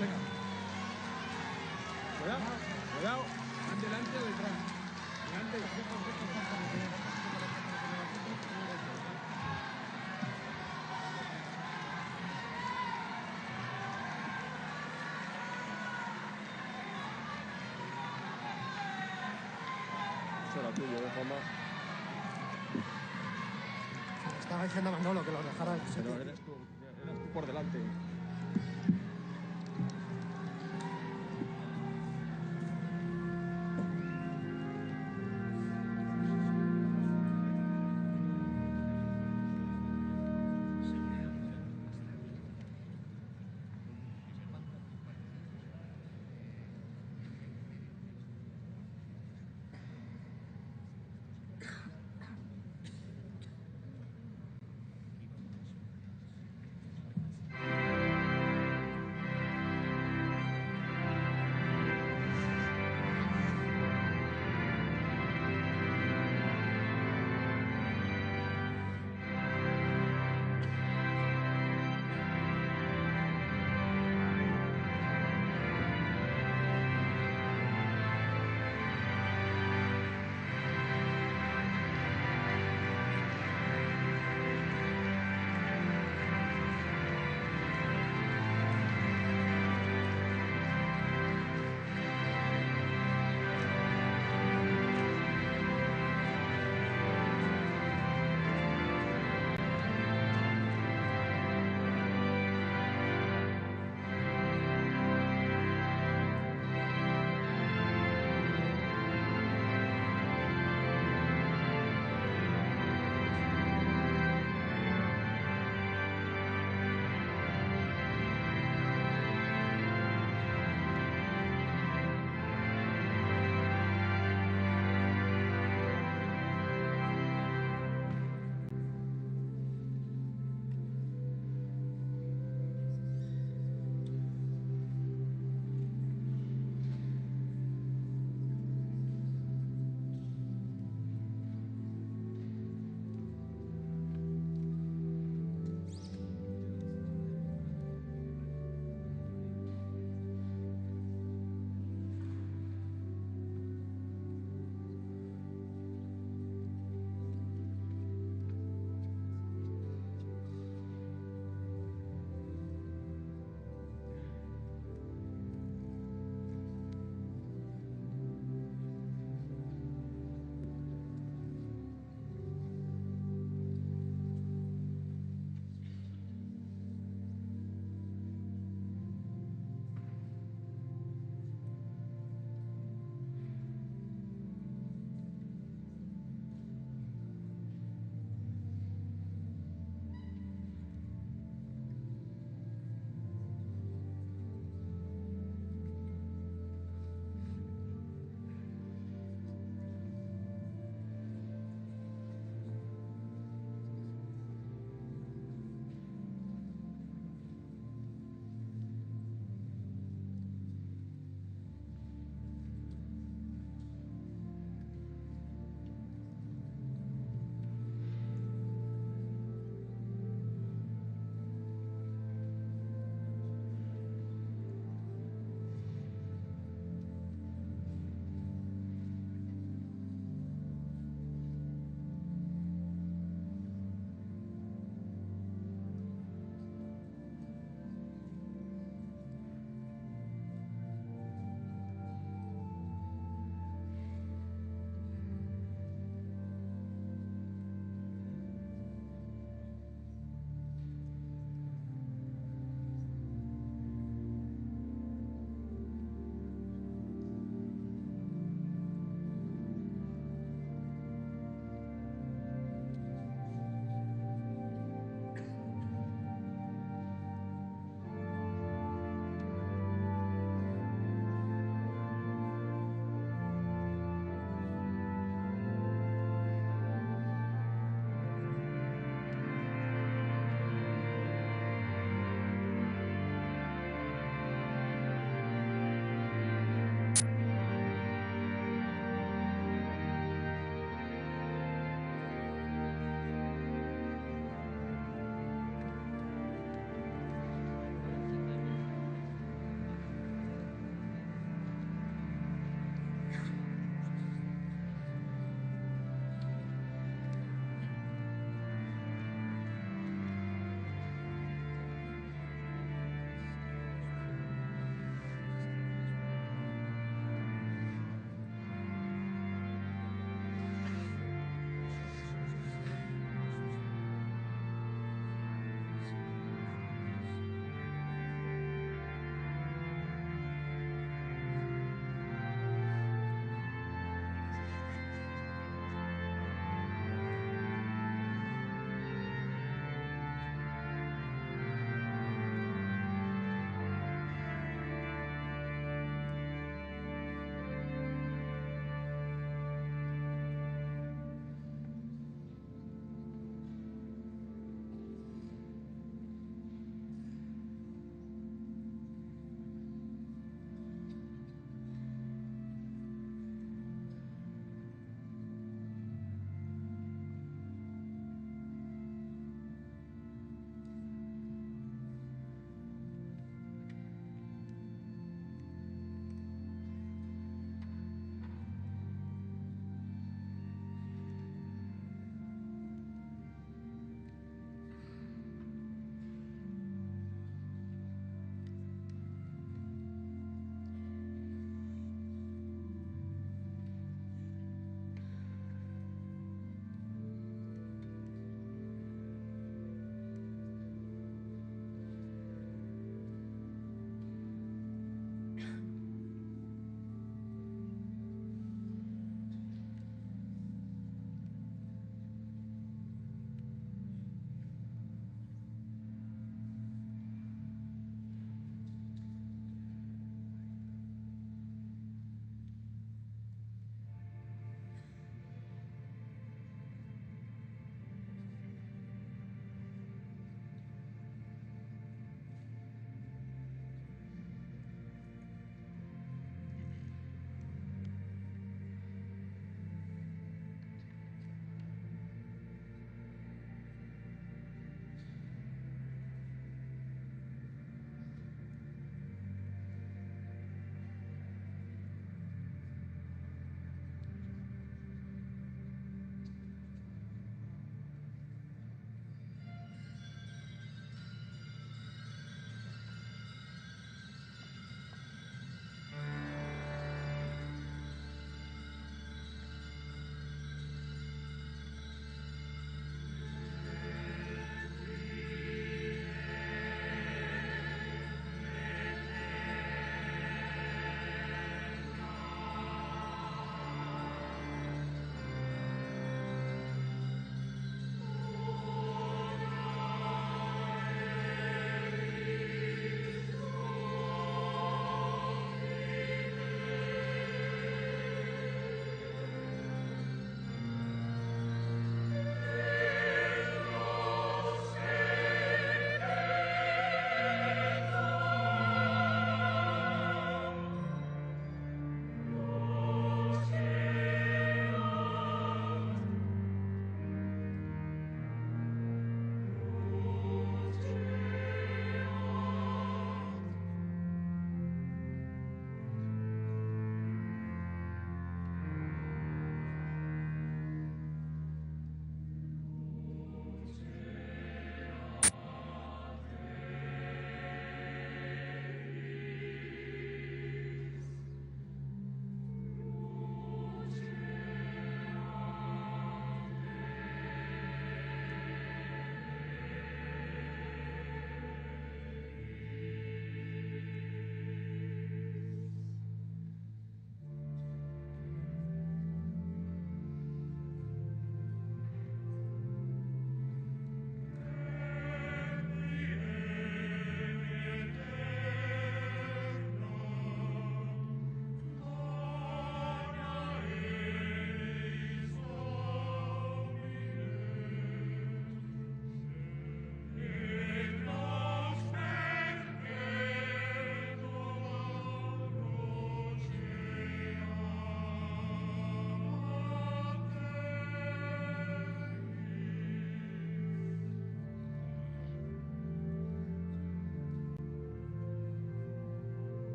Venga. Cuidado, cuidado. ¿Delante o detrás? Delante. Eso era tuyo, Juanma. Estaba diciendo a Manolo que lo dejara. Pero eras tú por delante.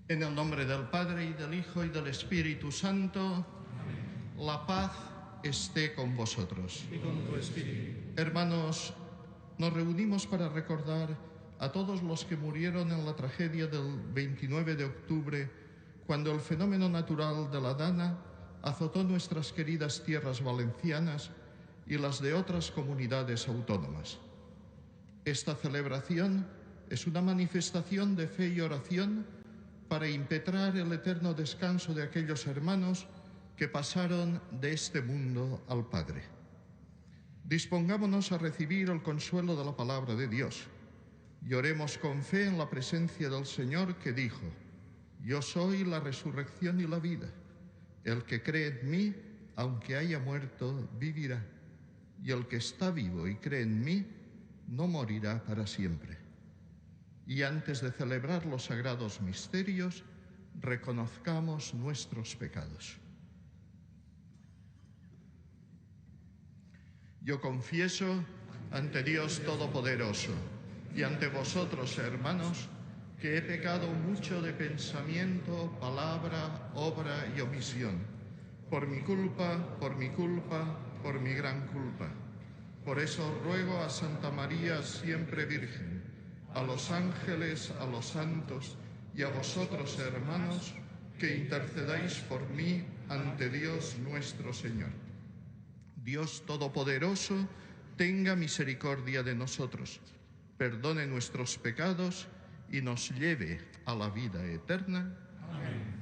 En el nombre del Padre, y del Hijo, y del Espíritu Santo. Amén. La paz esté con vosotros. Y con tu espíritu. Hermanos, nos reunimos para recordar a todos los que murieron en la tragedia del 29 de octubre, cuando el fenómeno natural de la Dana azotó nuestras queridas tierras valencianas y las de otras comunidades autónomas. Esta celebración es una manifestación de fe y oración para impetrar el eterno descanso de aquellos hermanos que pasaron de este mundo al Padre. Dispongámonos a recibir el consuelo de la palabra de Dios y oremos con fe en la presencia del Señor, que dijo: Yo soy la resurrección y la vida. El que cree en mí, aunque haya muerto, vivirá. Y el que está vivo y cree en mí, no morirá para siempre. Y antes de celebrar los sagrados misterios, reconozcamos nuestros pecados. Yo confieso ante Dios Todopoderoso y ante vosotros, hermanos, que he pecado mucho de pensamiento, palabra, obra y omisión, por mi culpa, por mi gran culpa. Por eso ruego a Santa María, siempre Virgen, a los ángeles, a los santos y a vosotros, hermanos, que intercedáis por mí ante Dios nuestro Señor. Dios Todopoderoso, tenga misericordia de nosotros, perdone nuestros pecados y nos lleve a la vida eterna. Amén.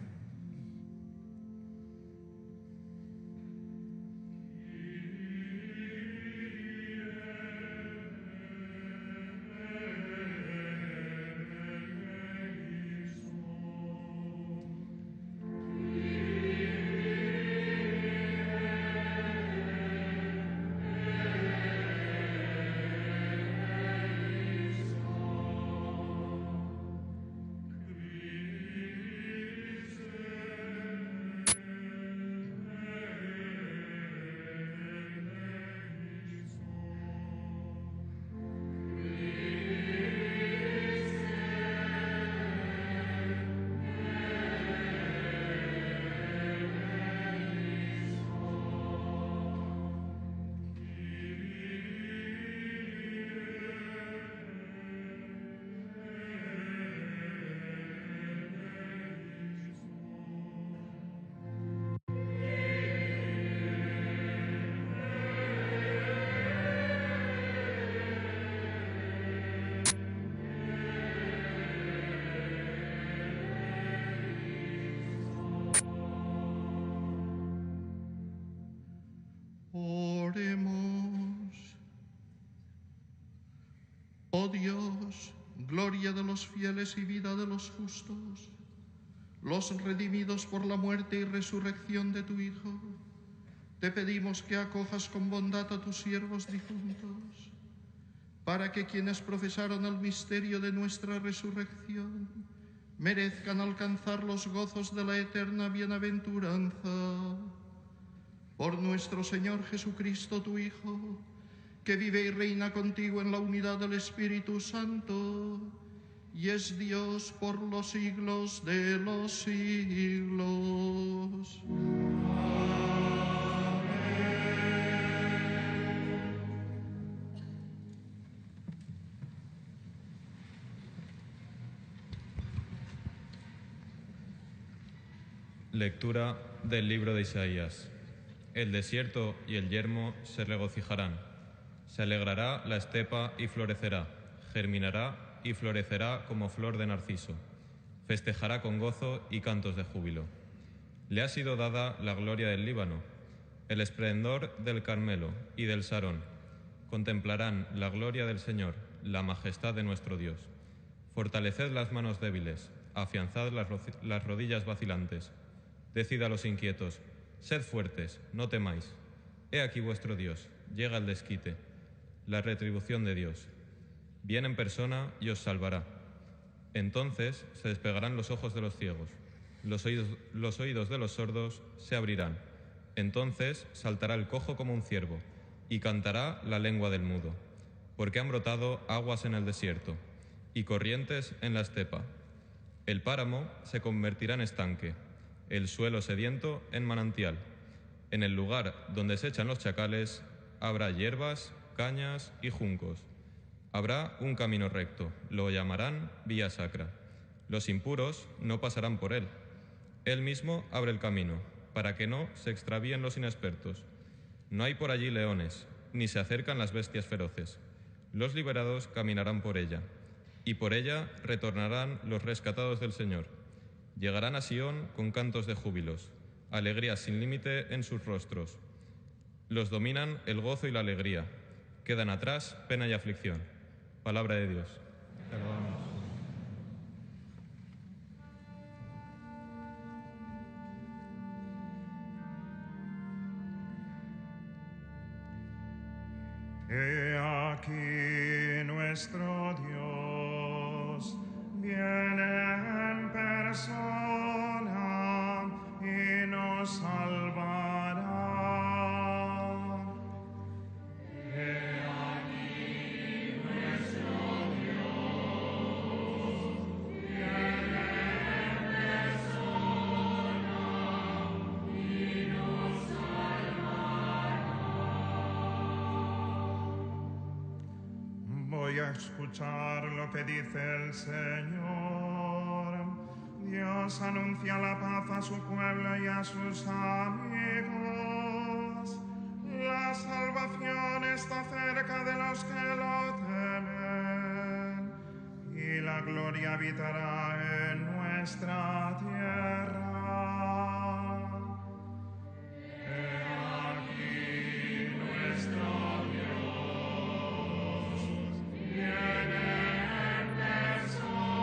Oremos. Oh Dios, gloria de los fieles y vida de los justos, los redimidos por la muerte y resurrección de tu Hijo, te pedimos que acojas con bondad a tus siervos difuntos, para que quienes profesaron el misterio de nuestra resurrección merezcan alcanzar los gozos de la eterna bienaventuranza. Por nuestro Señor Jesucristo, tu Hijo, que vive y reina contigo en la unidad del Espíritu Santo, y es Dios por los siglos de los siglos. Lectura del libro de Isaías. El desierto y el yermo se regocijarán. Se alegrará la estepa y florecerá, germinará y florecerá como flor de narciso. Festejará con gozo y cantos de júbilo. Le ha sido dada la gloria del Líbano, el esplendor del Carmelo y del Sarón. Contemplarán la gloria del Señor, la majestad de nuestro Dios. Fortaleced las manos débiles, afianzad las rodillas vacilantes. Decid a los inquietos: sed fuertes, no temáis. He aquí vuestro Dios, llega el desquite, la retribución de Dios. Viene en persona y os salvará. Entonces se despegarán los ojos de los ciegos, los oídos de los sordos se abrirán. Entonces saltará el cojo como un ciervo, y cantará la lengua del mudo, porque han brotado aguas en el desierto, y corrientes en la estepa. El páramo se convertirá en estanque, el suelo sediento en manantial. En el lugar donde se echan los chacales habrá hierbas, cañas y juncos. Habrá un camino recto, lo llamarán vía sacra. Los impuros no pasarán por él. Él mismo abre el camino, para que no se extravíen los inexpertos. No hay por allí leones, ni se acercan las bestias feroces. Los liberados caminarán por ella, y por ella retornarán los rescatados del Señor. Llegarán a Sión con cantos de júbilos, alegría sin límite en sus rostros. Los dominan el gozo y la alegría. Quedan atrás pena y aflicción. Palabra de Dios. Te alabamos. He aquí nuestro Dios viene en persona y nos salvará. He aquí nuestro Dios viene en persona y nos salvará. Voy a escuchar lo que dice el Señor. Dios anuncia la paz a su pueblo y a sus amigos. La salvación está cerca de los que lo temen, y la gloria habitará en nuestra tierra. He aquí nuestro Dios viene en persona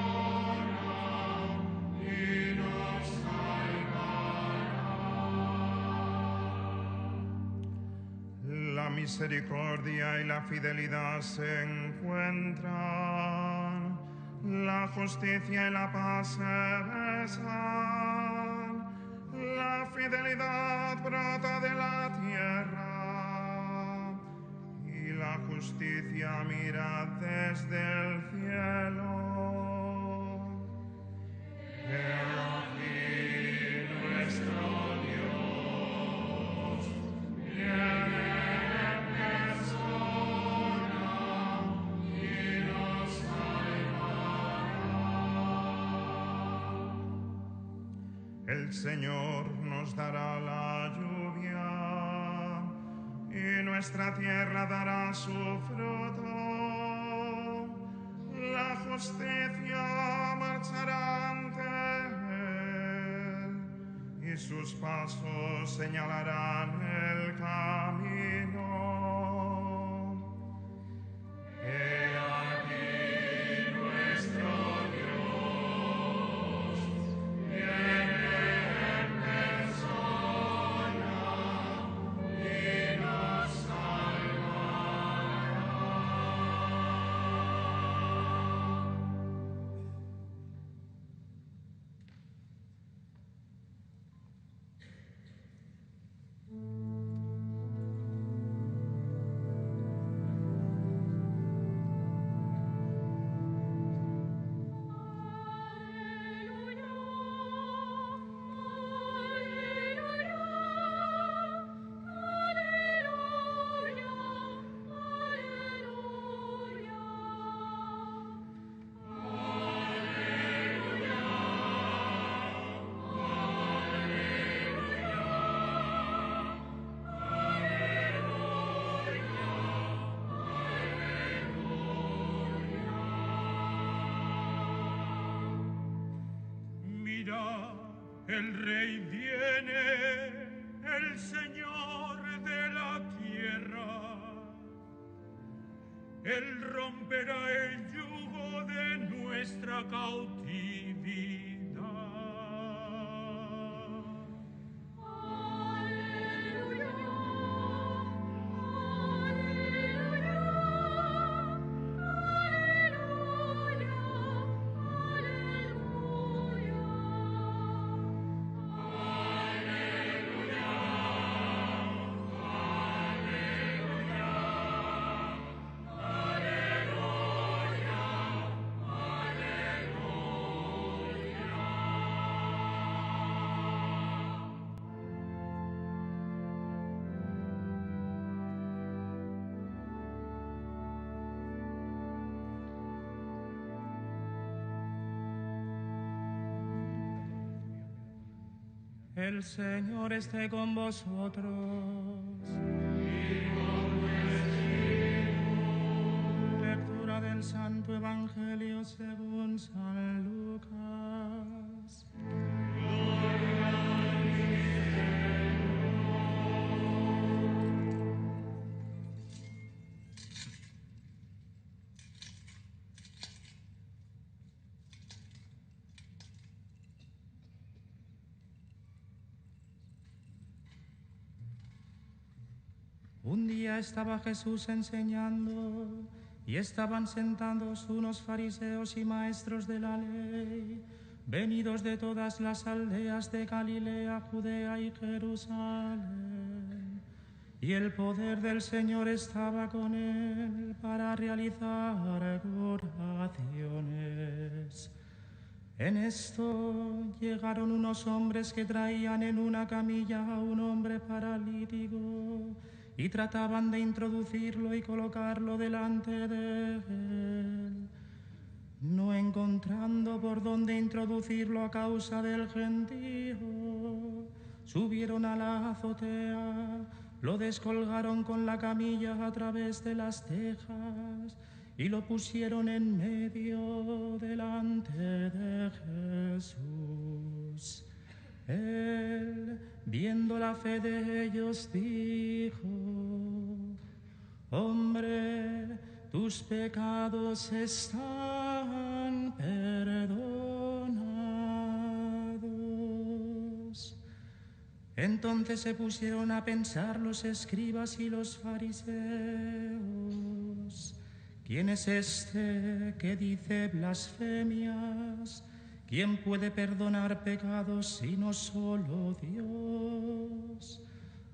y nos salvará. La misericordia y la fidelidad se encuentran, la justicia y la paz se besan, la fidelidad brota de la tierra y la justicia mira desde el cielo. He aquí nuestro Dios viene en persona y nos salvará. El Señor nos dará la lluvia y nuestra tierra dará su fruto. La justicia marchará ante él y sus pasos señalarán el camino. He aquí nuestro Dios viene en persona y nos salvará. Mira, el Rey viene, el Señor de la tierra. Él romperá el yugo de nuestra cautividad. El Señor esté con vosotros. Lectura del Santo Evangelio según San Lucas. Un día estaba Jesús enseñando y estaban sentados unos fariseos y maestros de la ley, venidos de todas las aldeas de Galilea, Judea y Jerusalén. Y el poder del Señor estaba con él para realizar curaciones. En esto llegaron unos hombres que traían en una camilla a un hombre paralítico y trataban de introducirlo y colocarlo delante de él. No encontrando por dónde introducirlo a causa del gentío, subieron a la azotea, lo descolgaron con la camilla a través de las tejas y lo pusieron en medio delante de Jesús. Él, viendo la fe de ellos, dijo: Hombre, tus pecados están perdonados. Entonces se pusieron a pensar los escribas y los fariseos: ¿quién es este que dice blasfemias? ¿Quién puede perdonar pecados sino solo Dios?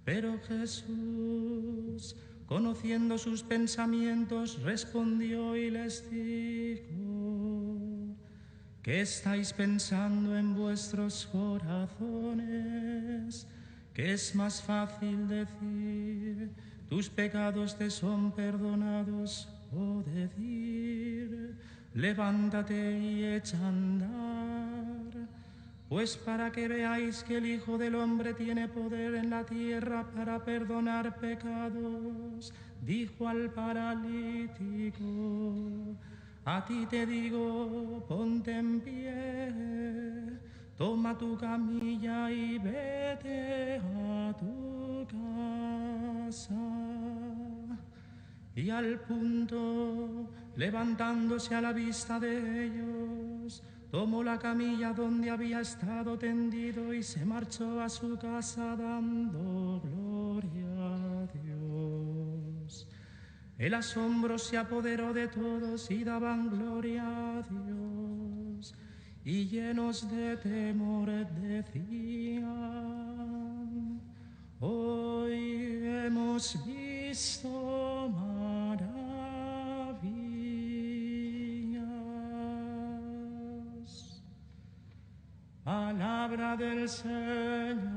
Pero Jesús, conociendo sus pensamientos, respondió y les dijo: ¿qué estáis pensando en vuestros corazones? ¿Qué es más fácil decir, tus pecados te son perdonados, o decir, levántate y echa a andar? Pues para que veáis que el Hijo del Hombre tiene poder en la tierra para perdonar pecados, dijo al paralítico: a ti te digo, ponte en pie, toma tu camilla y vete a tu casa. Y al punto, levantándose a la vista de ellos, tomó la camilla donde había estado tendido y se marchó a su casa dando gloria a Dios. El asombro se apoderó de todos y daban gloria a Dios. Y llenos de temor decían: hoy hemos visto maravillas. Palabra del Señor.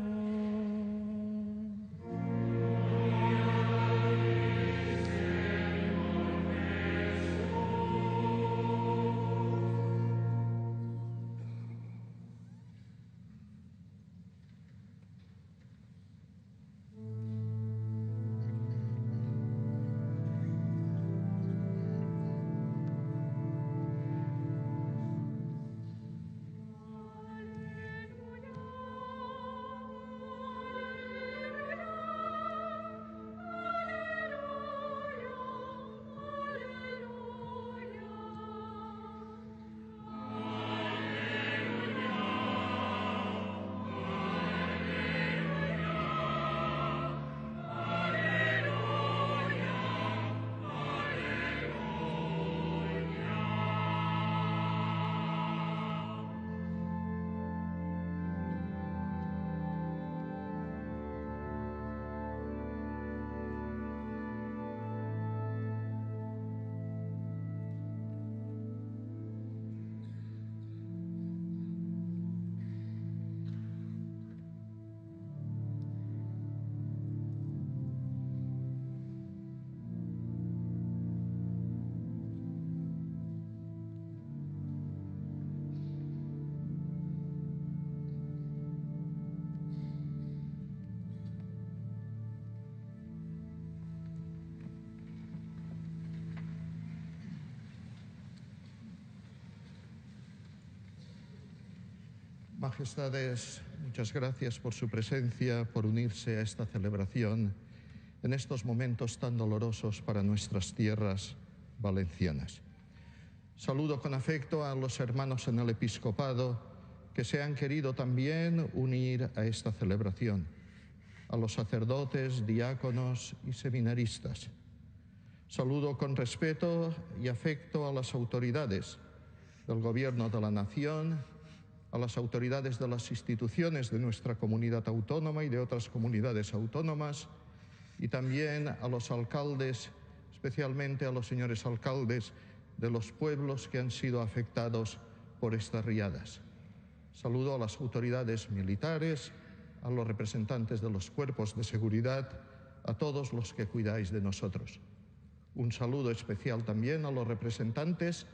Majestades, muchas gracias por su presencia, por unirse a esta celebración en estos momentos tan dolorosos para nuestras tierras valencianas. Saludo con afecto a los hermanos en el episcopado que se han querido también unir a esta celebración, a los sacerdotes, diáconos y seminaristas. Saludo con respeto y afecto a las autoridades del Gobierno de la Nación, a las autoridades de las instituciones de nuestra comunidad autónoma y de otras comunidades autónomas, y también a los alcaldes, especialmente a los señores alcaldes de los pueblos que han sido afectados por estas riadas. Saludo a las autoridades militares, a los representantes de los cuerpos de seguridad, a todos los que cuidáis de nosotros. Un saludo especial también a los representantes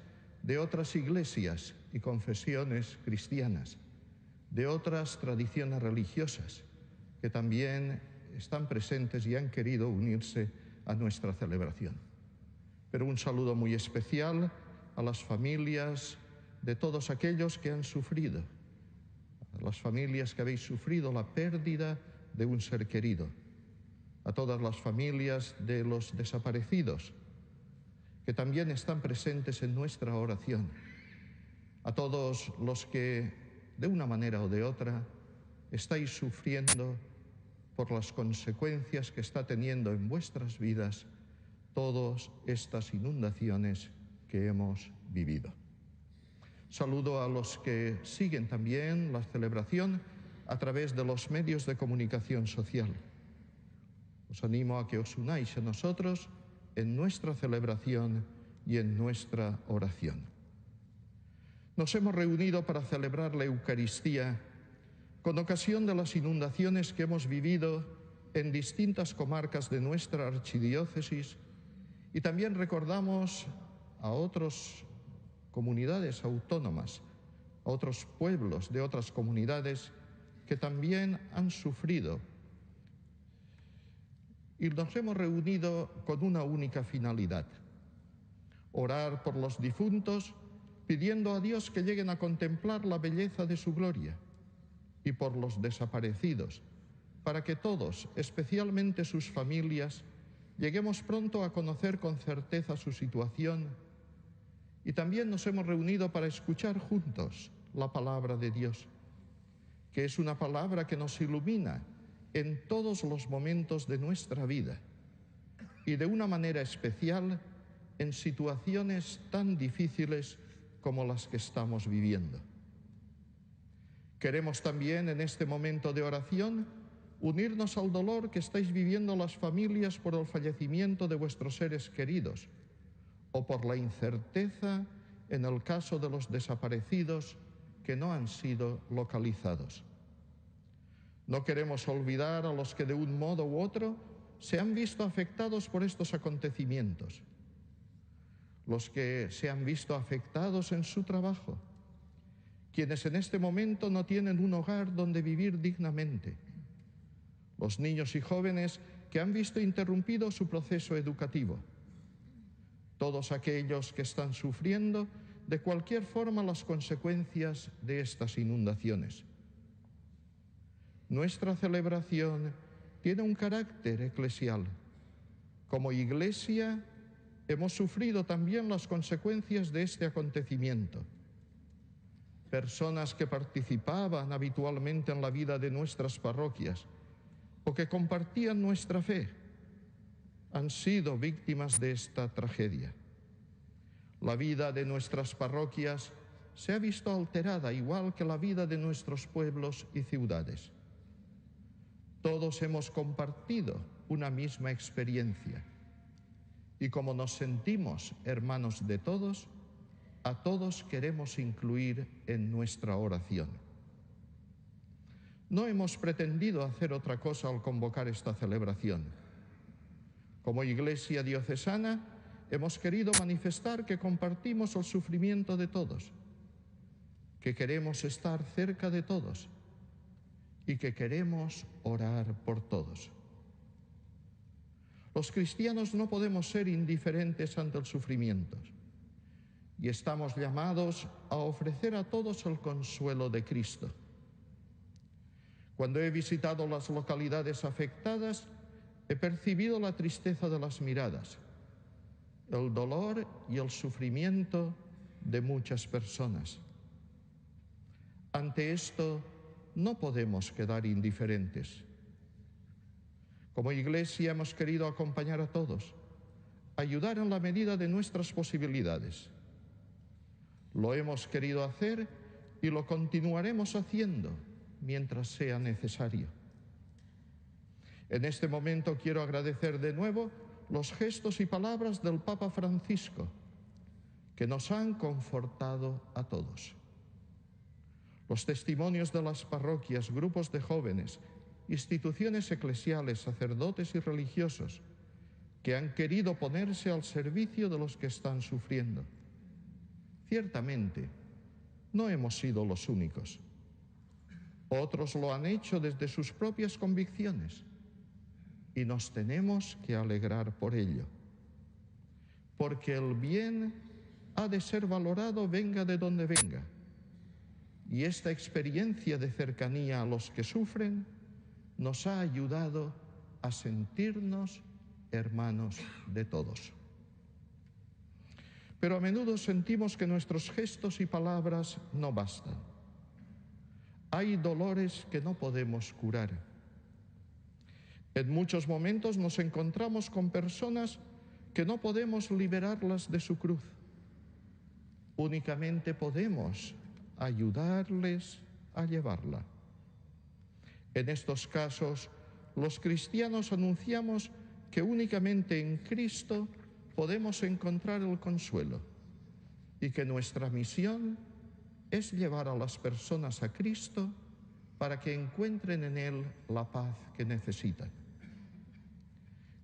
de otras iglesias y confesiones cristianas, de otras tradiciones religiosas, que también están presentes y han querido unirse a nuestra celebración. Pero un saludo muy especial a las familias de todos aquellos que han sufrido, a las familias que habéis sufrido la pérdida de un ser querido, a todas las familias de los desaparecidos, que también están presentes en nuestra oración, a todos los que, de una manera o de otra, estáis sufriendo por las consecuencias que está teniendo en vuestras vidas todas estas inundaciones que hemos vivido. Saludo a los que siguen también la celebración a través de los medios de comunicación social. Os animo a que os unáis a nosotros en nuestra celebración y en nuestra oración. Nos hemos reunido para celebrar la Eucaristía con ocasión de las inundaciones que hemos vivido en distintas comarcas de nuestra archidiócesis, y también recordamos a otras comunidades autónomas, a otros pueblos de otras comunidades que también han sufrido. Y nos hemos reunido con una única finalidad: orar por los difuntos, pidiendo a Dios que lleguen a contemplar la belleza de su gloria, y por los desaparecidos, para que todos, especialmente sus familias, lleguemos pronto a conocer con certeza su situación. Y también nos hemos reunido para escuchar juntos la palabra de Dios, que es una palabra que nos ilumina en todos los momentos de nuestra vida y de una manera especial en situaciones tan difíciles como las que estamos viviendo. Queremos también en este momento de oración unirnos al dolor que estáis viviendo las familias por el fallecimiento de vuestros seres queridos o por la incerteza en el caso de los desaparecidos que no han sido localizados. No queremos olvidar a los que de un modo u otro se han visto afectados por estos acontecimientos, los que se han visto afectados en su trabajo, quienes en este momento no tienen un hogar donde vivir dignamente, los niños y jóvenes que han visto interrumpido su proceso educativo, todos aquellos que están sufriendo de cualquier forma las consecuencias de estas inundaciones. Nuestra celebración tiene un carácter eclesial. Como Iglesia hemos sufrido también las consecuencias de este acontecimiento. Personas que participaban habitualmente en la vida de nuestras parroquias o que compartían nuestra fe han sido víctimas de esta tragedia. La vida de nuestras parroquias se ha visto alterada, igual que la vida de nuestros pueblos y ciudades. Todos hemos compartido una misma experiencia y como nos sentimos hermanos de todos, a todos queremos incluir en nuestra oración. No hemos pretendido hacer otra cosa al convocar esta celebración. Como Iglesia diocesana, hemos querido manifestar que compartimos el sufrimiento de todos, que queremos estar cerca de todos y que queremos orar por todos. Los cristianos no podemos ser indiferentes ante el sufrimiento y estamos llamados a ofrecer a todos el consuelo de Cristo. Cuando he visitado las localidades afectadas, he percibido la tristeza de las miradas, el dolor y el sufrimiento de muchas personas. Ante esto, no podemos quedar indiferentes. Como Iglesia hemos querido acompañar a todos, ayudar en la medida de nuestras posibilidades. Lo hemos querido hacer y lo continuaremos haciendo mientras sea necesario. En este momento quiero agradecer de nuevo los gestos y palabras del Papa Francisco, que nos han confortado a todos. Los testimonios de las parroquias, grupos de jóvenes, instituciones eclesiales, sacerdotes y religiosos que han querido ponerse al servicio de los que están sufriendo. Ciertamente, no hemos sido los únicos. Otros lo han hecho desde sus propias convicciones y nos tenemos que alegrar por ello, porque el bien ha de ser valorado venga de donde venga, y esta experiencia de cercanía a los que sufren nos ha ayudado a sentirnos hermanos de todos. Pero a menudo sentimos que nuestros gestos y palabras no bastan. Hay dolores que no podemos curar. En muchos momentos nos encontramos con personas que no podemos liberarlas de su cruz. Únicamente podemos ayudarles a llevarla. En estos casos, los cristianos anunciamos que únicamente en Cristo podemos encontrar el consuelo y que nuestra misión es llevar a las personas a Cristo para que encuentren en Él la paz que necesitan.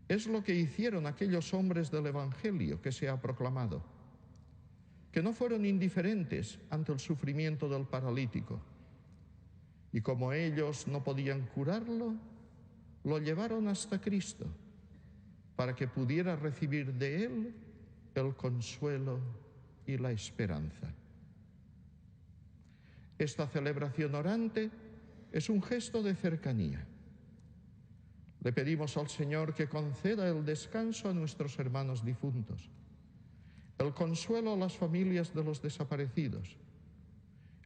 Es lo que hicieron aquellos hombres del Evangelio que se ha proclamado, que no fueron indiferentes ante el sufrimiento del paralítico, y como ellos no podían curarlo, lo llevaron hasta Cristo para que pudiera recibir de Él el consuelo y la esperanza. Esta celebración orante es un gesto de cercanía. Le pedimos al Señor que conceda el descanso a nuestros hermanos difuntos, el consuelo a las familias de los desaparecidos,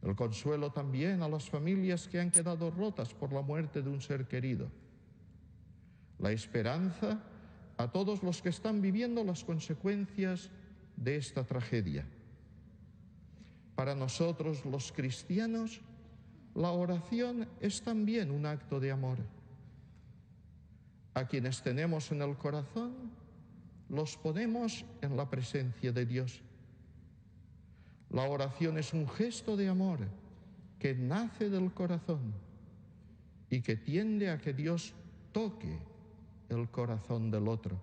el consuelo también a las familias que han quedado rotas por la muerte de un ser querido, la esperanza a todos los que están viviendo las consecuencias de esta tragedia. Para nosotros, los cristianos, la oración es también un acto de amor. A quienes tenemos en el corazón, los ponemos en la presencia de Dios. La oración es un gesto de amor que nace del corazón y que tiende a que Dios toque el corazón del otro.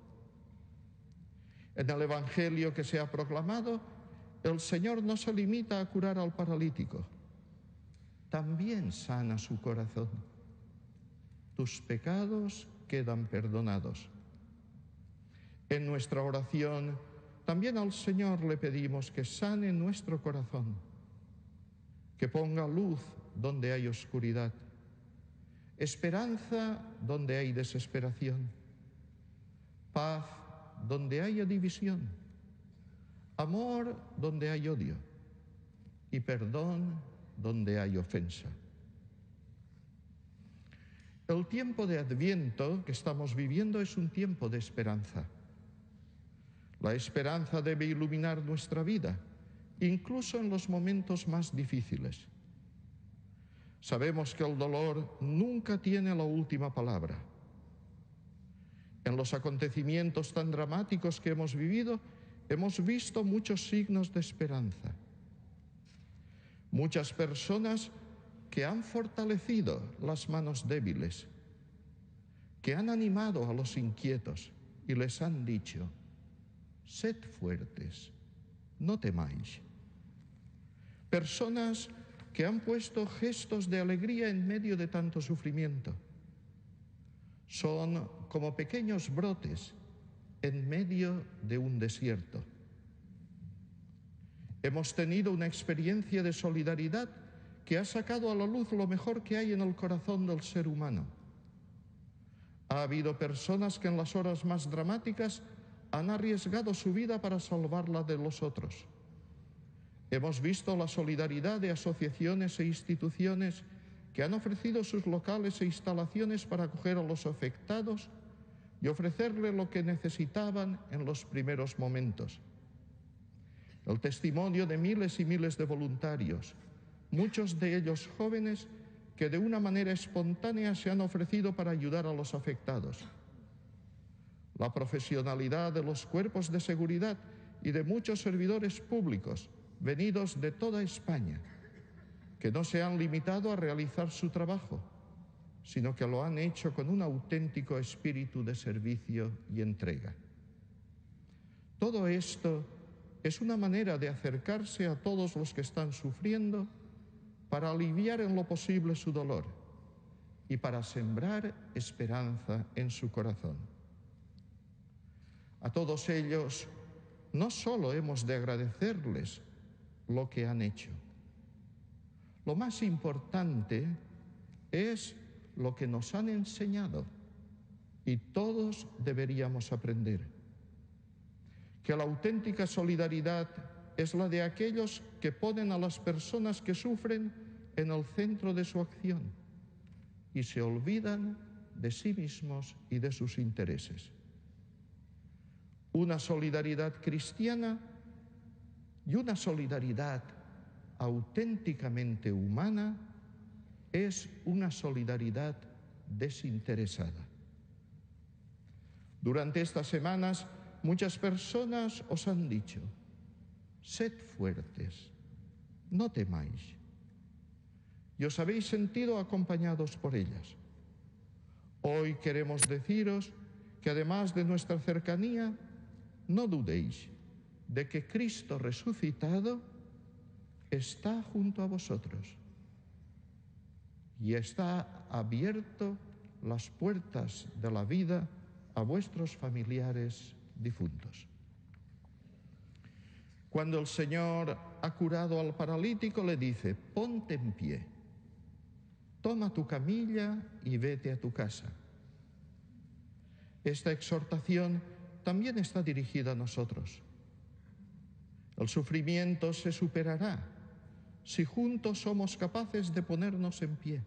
En el Evangelio que se ha proclamado, el Señor no se limita a curar al paralítico, también sana su corazón. Tus pecados quedan perdonados. En nuestra oración, también al Señor le pedimos que sane nuestro corazón, que ponga luz donde hay oscuridad, esperanza donde hay desesperación, paz donde haya división, amor donde hay odio y perdón donde hay ofensa. El tiempo de Adviento que estamos viviendo es un tiempo de esperanza. La esperanza debe iluminar nuestra vida, incluso en los momentos más difíciles. Sabemos que el dolor nunca tiene la última palabra. En los acontecimientos tan dramáticos que hemos vivido, hemos visto muchos signos de esperanza. Muchas personas que han fortalecido las manos débiles, que han animado a los inquietos y les han dicho: sed fuertes, no temáis. Personas que han puesto gestos de alegría en medio de tanto sufrimiento. Son como pequeños brotes en medio de un desierto. Hemos tenido una experiencia de solidaridad que ha sacado a la luz lo mejor que hay en el corazón del ser humano. Ha habido personas que en las horas más dramáticas han arriesgado su vida para salvarla de los otros. Hemos visto la solidaridad de asociaciones e instituciones que han ofrecido sus locales e instalaciones para acoger a los afectados y ofrecerle lo que necesitaban en los primeros momentos. El testimonio de miles y miles de voluntarios, muchos de ellos jóvenes, que de una manera espontánea se han ofrecido para ayudar a los afectados. La profesionalidad de los cuerpos de seguridad y de muchos servidores públicos venidos de toda España, que no se han limitado a realizar su trabajo, sino que lo han hecho con un auténtico espíritu de servicio y entrega. Todo esto es una manera de acercarse a todos los que están sufriendo para aliviar en lo posible su dolor y para sembrar esperanza en su corazón. A todos ellos no solo hemos de agradecerles lo que han hecho. Lo más importante es lo que nos han enseñado y todos deberíamos aprender. Que la auténtica solidaridad es la de aquellos que ponen a las personas que sufren en el centro de su acción y se olvidan de sí mismos y de sus intereses. Una solidaridad cristiana y una solidaridad auténticamente humana es una solidaridad desinteresada. Durante estas semanas, muchas personas os han dicho: sed fuertes, no temáis. Y os habéis sentido acompañados por ellas. Hoy queremos deciros que además de nuestra cercanía, no dudéis de que Cristo resucitado está junto a vosotros y está abierto las puertas de la vida a vuestros familiares difuntos. Cuando el Señor ha curado al paralítico, le dice: ponte en pie, toma tu camilla y vete a tu casa. Esta exhortación también está dirigida a nosotros. El sufrimiento se superará si juntos somos capaces de ponernos en pie,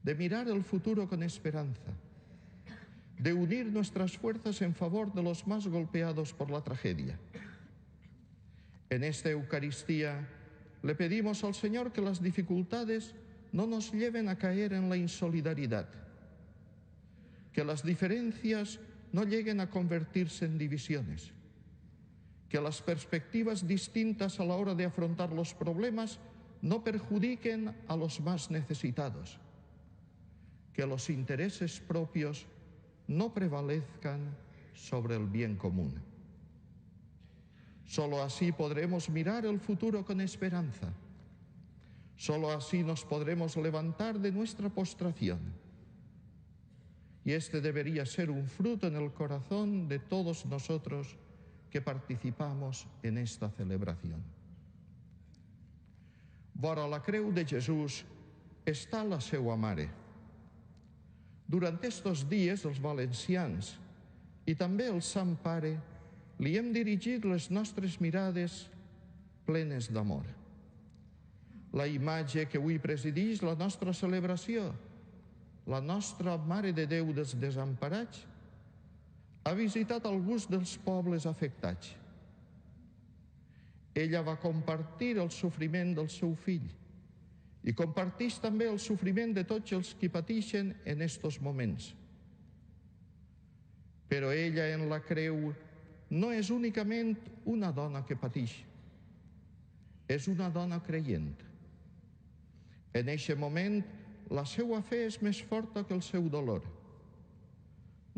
de mirar el futuro con esperanza, de unir nuestras fuerzas en favor de los más golpeados por la tragedia. En esta Eucaristía le pedimos al Señor que las dificultades no nos lleven a caer en la insolidaridad, que las diferencias no lleguen a convertirse en divisiones, que las perspectivas distintas a la hora de afrontar los problemas no perjudiquen a los más necesitados, que los intereses propios no prevalezcan sobre el bien común. Solo así podremos mirar el futuro con esperanza. Solo así nos podremos levantar de nuestra postración. Y este debería ser un fruto en el corazón de todos nosotros que participamos en esta celebración. Vora la creu de Jesús està la seua mare. Durant estos dies, els valencians i també el Sant Pare li hem dirigit les nostres mirades plenes d'amor. La imatge que avui presideix la nostra celebració, la nostra Mare de Déu dels Desemparats, ha visitat alguns dels pobles afectats. Ella va compartir el sofriment del seu fill i comparteix també el sofriment de tots els que pateixen en estos moments. Però ella en la creu no és únicament una dona que pateix, és una dona creient. En eixe moment, la seva fe és més forta que el seu dolor.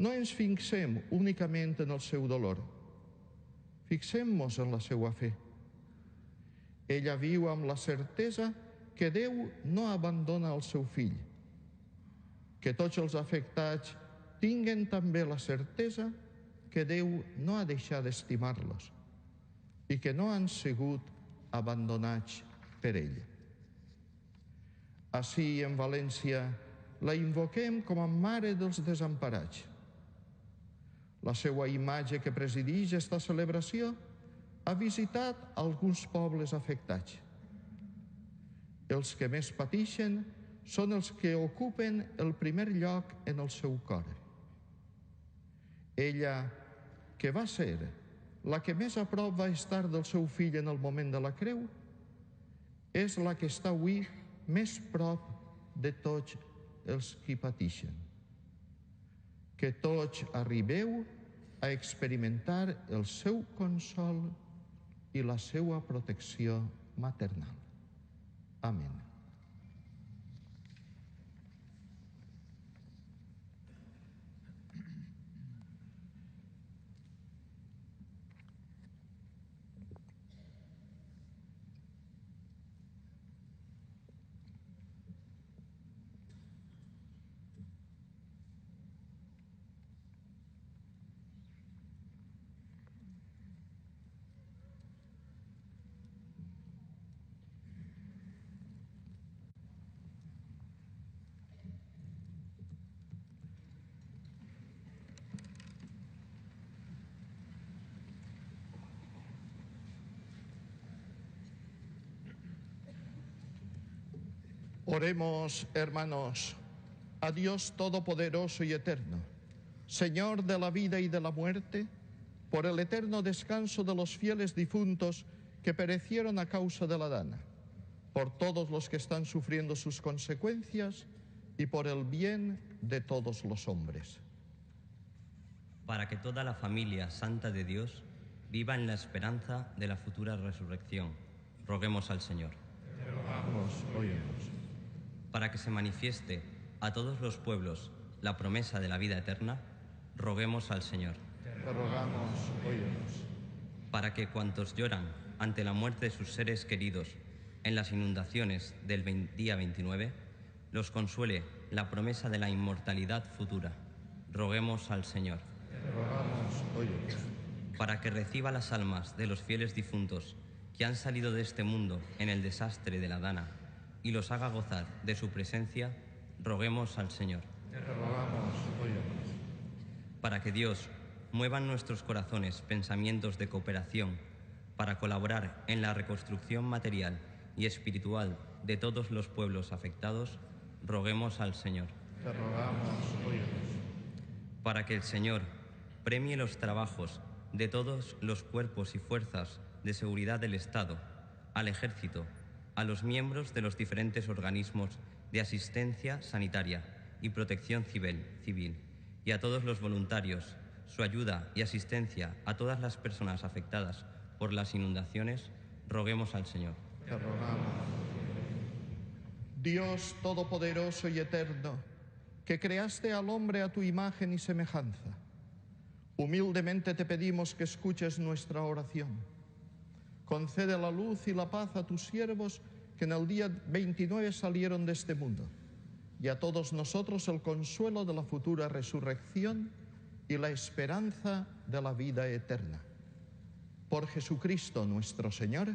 No ens fixem únicament en el seu dolor, fixem-nos en la seva fe. Ella viu amb la certesa que Déu no abandona el seu fill, que tots els afectats tinguen també la certesa que Déu no ha deixat d'estimar-los i que no han sigut abandonats per ell. Així, en València, la invoquem com a Mare dels Desemparats. La seva imatge que presideix esta celebració ha visitat alguns pobles afectats. Els que més pateixen són els que ocupen el primer lloc en el seu cor. Ella, que va ser la que més a prop va estar del seu fill en el moment de la creu, és la que està avui més prop de tots els qui pateixen. Que tots arribeu a experimentar el seu consol i la seva protecció maternal. Amén. Oremos, hermanos, a Dios Todopoderoso y Eterno, Señor de la vida y de la muerte, por el eterno descanso de los fieles difuntos que perecieron a causa de la dana, por todos los que están sufriendo sus consecuencias y por el bien de todos los hombres. Para que toda la familia santa de Dios viva en la esperanza de la futura resurrección, roguemos al Señor. Te rogamos, óyenos. Para que se manifieste a todos los pueblos la promesa de la vida eterna, roguemos al Señor. Te rogamos, óyenos. Para que cuantos lloran ante la muerte de sus seres queridos en las inundaciones del día 29, los consuele la promesa de la inmortalidad futura, roguemos al Señor. Te rogamos, óyenos. Para que reciba las almas de los fieles difuntos que han salido de este mundo en el desastre de la dana y los haga gozar de su presencia, roguemos al Señor. Te rogamos, óyenos. Para que Dios mueva en nuestros corazones pensamientos de cooperación para colaborar en la reconstrucción material y espiritual de todos los pueblos afectados, roguemos al Señor. Te rogamos, óyenos. Para que el Señor premie los trabajos de todos los cuerpos y fuerzas de seguridad del Estado, al Ejército, a los miembros de los diferentes organismos de asistencia sanitaria y protección civil y a todos los voluntarios, su ayuda y asistencia a todas las personas afectadas por las inundaciones, roguemos al Señor. Te rogamos. Dios Todopoderoso y Eterno, que creaste al hombre a tu imagen y semejanza, humildemente te pedimos que escuches nuestra oración. Concede la luz y la paz a tus siervos que en el día 29 salieron de este mundo, y a todos nosotros el consuelo de la futura resurrección y la esperanza de la vida eterna. Por Jesucristo nuestro Señor.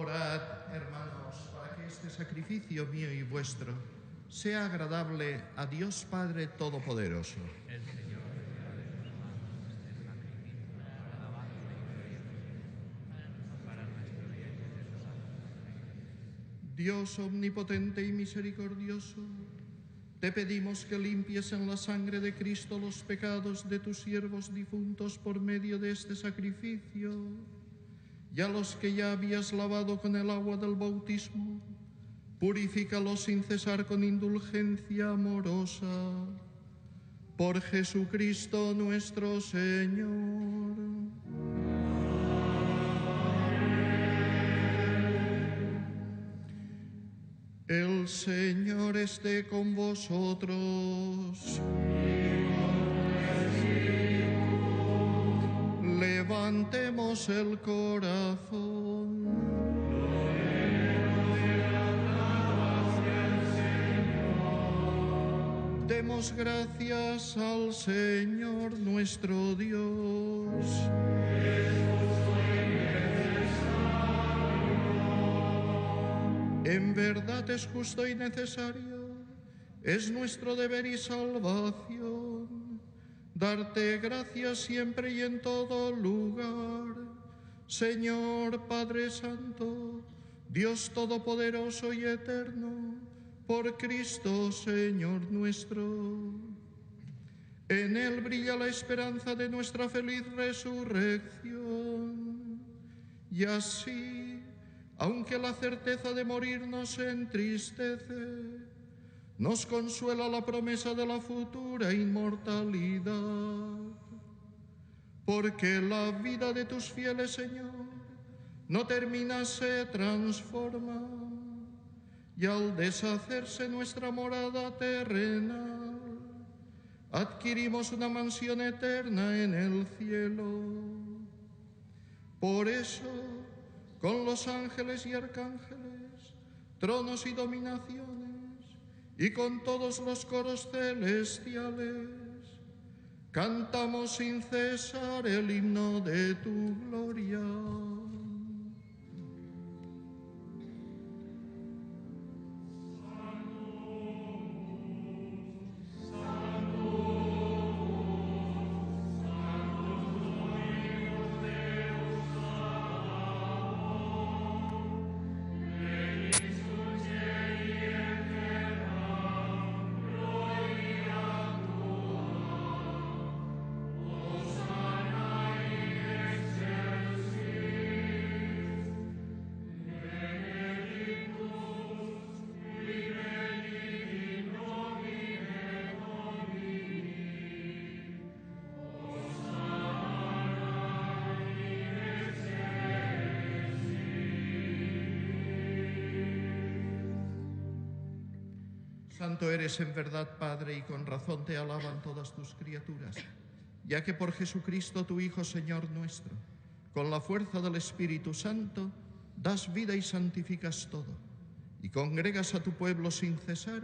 Orad, hermanos, para que este sacrificio mío y vuestro sea agradable a Dios Padre Todopoderoso. Dios omnipotente y misericordioso, te pedimos que limpies en la sangre de Cristo los pecados de tus siervos difuntos por medio de este sacrificio, y a los que ya habías lavado con el agua del bautismo, purifícalos sin cesar con indulgencia amorosa. Por Jesucristo nuestro Señor. El Señor esté con vosotros. Levantemos el corazón. Demos gracias al Señor nuestro Dios. En verdad es justo y necesario, es nuestro deber y salvación, darte gracias siempre y en todo lugar, Señor Padre Santo, Dios Todopoderoso y Eterno, por Cristo Señor nuestro. En Él brilla la esperanza de nuestra feliz resurrección, y así, aunque la certeza de morir nos entristece, nos consuela la promesa de la futura inmortalidad. Porque la vida de tus fieles, Señor, no termina, se transforma, y al deshacerse nuestra morada terrenal, adquirimos una mansión eterna en el cielo. Por eso, con los ángeles y arcángeles, tronos y dominaciones, y con todos los coros celestiales, cantamos sin cesar el himno de tu gloria. Santo eres en verdad, Padre, y con razón te alaban todas tus criaturas, ya que por Jesucristo, tu Hijo, Señor nuestro, con la fuerza del Espíritu Santo, das vida y santificas todo, y congregas a tu pueblo sin cesar,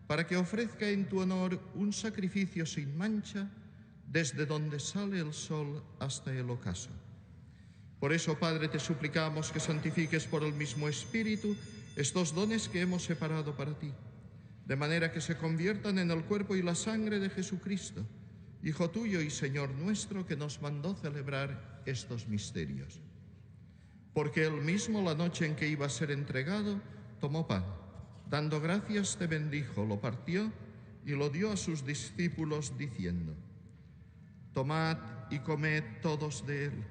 para que ofrezca en tu honor un sacrificio sin mancha, desde donde sale el sol hasta el ocaso. Por eso, Padre, te suplicamos que santifiques por el mismo Espíritu estos dones que hemos separado para ti, de manera que se conviertan en el cuerpo y la sangre de Jesucristo, Hijo tuyo y Señor nuestro, que nos mandó celebrar estos misterios. Porque él mismo, la noche en que iba a ser entregado, tomó pan, dando gracias te bendijo, lo partió y lo dio a sus discípulos, diciendo: tomad y comed todos de él,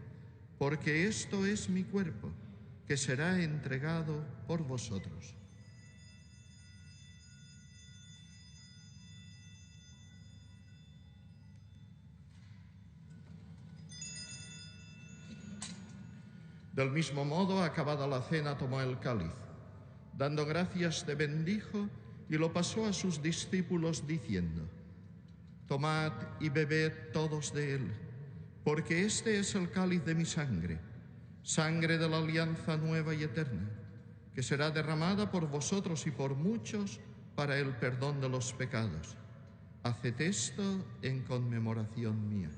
porque esto es mi cuerpo, que será entregado por vosotros. Del mismo modo, acabada la cena, tomó el cáliz. Dando gracias, te bendijo y lo pasó a sus discípulos, diciendo: tomad y bebed todos de él, porque este es el cáliz de mi sangre, sangre de la alianza nueva y eterna, que será derramada por vosotros y por muchos para el perdón de los pecados. Haced esto en conmemoración mía.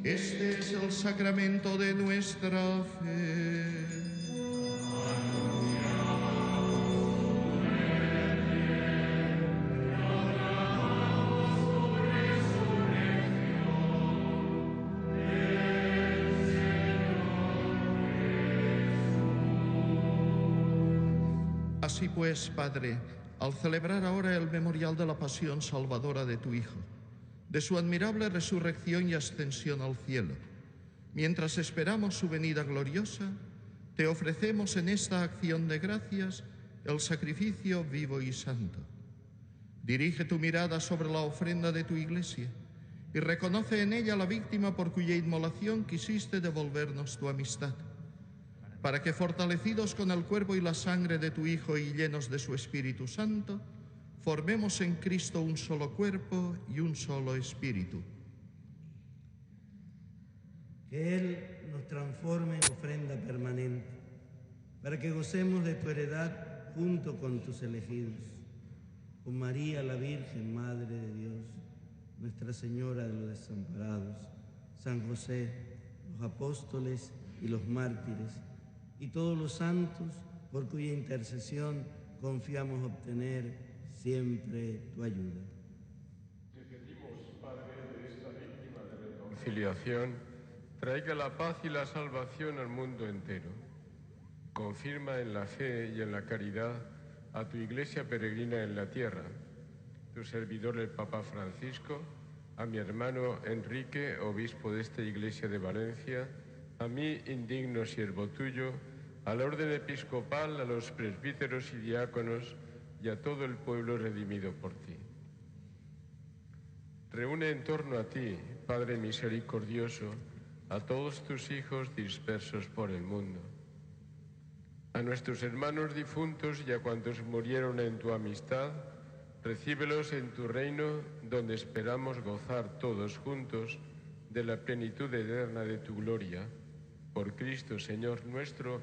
Este es el sacramento de nuestra fe. Así pues, Padre, al celebrar ahora el memorial de la pasión salvadora de tu Hijo, de su admirable resurrección y ascensión al cielo, mientras esperamos su venida gloriosa, te ofrecemos en esta acción de gracias el sacrificio vivo y santo. Dirige tu mirada sobre la ofrenda de tu Iglesia y reconoce en ella la víctima por cuya inmolación quisiste devolvernos tu amistad, para que, fortalecidos con el cuerpo y la sangre de tu Hijo y llenos de su Espíritu Santo, formemos en Cristo un solo cuerpo y un solo espíritu. Que Él nos transforme en ofrenda permanente, para que gocemos de tu heredad junto con tus elegidos, con María la Virgen, Madre de Dios, Nuestra Señora de los Desamparados, San José, los apóstoles y los mártires, y todos los santos, por cuya intercesión confiamos obtener siempre tu ayuda. Te pedimos, Padre, de esta víctima de reconciliación, traiga la paz y la salvación al mundo entero. Confirma en la fe y en la caridad a tu Iglesia peregrina en la tierra, tu servidor el Papa Francisco, a mi hermano Enrique, obispo de esta Iglesia de Valencia, a mí, indigno siervo tuyo, a la orden episcopal, a los presbíteros y diáconos y a todo el pueblo redimido por ti. Reúne en torno a ti, Padre misericordioso, a todos tus hijos dispersos por el mundo, a nuestros hermanos difuntos y a cuantos murieron en tu amistad, recíbelos en tu reino, donde esperamos gozar todos juntos de la plenitud eterna de tu gloria, por Cristo Señor nuestro,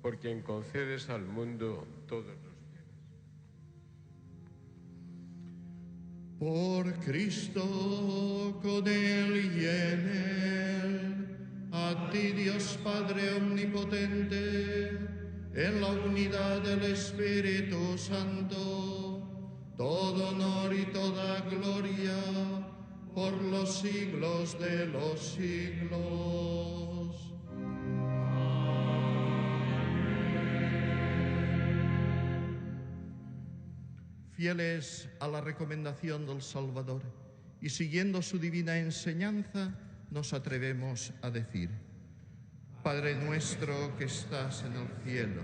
por quien concedes al mundo todos los bienes. Por Cristo, con Él y en Él, a ti Dios Padre omnipotente, en la unidad del Espíritu Santo, todo honor y toda gloria por los siglos de los siglos. Fieles a la recomendación del Salvador y siguiendo su divina enseñanza, nos atrevemos a decir: Padre nuestro que estás en el cielo,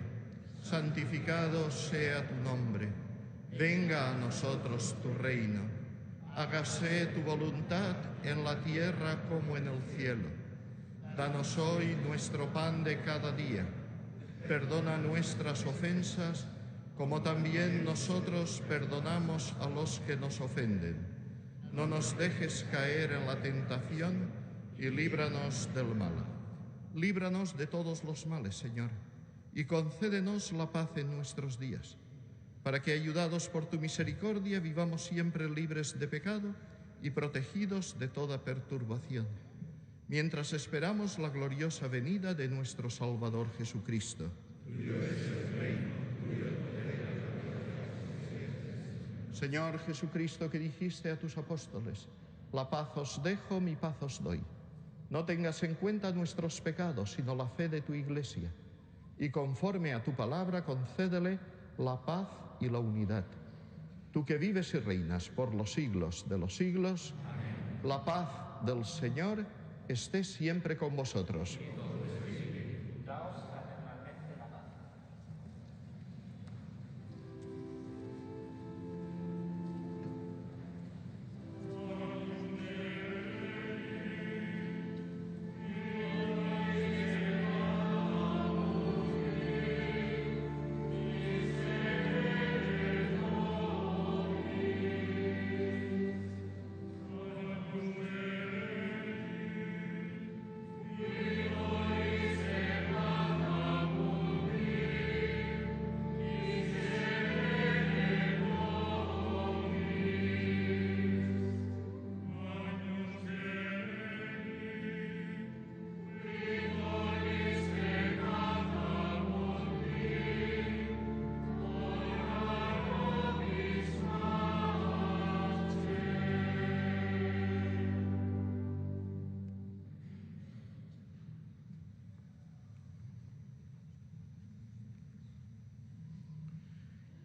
santificado sea tu nombre. Venga a nosotros tu reino. Hágase tu voluntad en la tierra como en el cielo. Danos hoy nuestro pan de cada día. Perdona nuestras ofensas, como también nosotros perdonamos a los que nos ofenden. No nos dejes caer en la tentación y líbranos del mal. Líbranos de todos los males, Señor, y concédenos la paz en nuestros días, para que, ayudados por tu misericordia, vivamos siempre libres de pecado y protegidos de toda perturbación, mientras esperamos la gloriosa venida de nuestro Salvador Jesucristo. Tuyo es el reino, tuyo el poder y la gloria. Señor Jesucristo, que dijiste a tus apóstoles: la paz os dejo, mi paz os doy. No tengas en cuenta nuestros pecados, sino la fe de tu Iglesia, y conforme a tu palabra concédele la paz y la unidad. Tú que vives y reinas por los siglos de los siglos, amén. La paz del Señor esté siempre con vosotros. Vivo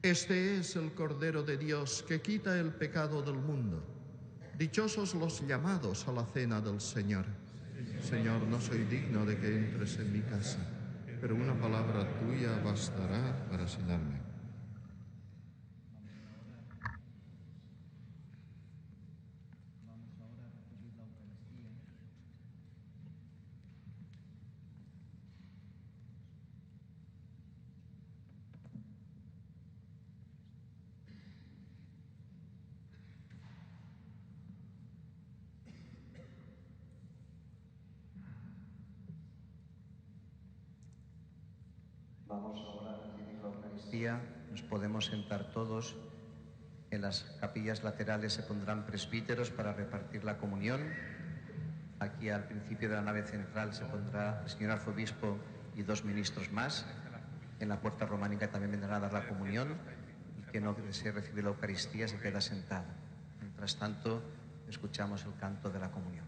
Este es el Cordero de Dios que quita el pecado del mundo. Dichosos los llamados a la cena del Señor. Señor, no soy digno de que entres en mi casa, pero una palabra tuya bastará para sanarme. Vamos ahora a recibir la Eucaristía. Nos podemos sentar todos. En las capillas laterales se pondrán presbíteros para repartir la comunión. Aquí al principio de la nave central se pondrá el señor arzobispo y 2 ministros más. En la puerta románica también vendrán a dar la comunión. El que no desee recibir la Eucaristía se queda sentado. Mientras tanto, escuchamos el canto de la comunión.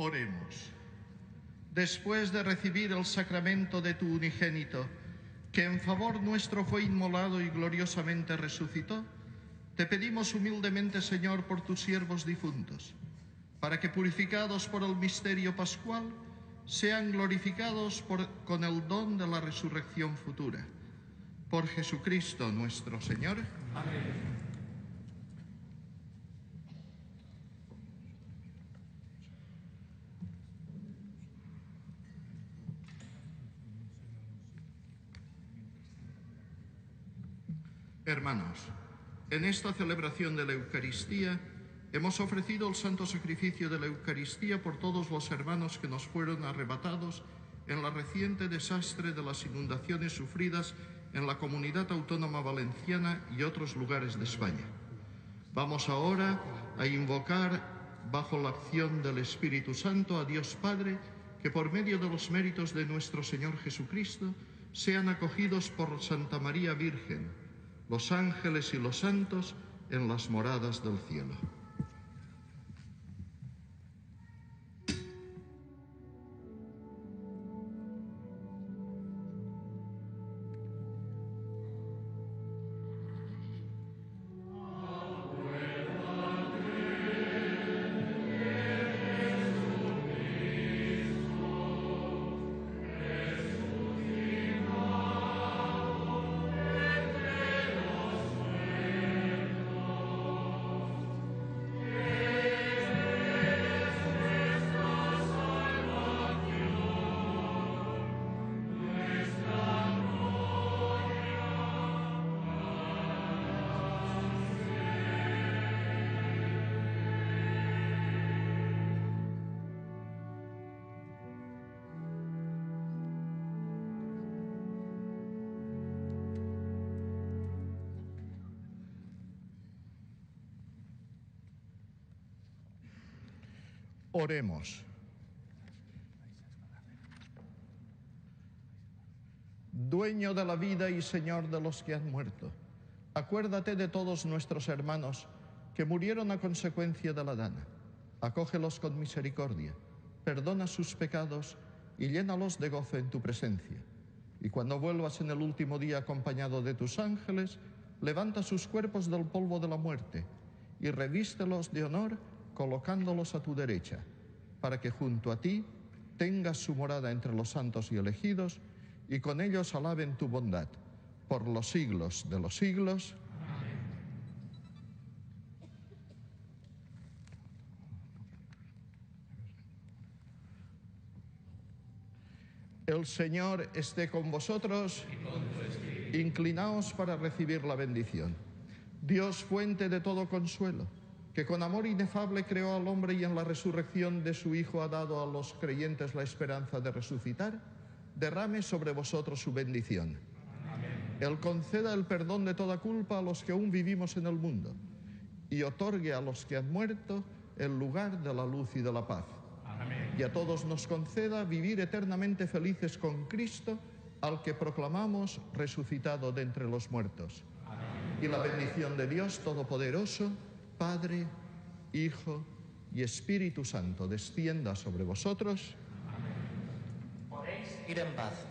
Oremos. Después de recibir el sacramento de tu unigénito, que en favor nuestro fue inmolado y gloriosamente resucitó, te pedimos humildemente, Señor, por tus siervos difuntos, para que, purificados por el misterio pascual, sean glorificados con el don de la resurrección futura. Por Jesucristo nuestro Señor. Amén. Hermanos, en esta celebración de la Eucaristía hemos ofrecido el santo sacrificio de la Eucaristía por todos los hermanos que nos fueron arrebatados en la reciente desastre de las inundaciones sufridas en la comunidad autónoma valenciana y otros lugares de España. Vamos ahora a invocar, bajo la acción del Espíritu Santo, a Dios Padre, que por medio de los méritos de nuestro Señor Jesucristo sean acogidos por Santa María Virgen, los ángeles y los santos en las moradas del cielo. Oremos. Dueño de la vida y Señor de los que han muerto, acuérdate de todos nuestros hermanos que murieron a consecuencia de la dana. Acógelos con misericordia, perdona sus pecados y llénalos de gozo en tu presencia. Y cuando vuelvas en el último día acompañado de tus ángeles, levanta sus cuerpos del polvo de la muerte y revístelos de honor, colocándolos a tu derecha, para que junto a ti tengas su morada entre los santos y elegidos, y con ellos alaben tu bondad, por los siglos de los siglos. Amén. El Señor esté con vosotros. Y con tu espíritu. Inclinaos para recibir la bendición. Dios, fuente de todo consuelo, que con amor inefable creó al hombre y en la resurrección de su Hijo ha dado a los creyentes la esperanza de resucitar, derrame sobre vosotros su bendición. Amén. Él conceda el perdón de toda culpa a los que aún vivimos en el mundo y otorgue a los que han muerto el lugar de la luz y de la paz. Amén. Y a todos nos conceda vivir eternamente felices con Cristo, al que proclamamos resucitado de entre los muertos. Amén. Y la bendición de Dios Todopoderoso, Padre, Hijo y Espíritu Santo, descienda sobre vosotros. Amén. Podéis ir en paz.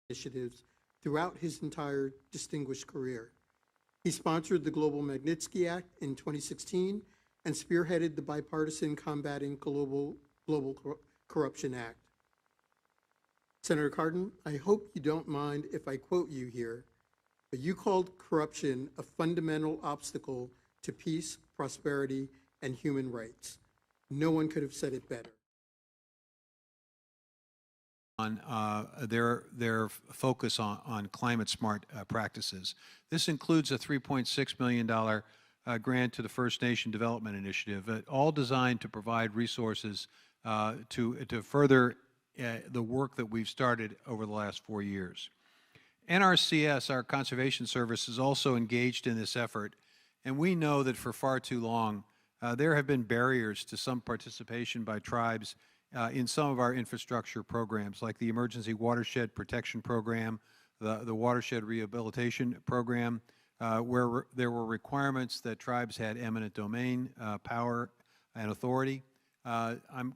initiatives throughout his entire distinguished career. He sponsored the Global Magnitsky Act in 2016 and spearheaded the Bipartisan Combating Global Corruption Act. Senator Cardin, I hope you don't mind if I quote you here, but you called corruption a fundamental obstacle to peace, prosperity, and human rights. No one could have said it better. On their focus on climate smart practices. This includes a $3.6 million grant to the First Nation Development Initiative, all designed to provide resources to further the work that we've started over the last 4 years. NRCS, our conservation service, is also engaged in this effort, and we know that for far too long there have been barriers to some participation by tribes in some of our infrastructure programs, like the Emergency Watershed Protection Program, the Watershed Rehabilitation Program, where there were requirements that tribes had eminent domain, power, and authority. I'm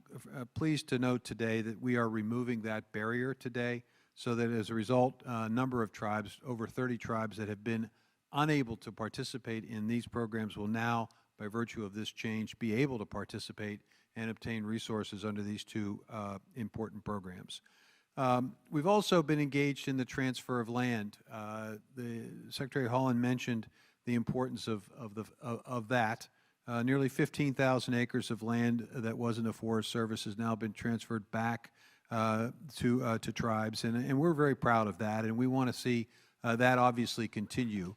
pleased to note today that we are removing that barrier today, so that as a result, a number of tribes, over 30 tribes that have been unable to participate in these programs will now, by virtue of this change, be able to participate and obtain resources under these two important programs. We've also been engaged in the transfer of land. The Secretary Holland mentioned the importance of that. Nearly 15,000 acres of land that wasn't a Forest Service has now been transferred back to tribes, and we're very proud of that, and we want to see that obviously continue.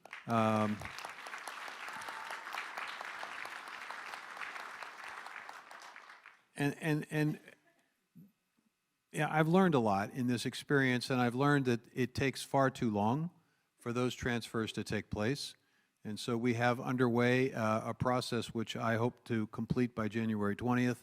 And yeah, I've learned a lot in this experience, and I've learned that it takes far too long for those transfers to take place. And so we have underway a process which I hope to complete by January 20th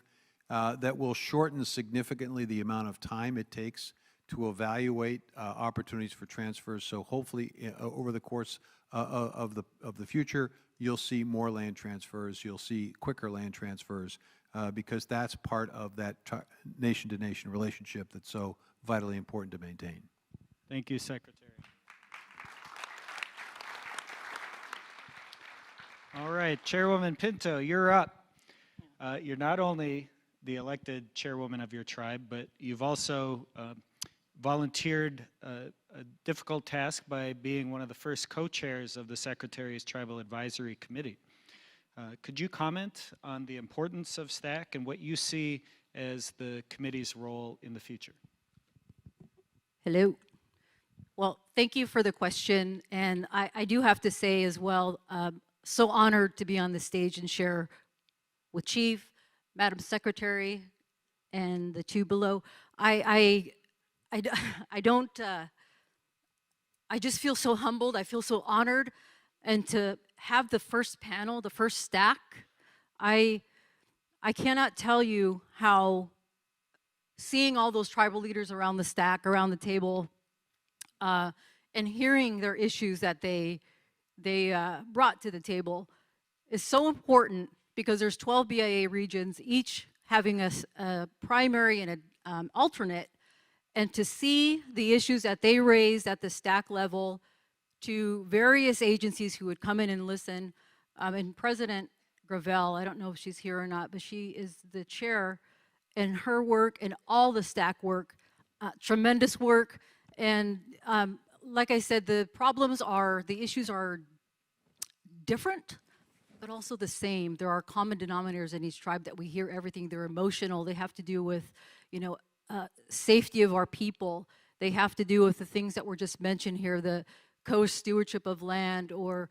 that will shorten significantly the amount of time it takes to evaluate opportunities for transfers. So hopefully over the course of the future, you'll see more land transfers, you'll see quicker land transfers, because that's part of that nation-to-nation relationship that's so vitally important to maintain. Thank you, Secretary. All right, Chairwoman Pinto, you're up. You're not only the elected chairwoman of your tribe, but you've also volunteered a difficult task by being one of the first co-chairs of the Secretary's Tribal Advisory Committee. Could you comment on the importance of STAC and what you see as the committee's role in the future? Hello. Well, thank you for the question. And I do have to say as well, so honored to be on the stage and share with Chief, Madam Secretary, and the two below. I just feel so humbled. I feel so honored. And to have the first panel, the first stack, I cannot tell you how seeing all those tribal leaders around the stack, around the table, and hearing their issues that they brought to the table is so important, because there's 12 BIA regions, each having a primary and an alternate, and to see the issues that they raised at the stack level to various agencies who would come in and listen. And President Gravel, I don't know if she's here or not, but she is the chair, and her work and all the stack work, tremendous work. And like I said, the issues are different, but also the same. There are common denominators in each tribe that we hear everything. They're emotional. They have to do with, safety of our people. They have to do with the things that were just mentioned here, the co-stewardship of land, or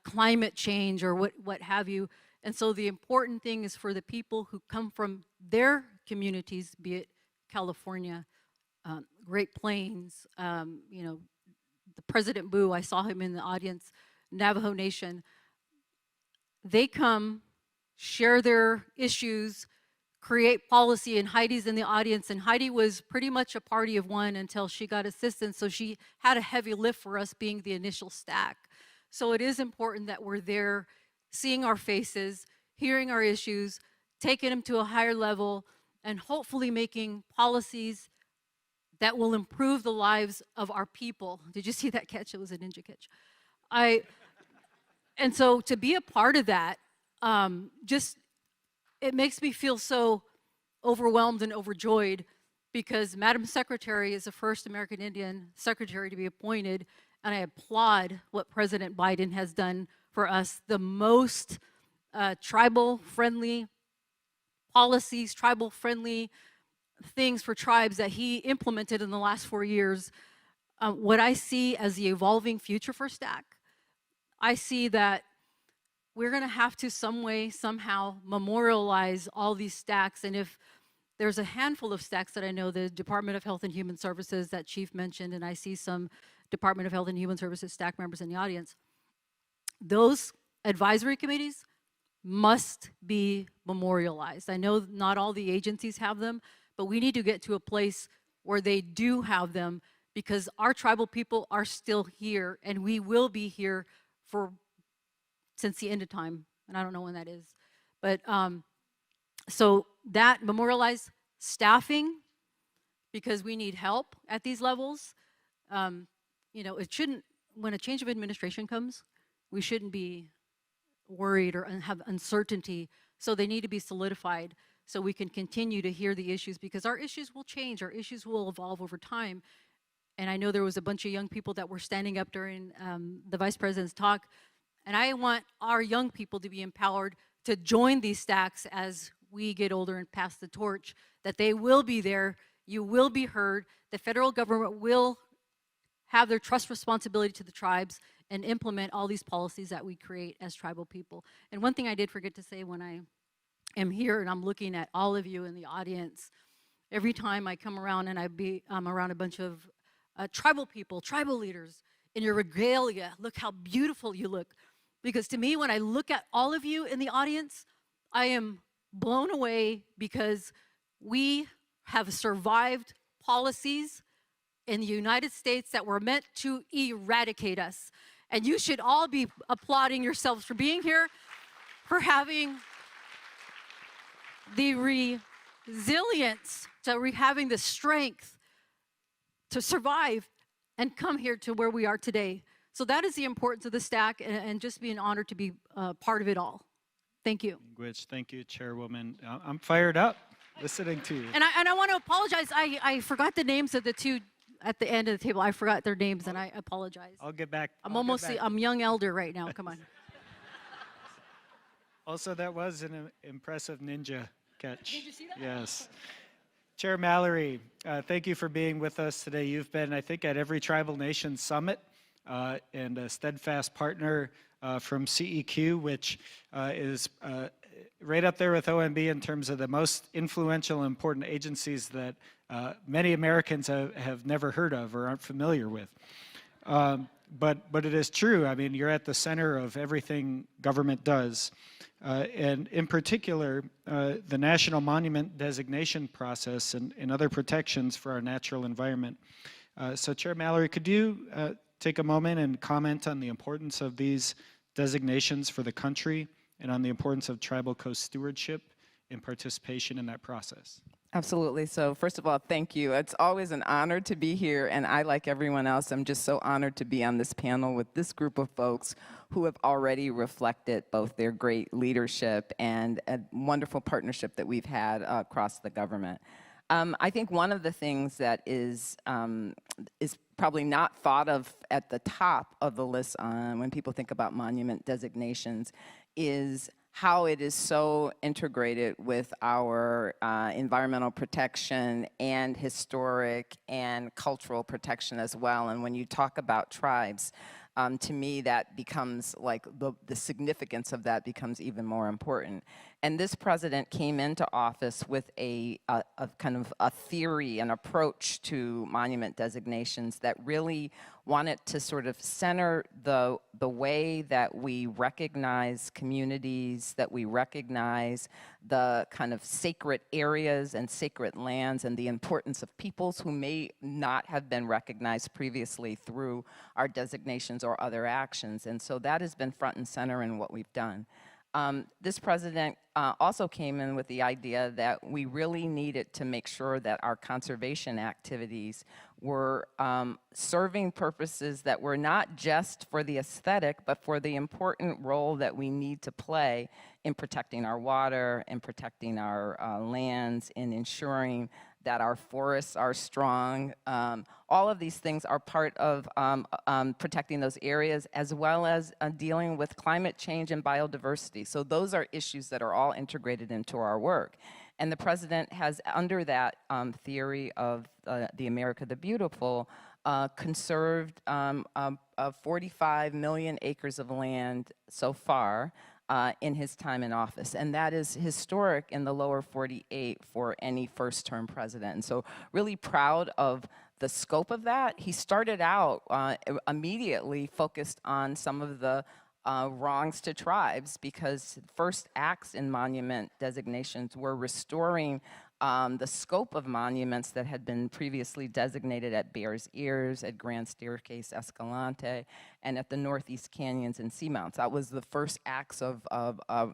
climate change, or what have you. And so the important thing is for the people who come from their communities, be it California, Great Plains, the President Boo, I saw him in the audience, Navajo Nation. They come, share their issues, create policy, and Heidi's in the audience, and Heidi was pretty much a party of one until she got assistance, so she had a heavy lift for us being the initial stack. So it is important that we're there, seeing our faces, hearing our issues, taking them to a higher level, and hopefully making policies that will improve the lives of our people. Did you see that catch? It was a ninja catch. And so to be a part of that, it makes me feel so overwhelmed and overjoyed, because Madam Secretary is the first American Indian secretary to be appointed, and I applaud what President Biden has done for us. The most tribal-friendly policies, tribal-friendly things for tribes that he implemented in the last 4 years. What I see as the evolving future for STAC, I see that we're going to have to some way, somehow memorialize all these stacks. And if there's a handful of stacks that I know, the Department of Health and Human Services that Chief mentioned, and I see some Department of Health and Human Services stack members in the audience, those advisory committees must be memorialized. I know not all the agencies have them, but we need to get to a place where they do have them, because our tribal people are still here, and we will be here since the end of time, and I don't know when that is. But so that memorialized staffing, because we need help at these levels. You know, it shouldn't, when a change of administration comes, we shouldn't be worried or have uncertainty. So they need to be solidified so we can continue to hear the issues, because our issues will change, our issues will evolve over time. And I know there was a bunch of young people that were standing up during the Vice President's talk, and I want our young people to be empowered to join these stacks as we get older and pass the torch, that they will be there, you will be heard, the federal government will have their trust responsibility to the tribes and implement all these policies that we create as tribal people. And one thing I did forget to say when I am here and I'm looking at all of you in the audience, every time I come around and I'm around a bunch of tribal people, tribal leaders, in your regalia, look how beautiful you look. Because to me, when I look at all of you in the audience, I am blown away, because we have survived policies in the United States that were meant to eradicate us. And you should all be applauding yourselves for being here, for having the resilience, having the strength to survive and come here to where we are today. So that is the importance of the stack, and just be an honor to be part of it all. Thank you. Language. Thank you, Chairwoman. I'm fired up listening to you. And I want to apologize. I forgot the names of the two at the end of the table. I forgot their names, and I apologize. I'll get back. I'm young elder right now. Come on. Also, that was an impressive ninja catch. Did you see that? Yes. Chair Mallory, thank you for being with us today. You've been, I think, at every Tribal Nation Summit and a steadfast partner from CEQ, which is right up there with OMB in terms of the most influential and important agencies that many Americans have never heard of or aren't familiar with. But it is true. I mean, you're at the center of everything government does. And in particular, the National Monument Designation process and other protections for our natural environment. So Chair Mallory, could you take a moment and comment on the importance of these designations for the country and on the importance of Tribal Coast stewardship and participation in that process? Absolutely. So first of all, thank you. It's always an honor to be here, and I, like everyone else, I'm just so honored to be on this panel with this group of folks who have already reflected both their great leadership and a wonderful partnership that we've had across the government. I think one of the things that is probably not thought of at the top of the list when people think about monument designations is how it is so integrated with our environmental protection and historic and cultural protection as well. And when you talk about tribes, to me that becomes like the significance of that becomes even more important. And this president came into office with a kind of a theory, an approach to monument designations that really wanted to sort of center the way that we recognize communities, that we recognize the kind of sacred areas and sacred lands and the importance of peoples who may not have been recognized previously through our designations or other actions. And so that has been front and center in what we've done. This president also came in with the idea that we really needed to make sure that our conservation activities were serving purposes that were not just for the aesthetic, but for the important role that we need to play in protecting our water, in protecting our lands, in ensuring that our forests are strong. All of these things are part of protecting those areas, as well as dealing with climate change and biodiversity. So those are issues that are all integrated into our work. And the president has, under that theory of the America the Beautiful, conserved 45 million acres of land so far in his time in office. And that is historic in the lower 48 for any first-term president. And so really proud of the scope of that. He started out immediately focused on some of the wrongs to tribes, because first acts in monument designations were restoring the scope of monuments that had been previously designated at Bears Ears, at Grand Staircase Escalante, and at the Northeast Canyons and Seamounts. That was the first acts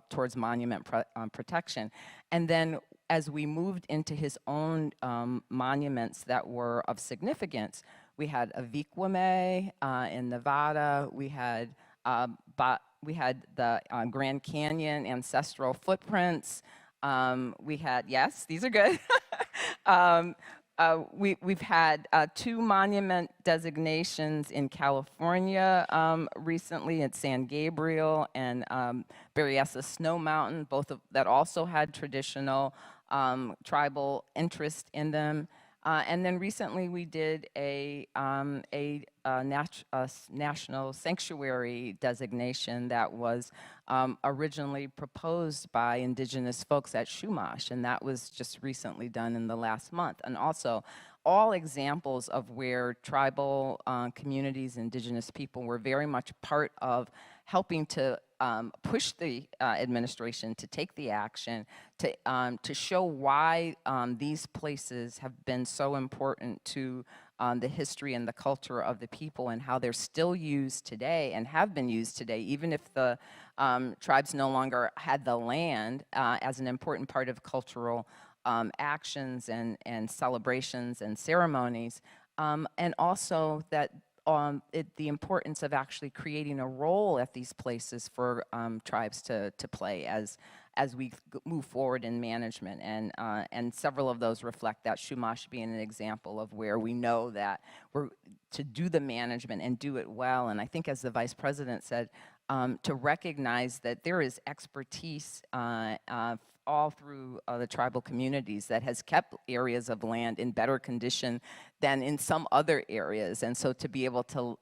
towards monument protection. And then as we moved into his own monuments that were of significance, we had Aviquame in Nevada, we had the Grand Canyon ancestral footprints. We had, yes, these are good. We've had 2 monument designations in California recently at San Gabriel and Berryessa Snow Mountain, both of that also had traditional tribal interest in them. And then recently we did a national sanctuary designation that was originally proposed by indigenous folks at Chumash, and that was just recently done in the last month. And also all examples of where tribal communities, indigenous people were very much part of helping to push the administration to take the action to show why these places have been so important to the history and the culture of the people, and how they're still used today and have been used today, even if the tribes no longer had the land, as an important part of cultural actions and celebrations and ceremonies, and also that the importance of actually creating a role at these places for tribes to play as we move forward in management. And several of those reflect that, Chumash being an example of where we know that we're to do the management and do it well. And I think, as the Vice President said, to recognize that there is expertise all through the tribal communities that has kept areas of land in better condition than in some other areas. And so to be able to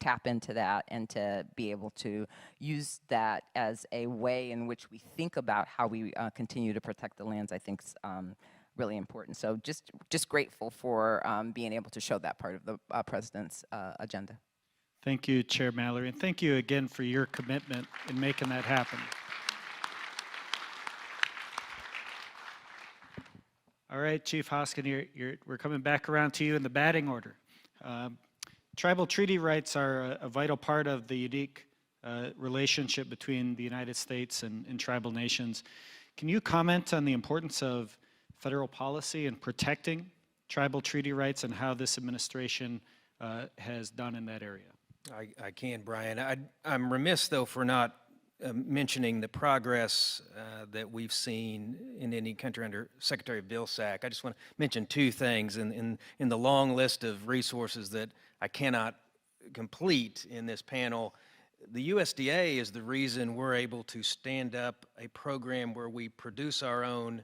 tap into that and to be able to use that as a way in which we think about how we continue to protect the lands, I think is really important. So just grateful for being able to show that part of the President's agenda. Thank you, Chair Mallory, and thank you again for your commitment in making that happen. All right, Chief Hoskin, we're coming back around to you in the batting order. Tribal treaty rights are a vital part of the unique relationship between the United States and tribal nations. Can you comment on the importance of federal policy in protecting tribal treaty rights and how this administration has done in that area? I can, Brian. I'm remiss, though, for not mentioning the progress that we've seen in Indian country under Secretary Vilsack. I just want to mention 2 things in the long list of resources that I cannot complete in this panel. The USDA is the reason we're able to stand up a program where we produce our own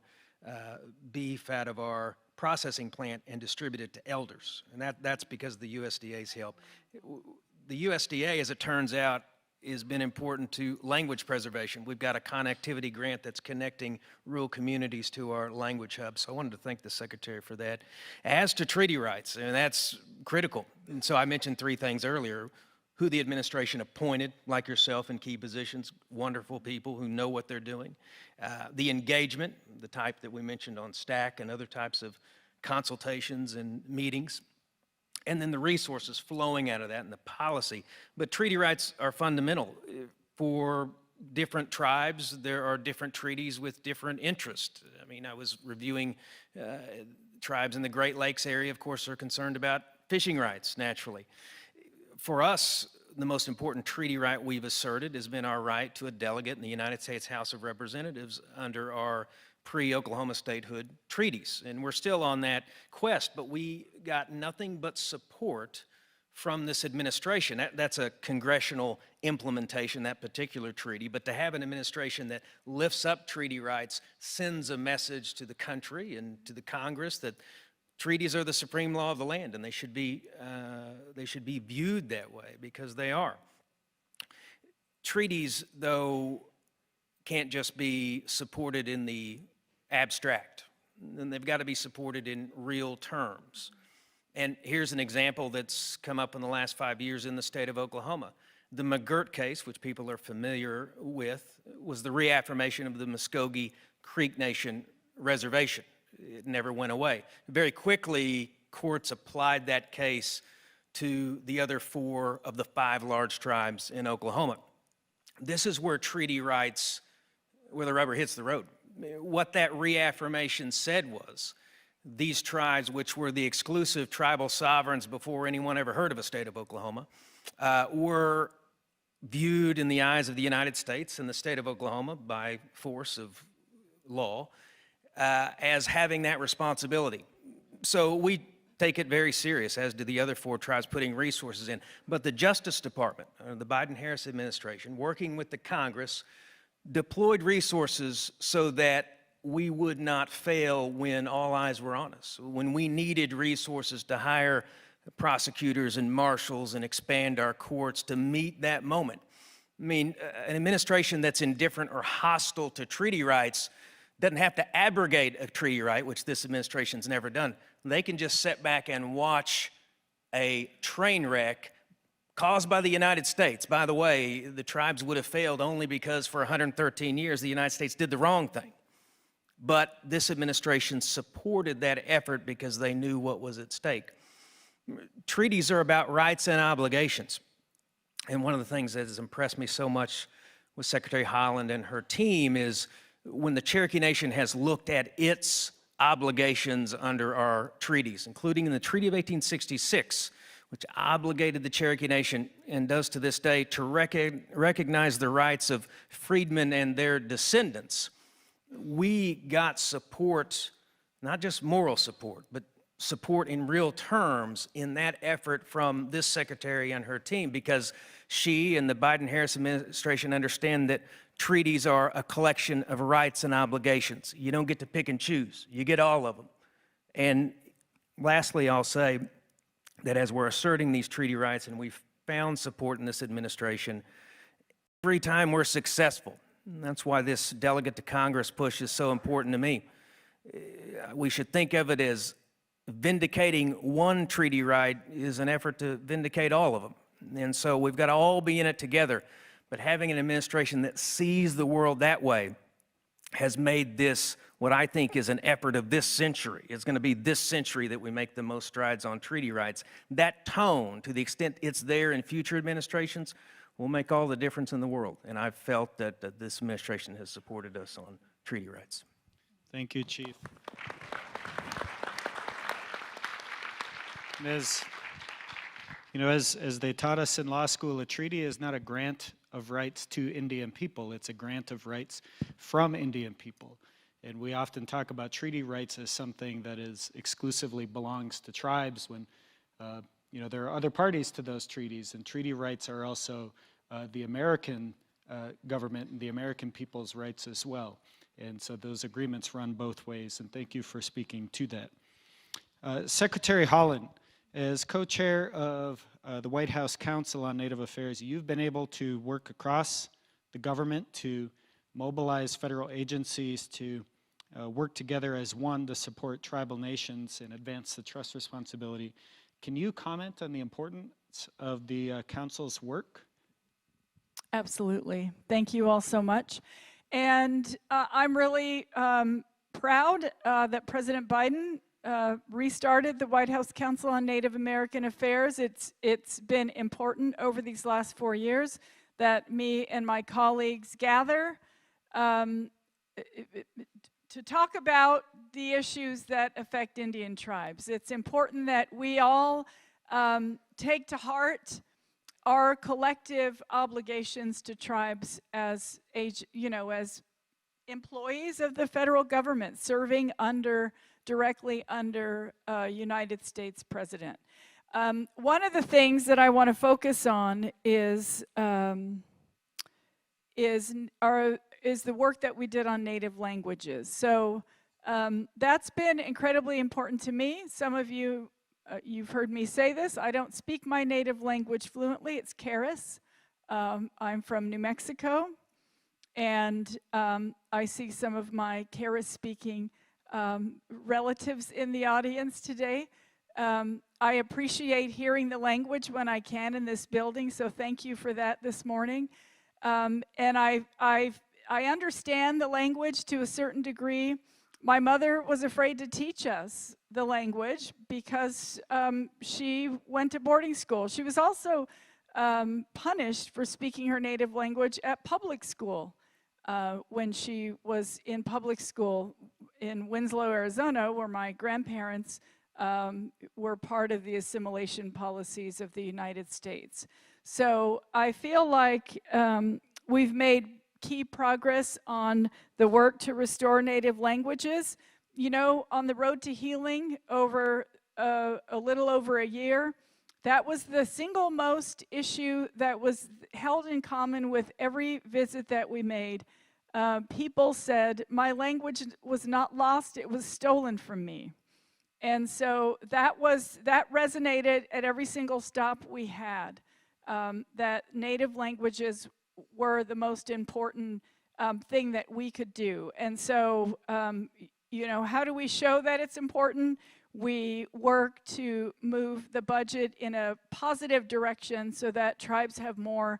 beef out of our processing plant and distribute it to elders. And that's because of the USDA's help. The USDA, as it turns out, has been important to language preservation. We've got a connectivity grant that's connecting rural communities to our language hub. So I wanted to thank the Secretary for that. As to treaty rights, and that's critical. And so I mentioned 3 things earlier. Who the administration appointed, like yourself, in key positions, wonderful people who know what they're doing. The engagement, the type that we mentioned on STAC and other types of consultations and meetings. And then the resources flowing out of that and the policy. But treaty rights are fundamental for different tribes, there are different treaties with different interests. I mean, I was reviewing tribes in the Great Lakes area, of course, are concerned about fishing rights, naturally. For us, the most important treaty right we've asserted has been our right to a delegate in the United States House of Representatives under our pre-Oklahoma statehood treaties. And we're still on that quest, but we got nothing but support from this administration. That's a congressional implementation, that particular treaty, but to have an administration that lifts up treaty rights sends a message to the country and to the Congress that treaties are the supreme law of the land, and they should be viewed that way, because they are. Treaties, though, can't just be supported in the abstract. And they've got to be supported in real terms. And here's an example that's come up in the last 5 years in the state of Oklahoma. The McGirt case, which people are familiar with, was the reaffirmation of the Muskogee Creek Nation reservation. It never went away. Very quickly, courts applied that case to the other 4 of the 5 large tribes in Oklahoma. This is where treaty rights, where the rubber hits the road. What that reaffirmation said was, these tribes, which were the exclusive tribal sovereigns before anyone ever heard of a state of Oklahoma, were viewed in the eyes of the United States and the state of Oklahoma by force of law as having that responsibility. So we take it very serious, as do the other 4 tribes, putting resources in. But the Justice Department, the Biden-Harris administration, working with the Congress, deployed resources so that we would not fail when all eyes were on us, when we needed resources to hire prosecutors and marshals and expand our courts to meet that moment. I mean, an administration that's indifferent or hostile to treaty rights doesn't have to abrogate a treaty right, which this administration's never done. They can just sit back and watch a train wreck caused by the United States. By the way, the tribes would have failed only because for 113 years the United States did the wrong thing. But this administration supported that effort because they knew what was at stake. Treaties are about rights and obligations. And one of the things that has impressed me so much with Secretary Haaland and her team is when the Cherokee Nation has looked at its obligations under our treaties, including in the Treaty of 1866, which obligated the Cherokee Nation, and does to this day, to recognize the rights of freedmen and their descendants. We got support, not just moral support, but support in real terms in that effort from this secretary and her team, because she and the Biden-Harris administration understand that treaties are a collection of rights and obligations. You don't get to pick and choose. You get all of them. And lastly, I'll say that as we're asserting these treaty rights, and we've found support in this administration, every time we're successful. And that's why this delegate to Congress push is so important to me. We should think of it as vindicating one treaty right is an effort to vindicate all of them. And so we've got to all be in it together. But having an administration that sees the world that way has made this what I think is an effort of this century. It's going to be this century that we make the most strides on treaty rights. That tone, to the extent it's there in future administrations, will make all the difference in the world. And I've felt that this administration has supported us on treaty rights. Thank you, Chief. And as they taught us in law school, a treaty is not a grant of rights to Indian people. It's a grant of rights from Indian people. And we often talk about treaty rights as something that is exclusively belongs to tribes when there are other parties to those treaties, and treaty rights are also the American government and the American people's rights as well. And so those agreements run both ways, and thank you for speaking to that. Secretary Haaland, as co-chair of the White House Council on Native Affairs, you've been able to work across the government to mobilize federal agencies to work together as one to support tribal nations and advance the trust responsibility. Can you comment on the importance of the Council's work? Absolutely. Thank you all so much. And I'm really proud that President Biden restarted the White House Council on Native American Affairs. It's been important over these last 4 years. that me and my colleagues gather to talk about the issues that affect Indian tribes. It's important that we all take to heart our collective obligations to tribes as employees of the federal government serving directly under a United States president. One of the things that I want to focus on is the work that we did on native languages. So that's been incredibly important to me. Some of you, you've heard me say this. I don't speak my native language fluently. It's Keres. I'm from New Mexico, and I see some of my Keres-speaking relatives in the audience today. I appreciate hearing the language when I can in this building, so thank you for that this morning. And I understand the language to a certain degree. My mother was afraid to teach us the language because she went to boarding school. She was also punished for speaking her native language at public school when she was in public school in Winslow, Arizona, where my grandparents were part of the assimilation policies of the United States. So I feel like we've made key progress on the work to restore native languages. You know, on the road to healing over a little over a year, that was the single most issue that was held in common with every visit that we made. People said, my language was not lost, it was stolen from me. And so that resonated at every single stop we had, that native languages were the most important thing that we could do. And so, you know, how do we show that it's important? We work to move the budget in a positive direction so that tribes have more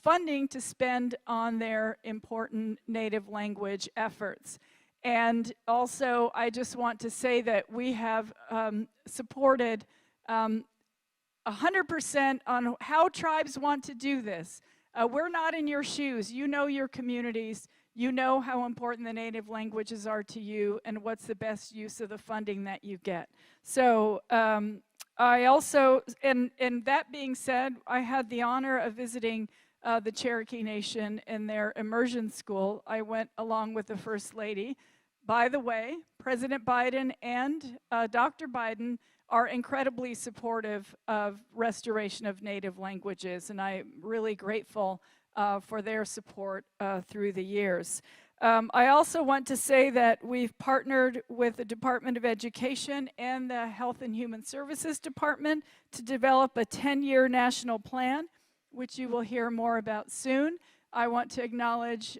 funding to spend on their important native language efforts. And also, I just want to say that we have supported 100% on how tribes want to do this. We're not in your shoes. You know your communities. You know how important the native languages are to you and what's the best use of the funding that you get. So I also, and that being said, I had the honor of visiting the Cherokee Nation in their immersion school. I went along with the First Lady. By the way, President Biden and Dr. Biden are incredibly supportive of restoration of native languages, and I'm really grateful for their support through the years. I also want to say that we've partnered with the Department of Education and the Health and Human Services Department to develop a 10-year national plan, which you will hear more about soon. I want to acknowledge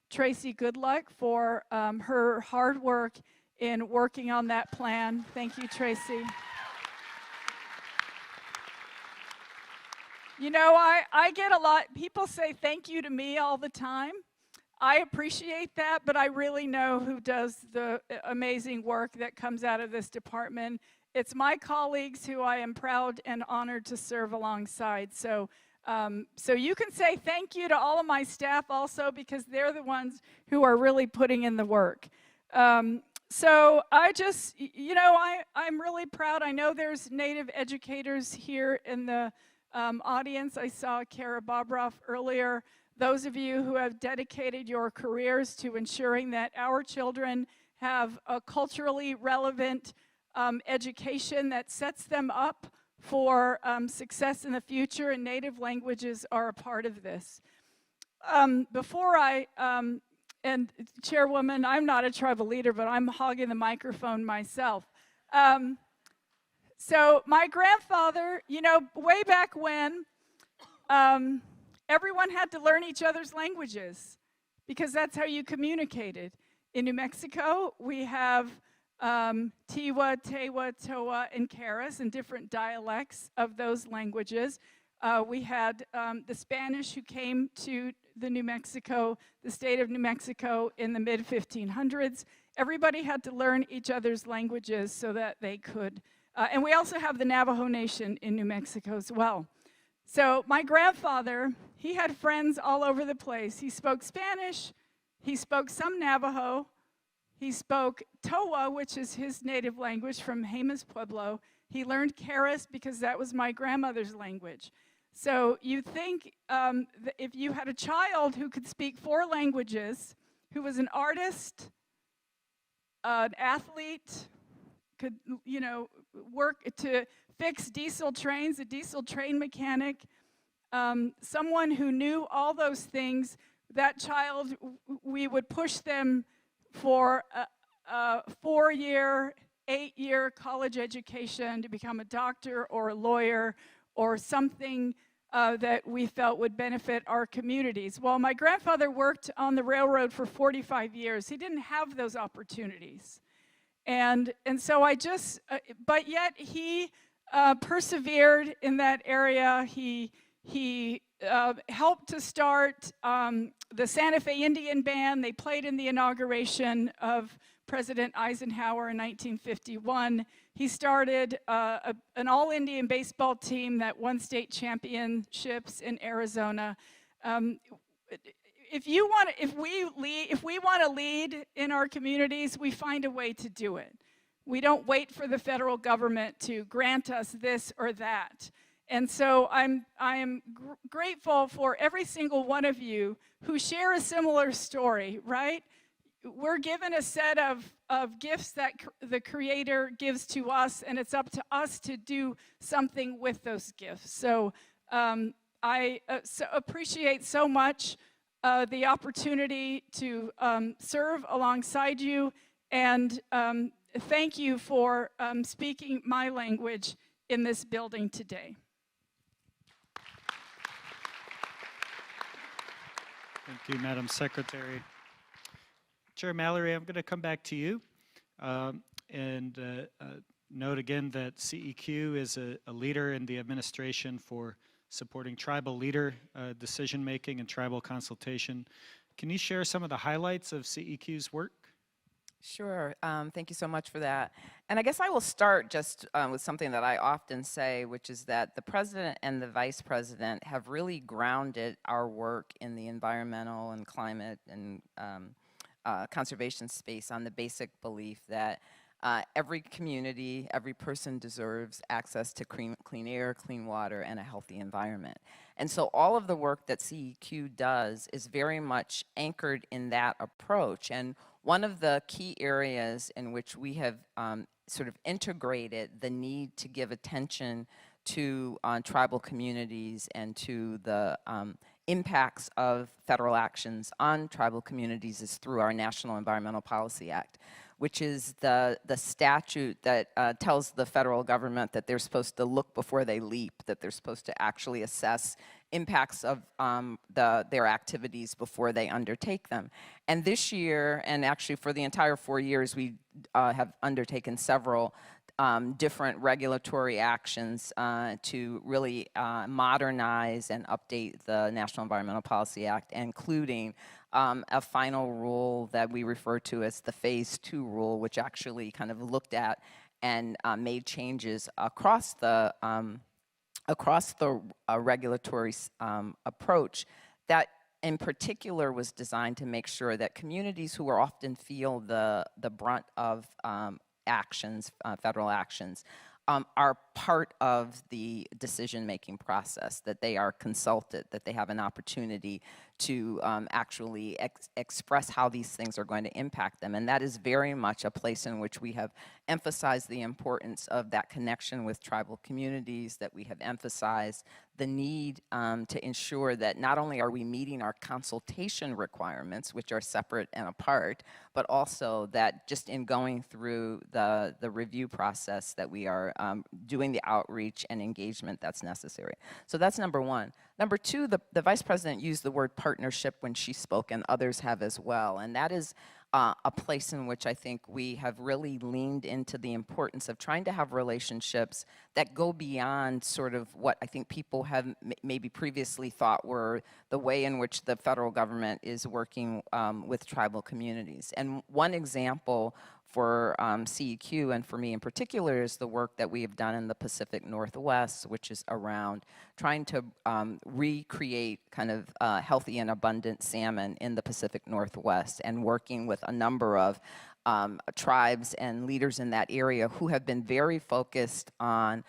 Tracy Goodluck for her hard work in working on that plan. Thank you, Tracy. You know, I get a lot, people say thank you to me all the time. I appreciate that, but I really know who does the amazing work that comes out of this department. It's my colleagues who I am proud and honored to serve alongside. So you can say thank you to all of my staff also, because they're the ones who are really putting in the work. So I just, you know, I'm really proud. I know there's Native educators here in the audience. I saw Kara Bobroff earlier. Those of you who have dedicated your careers to ensuring that our children have a culturally relevant education that sets them up for success in the future, and native languages are a part of this. Before I, and Chairwoman, I'm not a tribal leader, but I'm hogging the microphone myself. So my grandfather, you know, way back when, everyone had to learn each other's languages because that's how you communicated. In New Mexico, we have Tiwa, Tewa, Toa, and Keres, and different dialects of those languages. We had the Spanish who came to the state of New Mexico in the mid-1500s. Everybody had to learn each other's languages so that they could, and we also have the Navajo Nation in New Mexico as well. So my grandfather, he had friends all over the place. He spoke Spanish, he spoke some Navajo, he spoke Towa, which is his native language from Jemez Pueblo. He learned Keres because that was my grandmother's language. So you think if you had a child who could speak 4 languages, who was an artist, an athlete, could, you know, work to fix diesel trains, a diesel train mechanic, someone who knew all those things, that child, we would push them for a 4-year, 8-year college education to become a doctor or a lawyer or something that we felt would benefit our communities. Well, my grandfather worked on the railroad for 45 years. He didn't have those opportunities. And so I just, but yet he persevered in that area. He helped to start the Santa Fe Indian Band. They played in the inauguration of President Eisenhower in 1951. He started an all-Indian baseball team that won state championships in Arizona. If we want to lead in our communities, we find a way to do it. We don't wait for the federal government to grant us this or that. And so I am grateful for every single one of you who share a similar story, right? We're given a set of gifts that the Creator gives to us, and it's up to us to do something with those gifts. So I appreciate so much the opportunity to serve alongside you, and thank you for speaking my language in this building today. Thank you, Madam Secretary. Chair Mallory, I'm going to come back to you and note again that CEQ is a leader in the administration for supporting tribal leader decision-making and tribal consultation. Can you share some of the highlights of CEQ's work? Sure. Thank you so much for that. And I guess I will start just with something that I often say, which is that the president and the vice president have really grounded our work in the environmental and climate and conservation space on the basic belief that every community, every person deserves access to clean air, clean water, and a healthy environment. And so all of the work that CEQ does is very much anchored in that approach. And one of the key areas in which we have sort of integrated the need to give attention to tribal communities and to the impacts of federal actions on tribal communities is through our National Environmental Policy Act, which is the statute that tells the federal government that they're supposed to look before they leap, that they're supposed to actually assess impacts of their activities before they undertake them. And this year, and actually for the entire 4 years, we have undertaken several different regulatory actions to really modernize and update the National Environmental Policy Act, including a final rule that we refer to as the Phase 2 rule, which actually kind of looked at and made changes across the regulatory approach that in particular was designed to make sure that communities who are often feel the brunt of actions, federal actions, are part of the decision-making process, that they are consulted, that they have an opportunity to actually express how these things are going to impact them. And that is very much a place in which we have emphasized the importance of that connection with tribal communities, that we have emphasized the need to ensure that not only are we meeting our consultation requirements, which are separate and apart, but also that just in going through the review process that we are doing the outreach and engagement that's necessary. So that's number one. Number two, the Vice President used the word partnership when she spoke, and others have as well. And that is a place in which I think we have really leaned into the importance of trying to have relationships that go beyond sort of what I think people have maybe previously thought were the way in which the federal government is working with tribal communities. And one example for CEQ and for me in particular is the work that we have done in the Pacific Northwest, which is around trying to recreate kind of healthy and abundant salmon in the Pacific Northwest, and working with a number of tribes and leaders in that area who have been very focused on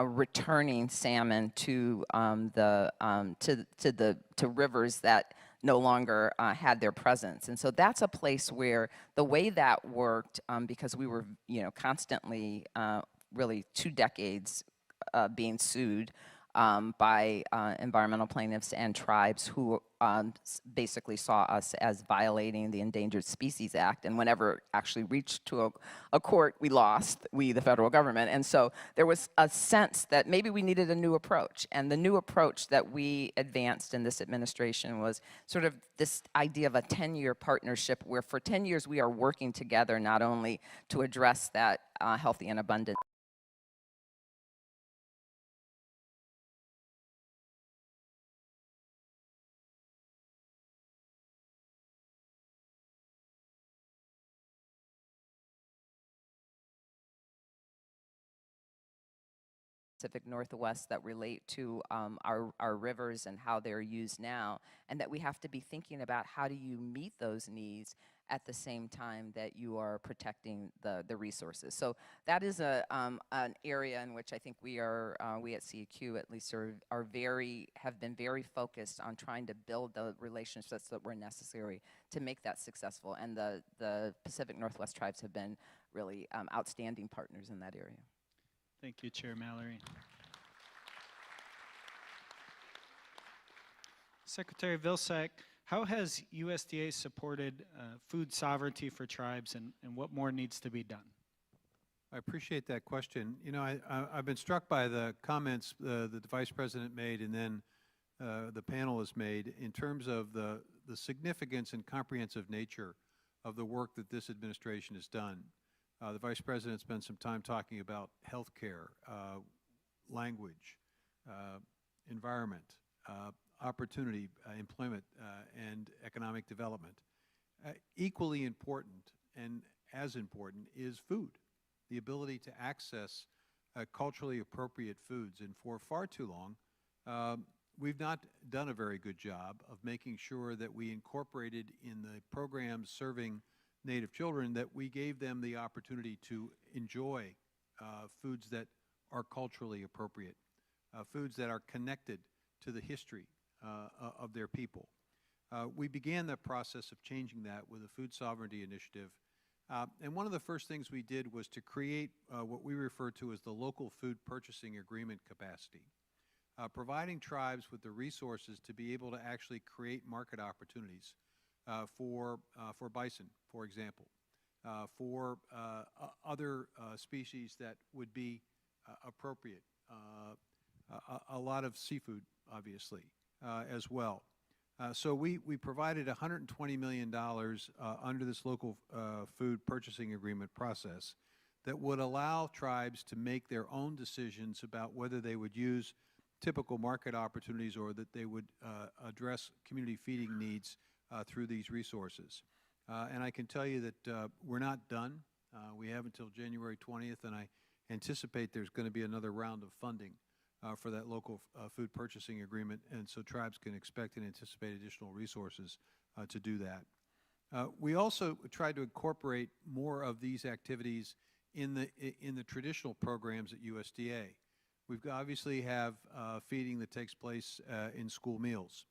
returning salmon to rivers that no longer had their presence. And so that's a place where the way that worked, because we were, constantly, really 2 decades being sued by environmental plaintiffs and tribes who basically saw us as violating the Endangered Species Act. And whenever it actually reached to a court, we lost, the federal government. And so there was a sense that maybe we needed a new approach. And the new approach that we advanced in this administration was sort of this idea of a 10-year partnership where for 10 years we are working together not only to address that healthy and abundant Pacific Northwest that relate to our rivers and how they're used now, and that we have to be thinking about how do you meet those needs at the same time that you are protecting the resources. So that is an area in which I think we at CEQ at least have been very focused on trying to build the relationships that were necessary to make that successful, and the Pacific Northwest tribes have been really outstanding partners in that area. Thank you, Chair Mallory. Secretary Vilsack, how has USDA supported food sovereignty for tribes, and what more needs to be done? I appreciate that question. I've been struck by the comments that the Vice President made and then the panel has made in terms of the significance and comprehensive nature of the work that this administration has done. The Vice President spent some time talking about health care, language, environment, opportunity, employment, and economic development. Equally important and as important is food, the ability to access culturally appropriate foods. And for far too long, we've not done a very good job of making sure that we incorporated in the programs serving Native children that we gave them the opportunity to enjoy foods that are culturally appropriate, foods that are connected to the history of their people. We began the process of changing that with a food sovereignty initiative. And one of the first things we did was to create what we refer to as the local food purchasing agreement capacity, providing tribes with the resources to be able to actually create market opportunities for bison, for example, for other species that would be appropriate, a lot of seafood, obviously, as well. So we provided $120 million under this local food purchasing agreement process that would allow tribes to make their own decisions about whether they would use typical market opportunities or that they would address community feeding needs through these resources. And I can tell you that we're not done. We have until January 20th, and I anticipate there's going to be another round of funding for that local food purchasing agreement, and so tribes can expect and anticipate additional resources to do that. We also tried to incorporate more of these activities in the traditional programs at USDA. We obviously have feeding that takes place in school meals.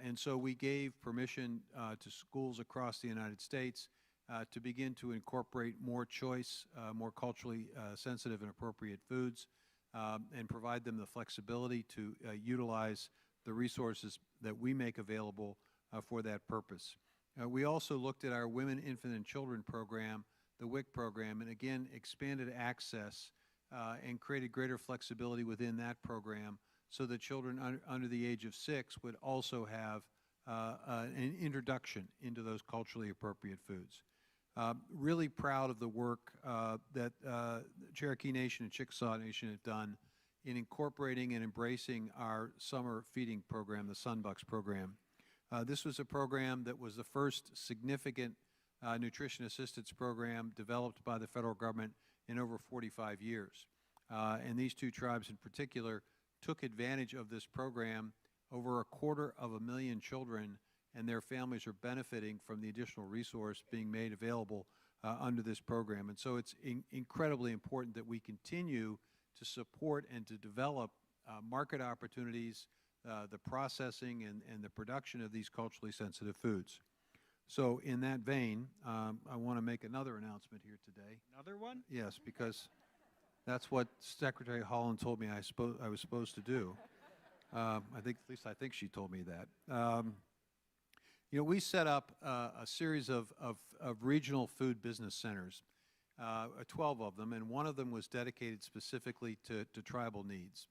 And so we gave permission to schools across the United States to begin to incorporate more choice, more culturally sensitive and appropriate foods, and provide them the flexibility to utilize the resources that we make available for that purpose. We also looked at our Women, Infant, and Children program, the WIC program, and again expanded access and created greater flexibility within that program so that children under the age of 6 would also have an introduction into those culturally appropriate foods. Really proud of the work that Cherokee Nation and Chickasaw Nation have done in incorporating and embracing our summer feeding program, the Sunbucks program. This was a program that was the first significant nutrition assistance program developed by the federal government in over 45 years. And these two tribes in particular took advantage of this program. Over 250,000 children and their families are benefiting from the additional resource being made available under this program. And so it's incredibly important that we continue to support and to develop market opportunities, the processing and the production of these culturally sensitive foods. So in that vein, I want to make another announcement here today. Another one? Yes, because that's what Secretary Holland told me I was supposed to do. I think she told me that. You know, we set up a series of regional food business centers, 12 of them, and one of them was dedicated specifically to tribal needs.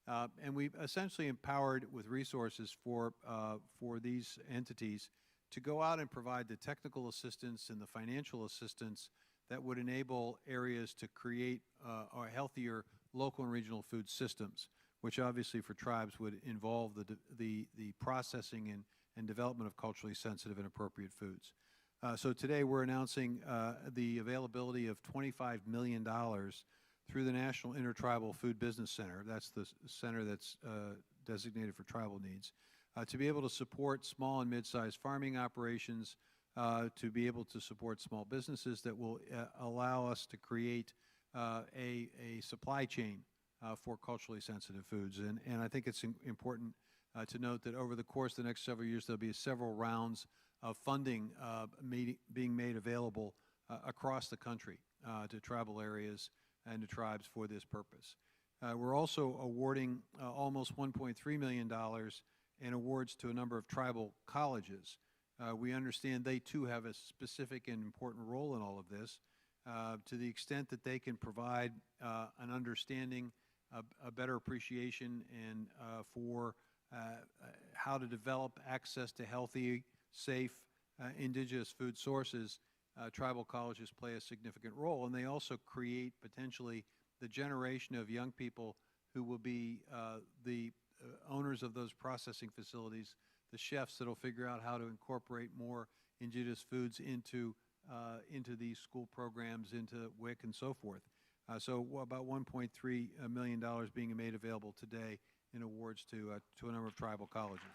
And we've essentially empowered with resources for these entities to go out and provide the technical assistance and the financial assistance that would enable areas to create healthier local and regional food systems, which obviously for tribes would involve the processing and development of culturally sensitive and appropriate foods. So today we're announcing the availability of $25 million through the National Intertribal Food Business Center. That's the center that's designated for tribal needs, to be able to support small and mid-sized farming operations, to be able to support small businesses that will allow us to create a supply chain for culturally sensitive foods. And I think it's important to note that over the course of the next several years, there'll be several rounds of funding being made available across the country to tribal areas and to tribes for this purpose. We're also awarding almost $1.3 million in awards to a number of tribal colleges. We understand they too have a specific and important role in all of this, to the extent that they can provide an understanding, a better appreciation, and for how to develop access to healthy, safe, indigenous food sources. Tribal colleges play a significant role, and they also create potentially the generation of young people who will be the owners of those processing facilities, the chefs that will figure out how to incorporate more indigenous foods into these school programs, into WIC and so forth. So about $1.3 million being made available today in awards to a number of tribal colleges.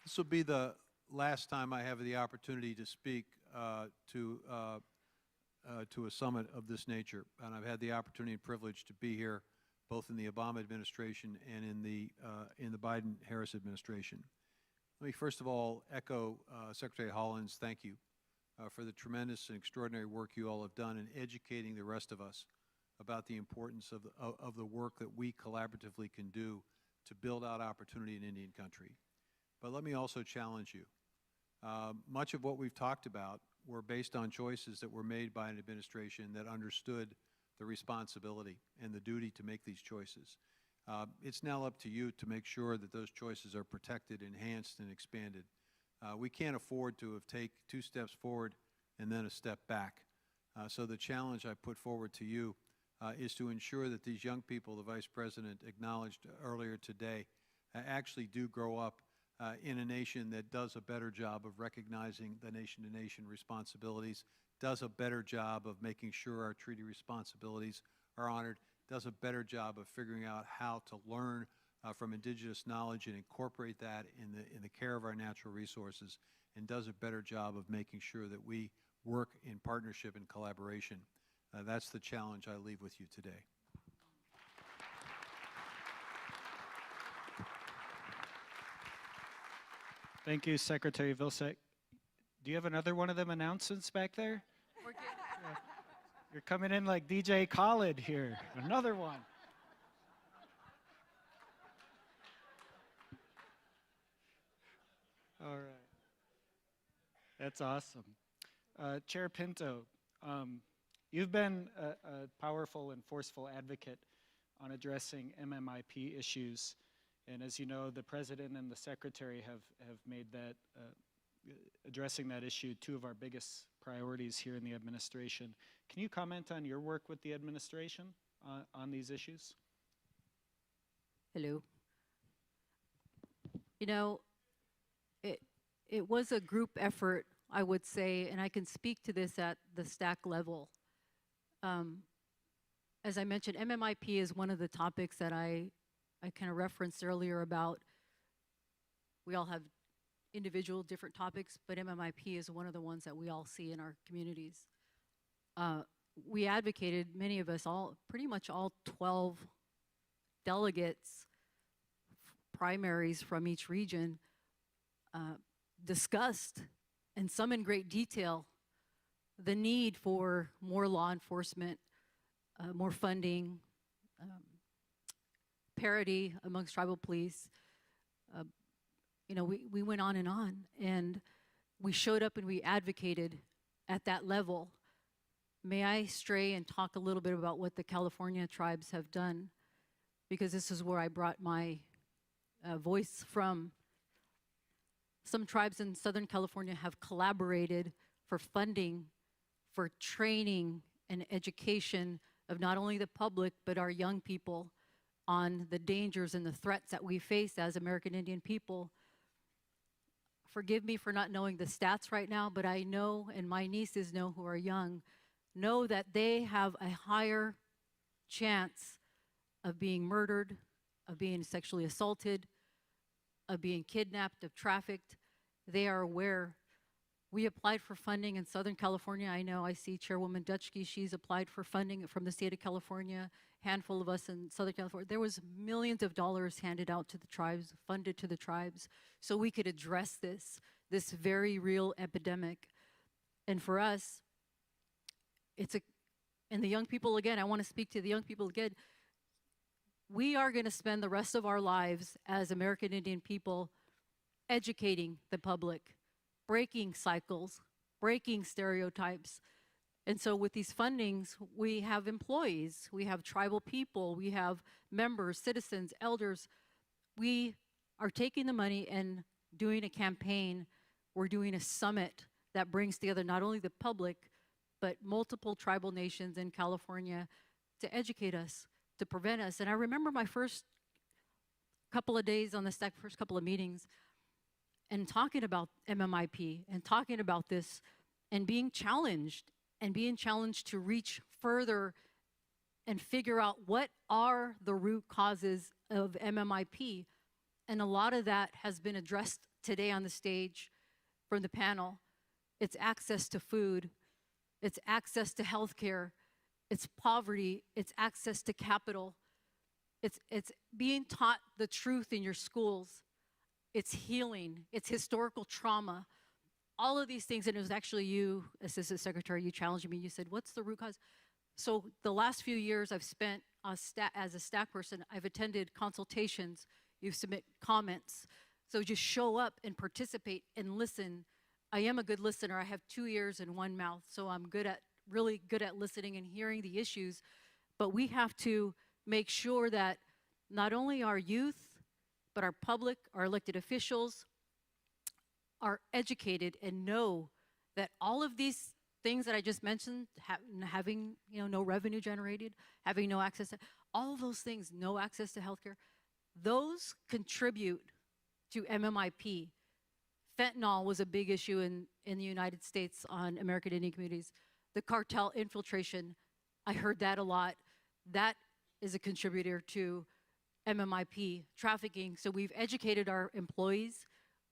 This will be the last time I have the opportunity to speak to a summit of this nature, and I've had the opportunity and privilege to be here both in the Obama administration and in the Biden-Harris administration. Let me first of all echo Secretary Holland's thank you for the tremendous and extraordinary work you all have done in educating the rest of us about the importance of the work that we collaboratively can do to build out opportunity in Indian country. But let me also challenge you. Much of what we've talked about were based on choices that were made by an administration that understood the responsibility and the duty to make these choices. It's now up to you to make sure that those choices are protected, enhanced, and expanded. We can't afford to have taken 2 steps forward and then a step back. So the challenge I put forward to you is to ensure that these young people the Vice President acknowledged earlier today actually do grow up in a nation that does a better job of recognizing the nation-to-nation responsibilities, does a better job of making sure our treaty responsibilities are honored, does a better job of figuring out how to learn from indigenous knowledge and incorporate that in the care of our natural resources, and does a better job of making sure that we work in partnership and collaboration. That's the challenge I leave with you today. Thank you, Secretary Vilsack. Do you have another one of them announcements back there? Yeah. You're coming in like DJ Khaled here. Another one. All right. That's awesome. Chair Pinto, you've been a powerful and forceful advocate on addressing MMIP issues. And as you know, the President and the Secretary have made that, addressing that issue, 2 of our biggest priorities here in the administration. Can you comment on your work with the administration on these issues? Hello. You know, it was a group effort, I would say, and I can speak to this at the stack level. As I mentioned, MMIP is one of the topics that I kind of referenced earlier about. We all have individual different topics, but MMIP is one of the ones that we all see in our communities. We advocated, many of us, pretty much all 12 delegates, primaries from each region, discussed, and some in great detail, the need for more law enforcement, more funding, parity amongst tribal police. You know, we went on, and we showed up and we advocated at that level. May I stray and talk a little bit about what the California tribes have done? Because this is where I brought my voice from. Some tribes in Southern California have collaborated for funding, for training and education of not only the public, but our young people on the dangers and the threats that we face as American Indian people. Forgive me for not knowing the stats right now, but I know, and my nieces know who are young, know that they have a higher chance of being murdered, of being sexually assaulted, of being kidnapped, of trafficked. They are aware. We applied for funding in Southern California. I know I see Chairwoman Dutschke, she's applied for funding from the state of California. Handful of us in Southern California. There was millions of dollars handed out to the tribes, funded to the tribes, so we could address this very real epidemic. And for us, and the young people again, I want to speak to the young people again. We are going to spend the rest of our lives as American Indian people educating the public, breaking cycles, breaking stereotypes. And so with these fundings, we have employees, we have tribal people, we have members, citizens, elders. We are taking the money and doing a campaign. We're doing a summit that brings together not only the public, but multiple tribal nations in California to educate us, to prevent us. And I remember my first couple of days on the stack, first couple of meetings, and talking about MMIP and talking about this and being challenged to reach further and figure out what are the root causes of MMIP. And a lot of that has been addressed today on the stage from the panel. It's access to food, it's access to healthcare, it's poverty, it's access to capital, it's being taught the truth in your schools, it's healing, it's historical trauma. All of these things, and it was actually you, Assistant Secretary, you challenged me, you said, what's the root cause? So the last few years I've spent as a staff person, I've attended consultations, you submit comments. So just show up and participate and listen. I am a good listener. I have 2 ears and 1 mouth, so I'm really good at listening and hearing the issues. But we have to make sure that not only our youth, but our public, our elected officials, are educated and know that all of these things that I just mentioned, having no revenue generated, having no access to, all of those things, no access to healthcare, those contribute to MMIP. Fentanyl was a big issue in the United States on American Indian communities. The cartel infiltration, I heard that a lot. That is a contributor to MMIP. Trafficking, so we've educated our employees.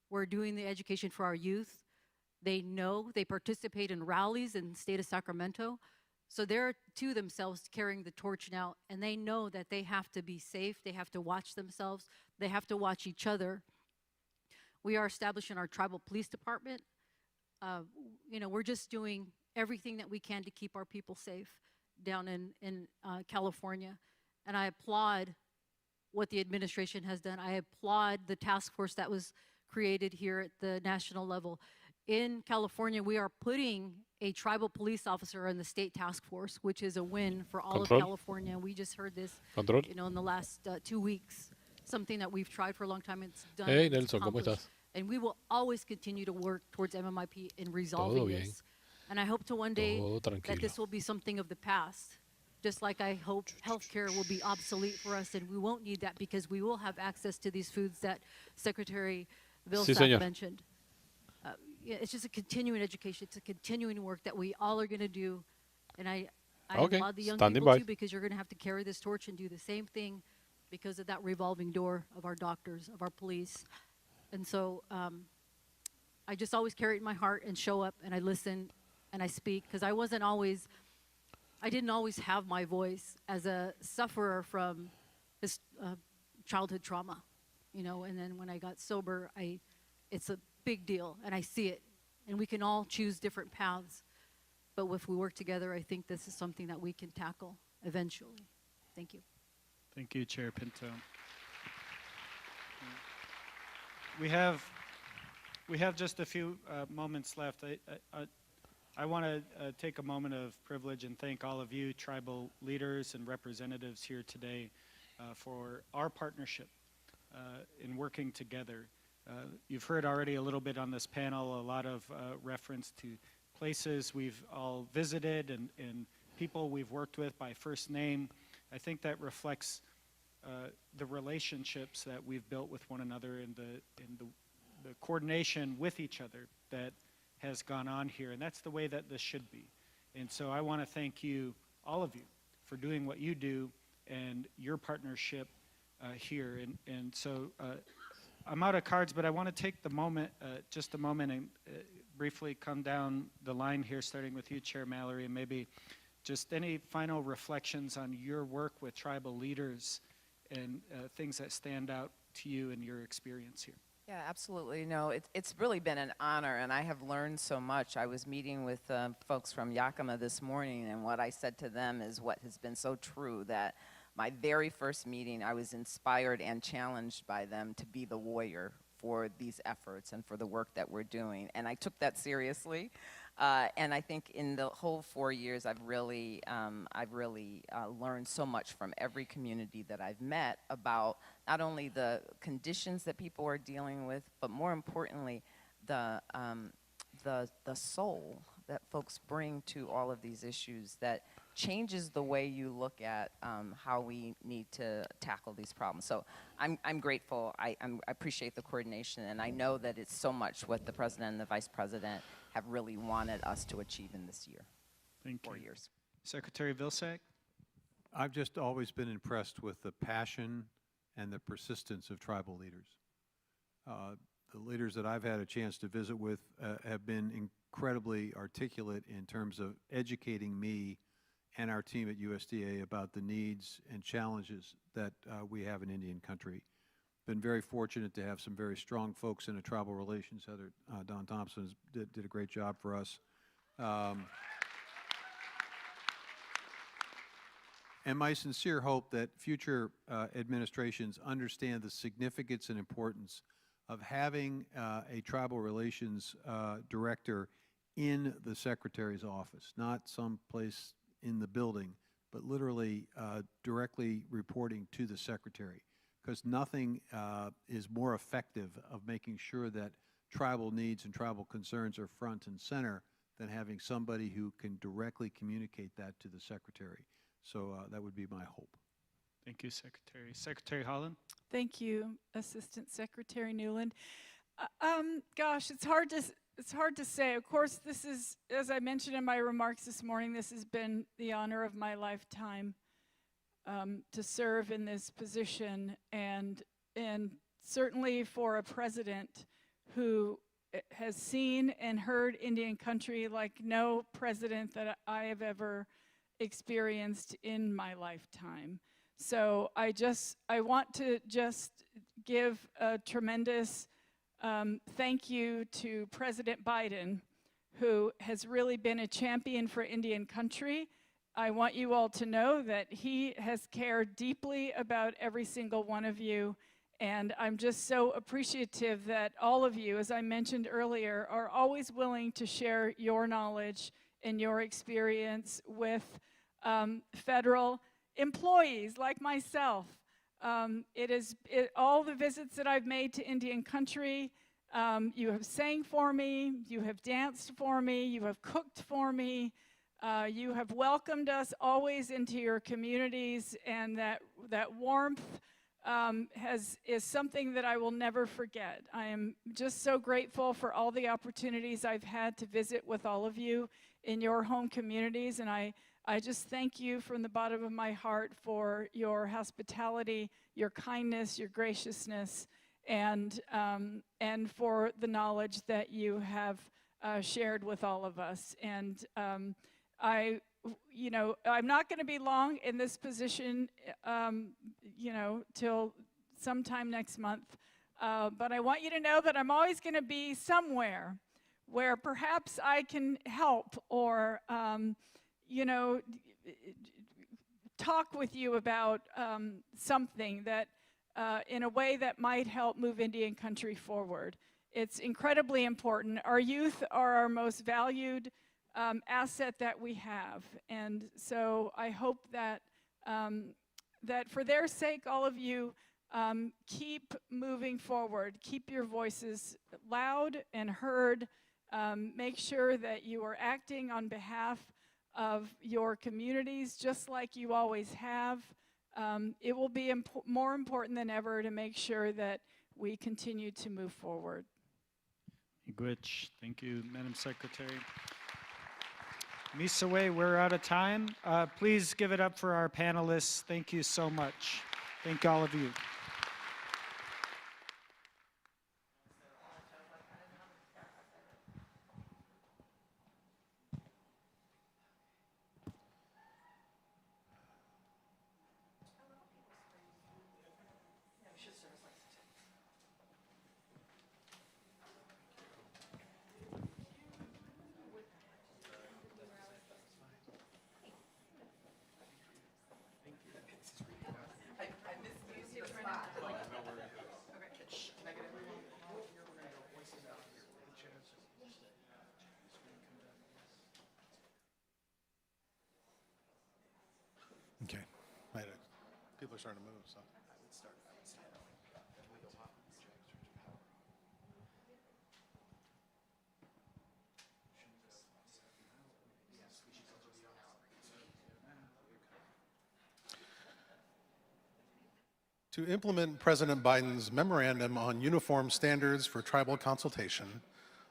We're doing the education for our youth. They know, they participate in rallies in the state of Sacramento. So they're to themselves carrying the torch now, and they know that they have to be safe, they have to watch themselves, they have to watch each other. We are establishing our tribal police department. We're just doing everything that we can to keep our people safe down in California. And I applaud what the administration has done. I applaud the task force that was created here at the national level. In California, we are putting a tribal police officer in the state task force, which is a win for all of California. We just heard this, in the last 2 weeks. Something that we've tried for a long time. It's done. Hey, Nelson, ¿cómo estás? And we will always continue to work towards MMIP in resolving this. And I hope to one day that this will be something of the past. just like I hope healthcare will be obsolete for us, and we won't need that because we will have access to these foods that Secretary Vilsack mentioned. Yeah, it's just a continuing education. It's a continuing work that we all are going to do, and I applaud the young people too, because you're going to have to carry this torch and do the same thing because of that revolving door of our doctors, of our police. And so I just always carry it in my heart and show up and I listen and I speak, because I didn't always have my voice as a sufferer from this childhood trauma, you know, and then when I got sober, it's a big deal and I see it, and we can all choose different paths, but if we work together, I think this is something that we can tackle eventually. Thank you. Thank you, Chair Pinto. We have just a few moments left. I want to take a moment of privilege and thank all of you tribal leaders and representatives here today for our partnership in working together. You've heard already a little bit on this panel, a lot of reference to places we've all visited and people we've worked with by first name. I think that reflects the relationships that we've built with one another and the coordination with each other that has gone on here, and that's the way that this should be. And so I want to thank you, all of you, for doing what you do and your partnership here. And so I'm out of cards, but I want to take the moment, just a moment, and briefly come down the line here, starting with you, Chair Mallory, and maybe just any final reflections on your work with tribal leaders and things that stand out to you in your experience here. Yeah, absolutely. No, it's really been an honor, and I have learned so much. I was meeting with folks from Yakima this morning, and what I said to them is what has been so true, that my very first meeting, I was inspired and challenged by them to be the warrior for these efforts and for the work that we're doing. And I took that seriously. And I think in the whole 4 years, I've really learned so much from every community that I've met about not only the conditions that people are dealing with, but more importantly, the soul that folks bring to all of these issues that changes the way you look at how we need to tackle these problems. So I'm grateful. I appreciate the coordination, and I know that it's so much what the President and the Vice President have really wanted us to achieve in this year. Thank you. 4 years. Secretary Vilsack? I've just always been impressed with the passion and the persistence of tribal leaders. The leaders that I've had a chance to visit with have been incredibly articulate in terms of educating me and our team at USDA about the needs and challenges that we have in Indian country. Been very fortunate to have some very strong folks in a tribal relations. Heather Don Thompson did a great job for us. And my sincere hope that future administrations understand the significance and importance of having a tribal relations director in the Secretary's office, not someplace in the building, but literally directly reporting to the Secretary, because nothing is more effective of making sure that tribal needs and tribal concerns are front and center than having somebody who can directly communicate that to the Secretary. So that would be my hope. Thank you, Secretary. Secretary Holland? Thank you, Assistant Secretary Newland. Gosh, it's hard to say. Of course, this is, as I mentioned in my remarks this morning, this has been the honor of my lifetime to serve in this position, and certainly for a president who has seen and heard Indian country like no president that I have ever experienced in my lifetime. So I want to just give a tremendous thank you to President Biden, who has really been a champion for Indian country. I want you all to know that he has cared deeply about every single one of you, and I'm just so appreciative that all of you, as I mentioned earlier, are always willing to share your knowledge and your experience with federal employees like myself. All the visits that I've made to Indian country, you have sang for me, you have danced for me, you have cooked for me. You have welcomed us always into your communities, and that warmth is something that I will never forget. I am just so grateful for all the opportunities I've had to visit with all of you in your home communities, and I just thank you from the bottom of my heart for your hospitality, your kindness, your graciousness, and for the knowledge that you have shared with all of us. And I'm not going to be long in this position, till sometime next month. But I want you to know that I'm always going to be somewhere where perhaps I can help or, talk with you about something that, in a way that might help move Indian country forward. It's incredibly important. Our youth are our most valued asset that we have, and so I hope that that for their sake, all of you keep moving forward, keep your voices loud and heard, make sure that you are acting on behalf of your communities just like you always have. It will be more important than ever to make sure that we continue to move forward. Miigwech. Thank you, Madam Secretary. Misawe, we're out of time. Please give it up for our panelists. Thank you so much. Thank all of you. Okay. People are starting to move, so. To implement President Biden's memorandum on uniform standards for tribal consultation,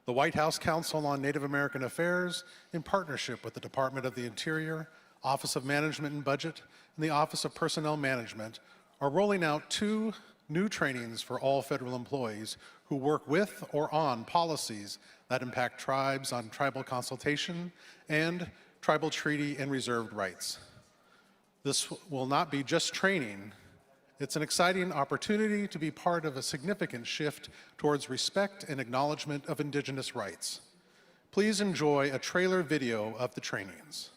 the White House Council on Native American Affairs, in partnership with the Department of the Interior, Office of Management and Budget, and the Office of Personnel Management, are rolling out 2 new trainings for all federal employees who work with or on policies that impact tribes on tribal consultation and tribal treaty and reserved rights. This will not be just training. It's an exciting opportunity to be part of a significant shift towards respect and acknowledgement of Indigenous rights. Please enjoy a trailer video of the trainings.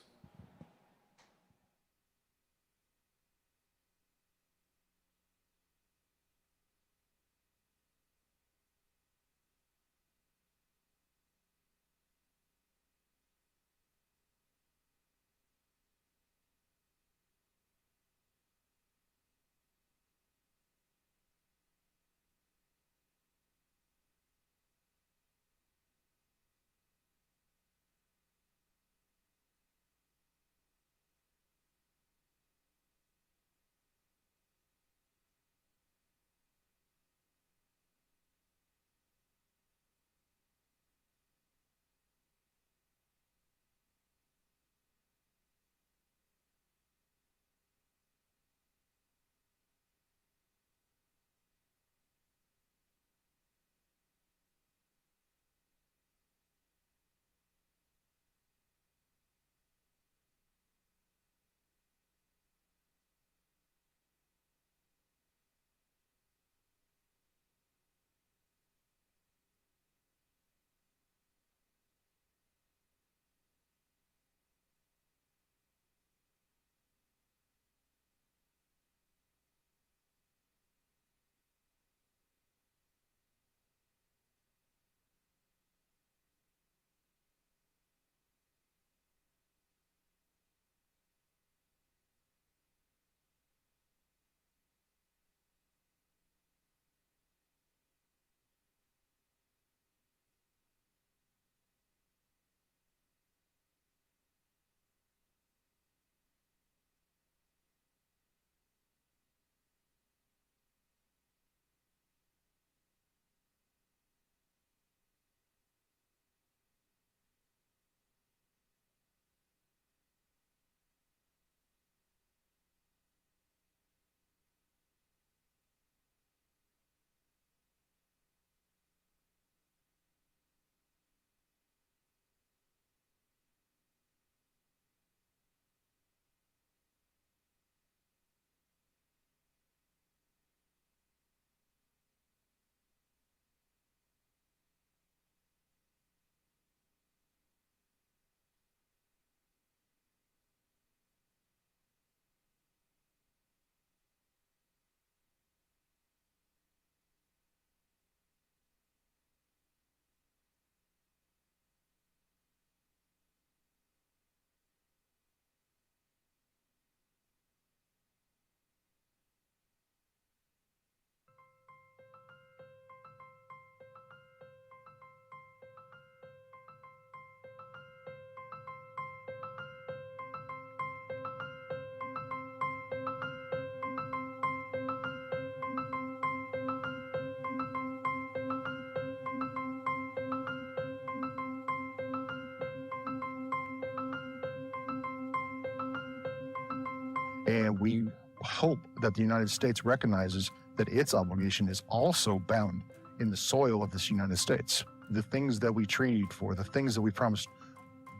And we hope that the United States recognizes that its obligation is also bound in the soil of this United States. The things that we treated for, the things that we promised,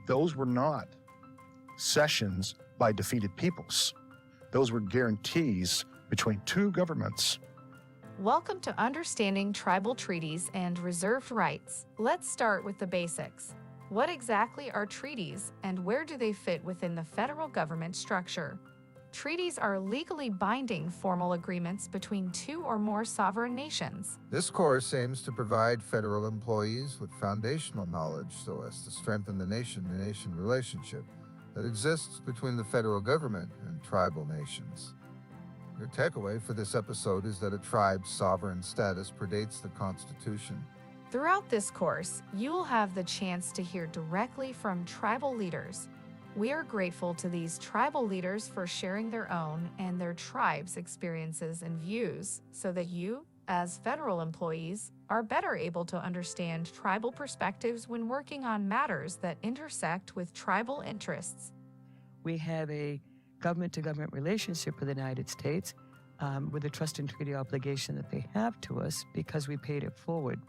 those were not cessions by defeated peoples. Those were guarantees between two governments. Welcome to Understanding Tribal Treaties and Reserved Rights. Let's start with the basics. What exactly are treaties, and where do they fit within the federal government structure? Treaties are legally binding formal agreements between two or more sovereign nations. This course aims to provide federal employees with foundational knowledge so as to strengthen the nation-to-nation relationship that exists between the federal government and tribal nations. Your takeaway for this episode is that a tribe's sovereign status predates the Constitution. Throughout this course, you will have the chance to hear directly from tribal leaders. We are grateful to these tribal leaders for sharing their own and their tribe's experiences and views so that you, as federal employees, are better able to understand tribal perspectives when working on matters that intersect with tribal interests. We have a government-to-government relationship with the United States with the trust and treaty obligation that they have to us because we paid it forward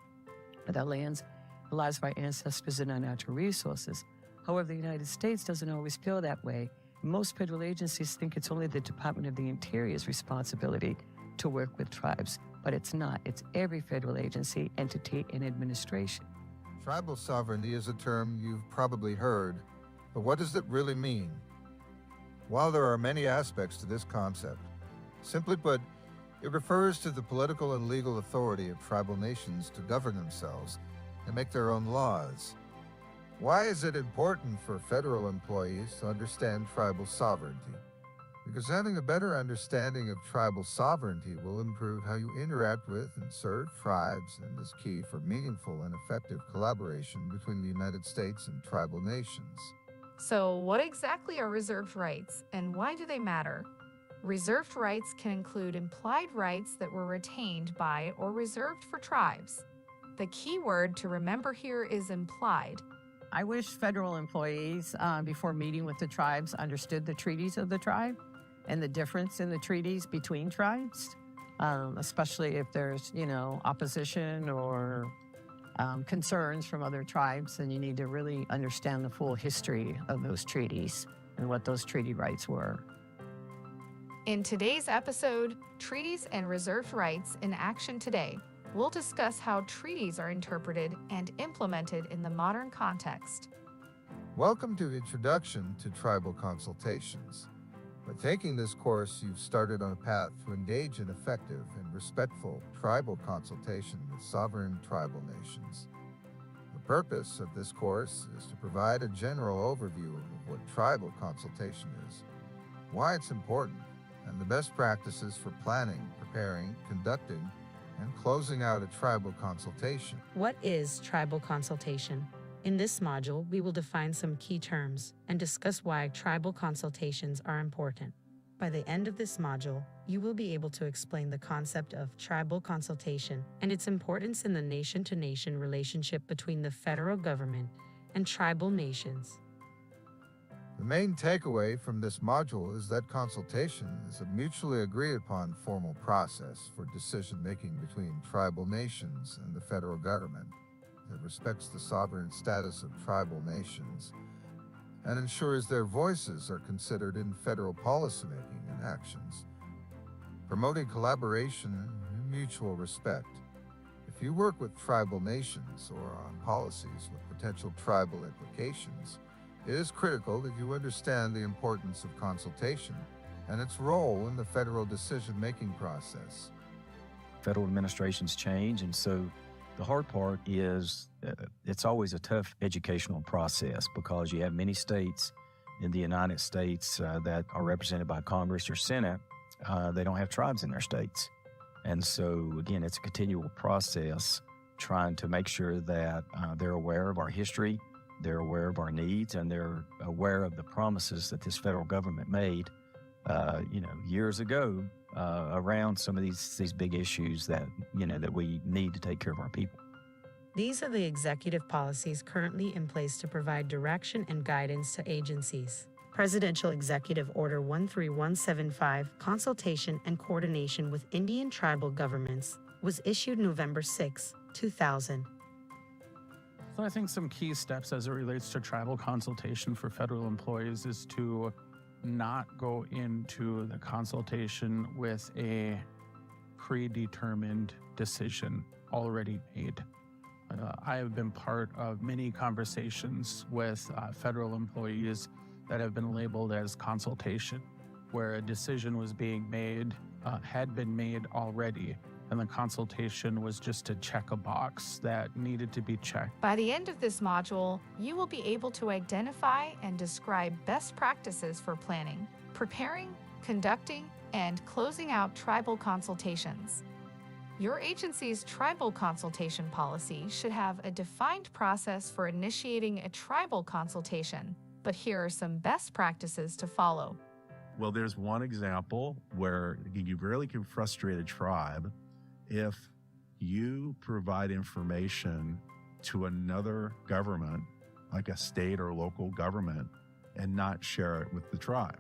with our lands, the lives of our ancestors, and our natural resources. However, the United States doesn't always feel that way. Most federal agencies think it's only the Department of the Interior's responsibility to work with tribes, but it's not. It's every federal agency, entity, and administration. Tribal sovereignty is a term you've probably heard, but what does it really mean? While there are many aspects to this concept, simply put, it refers to the political and legal authority of tribal nations to govern themselves and make their own laws. Why is it important for federal employees to understand tribal sovereignty? Because having a better understanding of tribal sovereignty will improve how you interact with and serve tribes and is key for meaningful and effective collaboration between the United States and tribal nations. So, what exactly are reserved rights, and why do they matter? Reserved rights can include implied rights that were retained by or reserved for tribes. The key word to remember here is implied. I wish federal employees, before meeting with the tribes, understood the treaties of the tribe and the difference in the treaties between tribes, especially if there's, opposition or concerns from other tribes, then you need to really understand the full history of those treaties and what those treaty rights were. In today's episode, Treaties and Reserved Rights in Action Today, we'll discuss how treaties are interpreted and implemented in the modern context. Welcome to Introduction to Tribal Consultations. By taking this course, you've started on a path to engage in effective and respectful tribal consultation with sovereign tribal nations. The purpose of this course is to provide a general overview of what tribal consultation is, why it's important, and the best practices for planning, preparing, conducting, and closing out a tribal consultation. What is tribal consultation? In this module, we will define some key terms and discuss why tribal consultations are important. By the end of this module, you will be able to explain the concept of tribal consultation and its importance in the nation-to-nation relationship between the federal government and tribal nations. The main takeaway from this module is that consultation is a mutually agreed upon formal process for decision-making between tribal nations and the federal government that respects the sovereign status of tribal nations and ensures their voices are considered in federal policymaking and actions, promoting collaboration and mutual respect. If you work with tribal nations or on policies with potential tribal implications, it is critical that you understand the importance of consultation and its role in the federal decision-making process. Federal administrations change, and so the hard part is it's always a tough educational process because you have many states in the United States that are represented by Congress or Senate. They don't have tribes in their states. And so, again, it's a continual process trying to make sure that they're aware of our history, they're aware of our needs, and they're aware of the promises that this federal government made, years ago around some of these big issues that we need to take care of our people. These are the executive policies currently in place to provide direction and guidance to agencies. Presidential Executive Order 13175, Consultation and Coordination with Indian Tribal Governments, was issued November 6, 2000. So I think some key steps as it relates to tribal consultation for federal employees is to not go into the consultation with a predetermined decision already made. I have been part of many conversations with federal employees that have been labeled as consultation, where a decision was being made, had been made already, and the consultation was just to check a box that needed to be checked. By the end of this module, you will be able to identify and describe best practices for planning, preparing, conducting, and closing out tribal consultations. Your agency's tribal consultation policy should have a defined process for initiating a tribal consultation, but here are some best practices to follow. Well, there's one example where you really can frustrate a tribe if you provide information to another government, like a state or local government, and not share it with the tribe.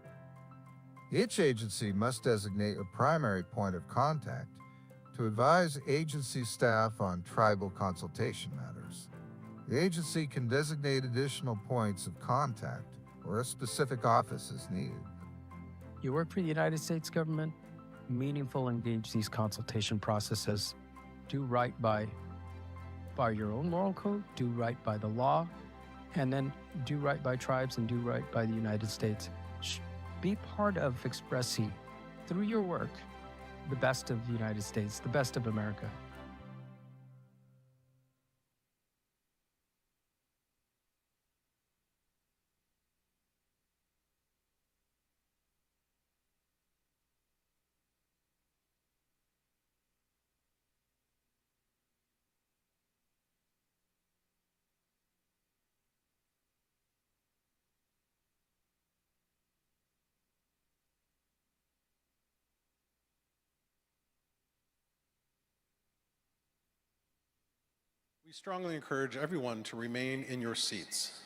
Each agency must designate a primary point of contact to advise agency staff on tribal consultation matters. The agency can designate additional points of contact or a specific office is needed. You work for the United States government, meaningful engage these consultation processes, do right by your own moral code, do right by the law, and then do right by tribes and do right by the United States. Be part of expressing, through your work, the best of the United States, the best of America. We strongly encourage everyone to remain in your seats.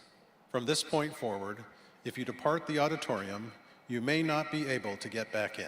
From this point forward, if you depart the auditorium, you may not be able to get back in.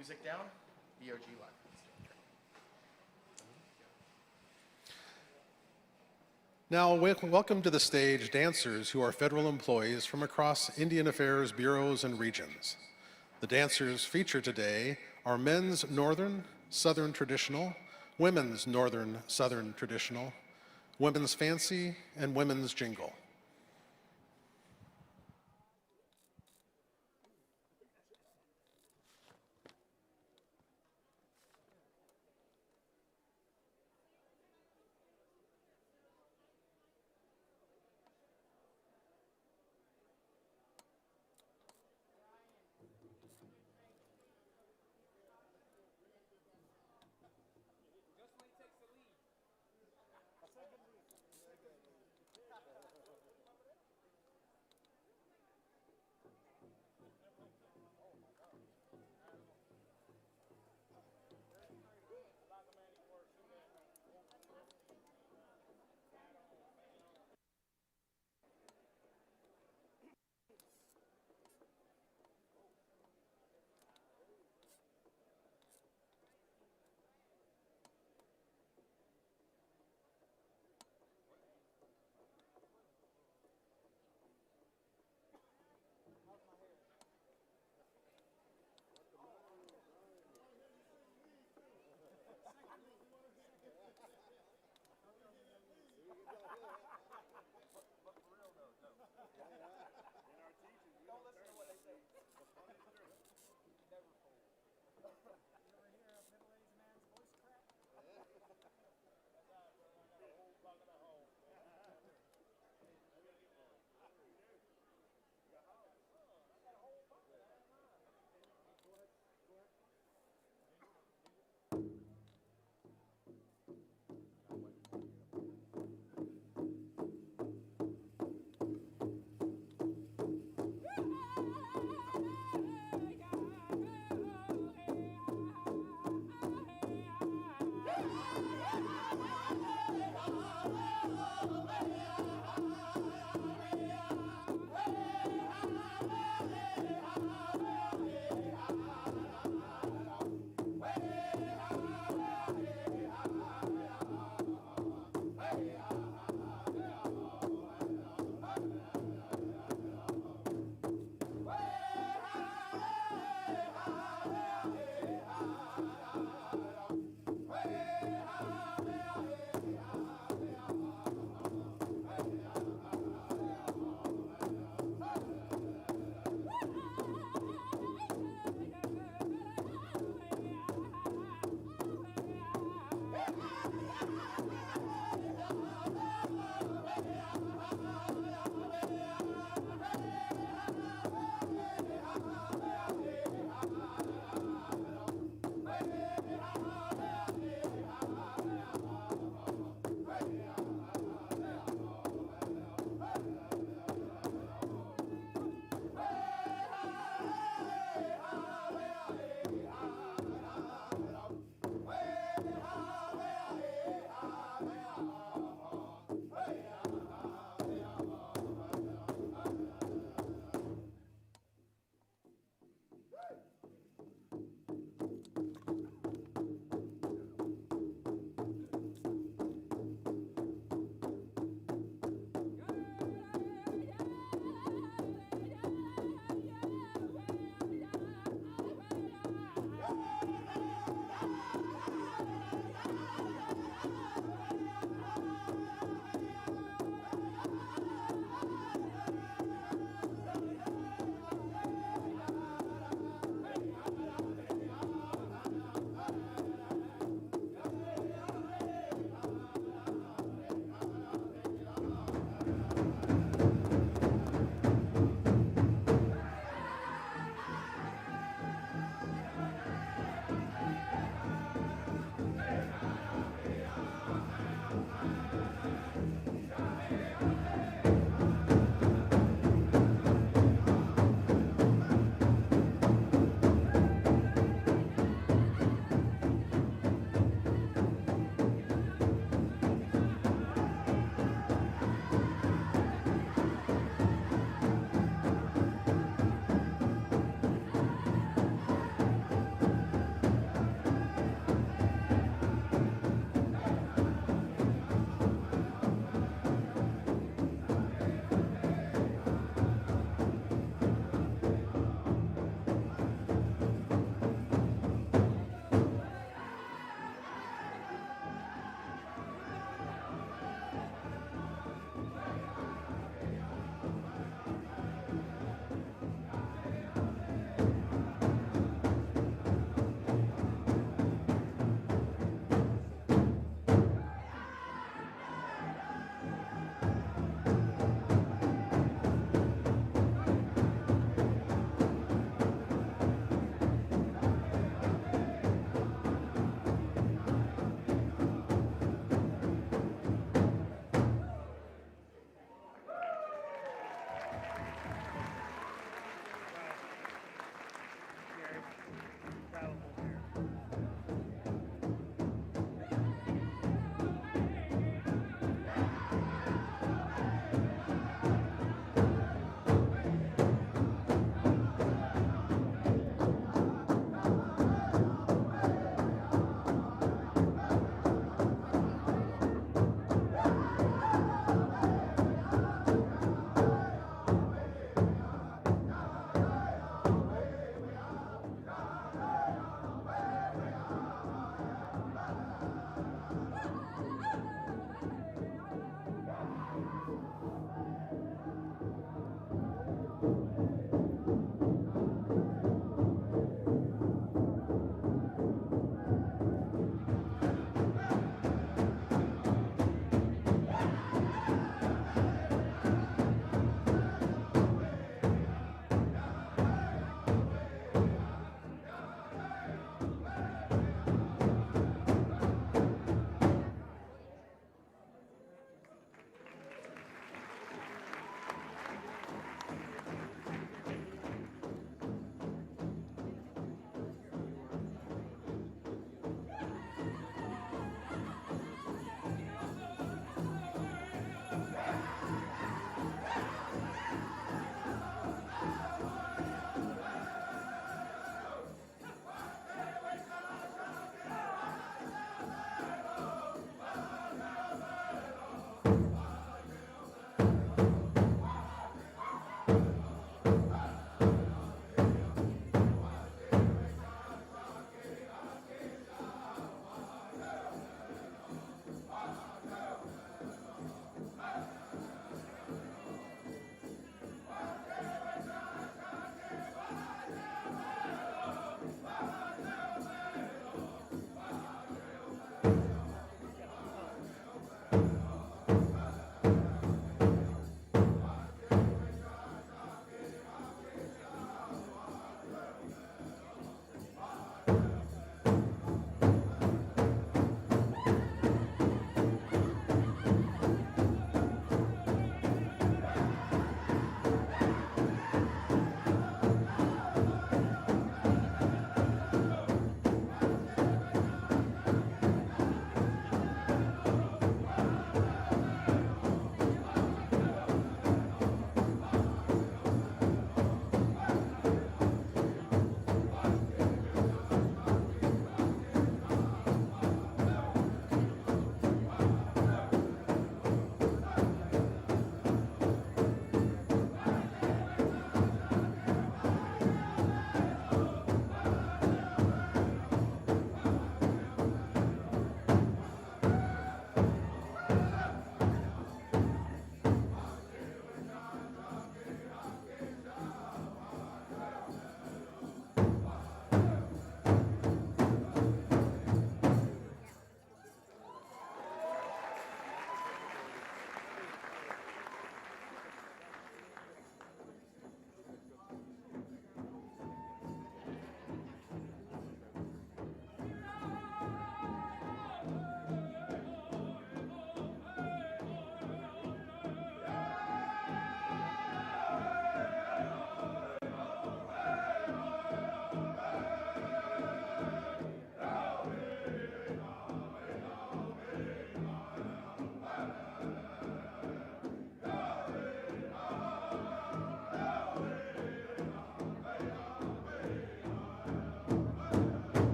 Music down, BOG live. Now, welcome to the stage dancers who are federal employees from across Indian Affairs bureaus and regions. The dancers featured today are men's Northern, Southern traditional, women's Northern, Southern traditional, women's fancy, and women's jingle.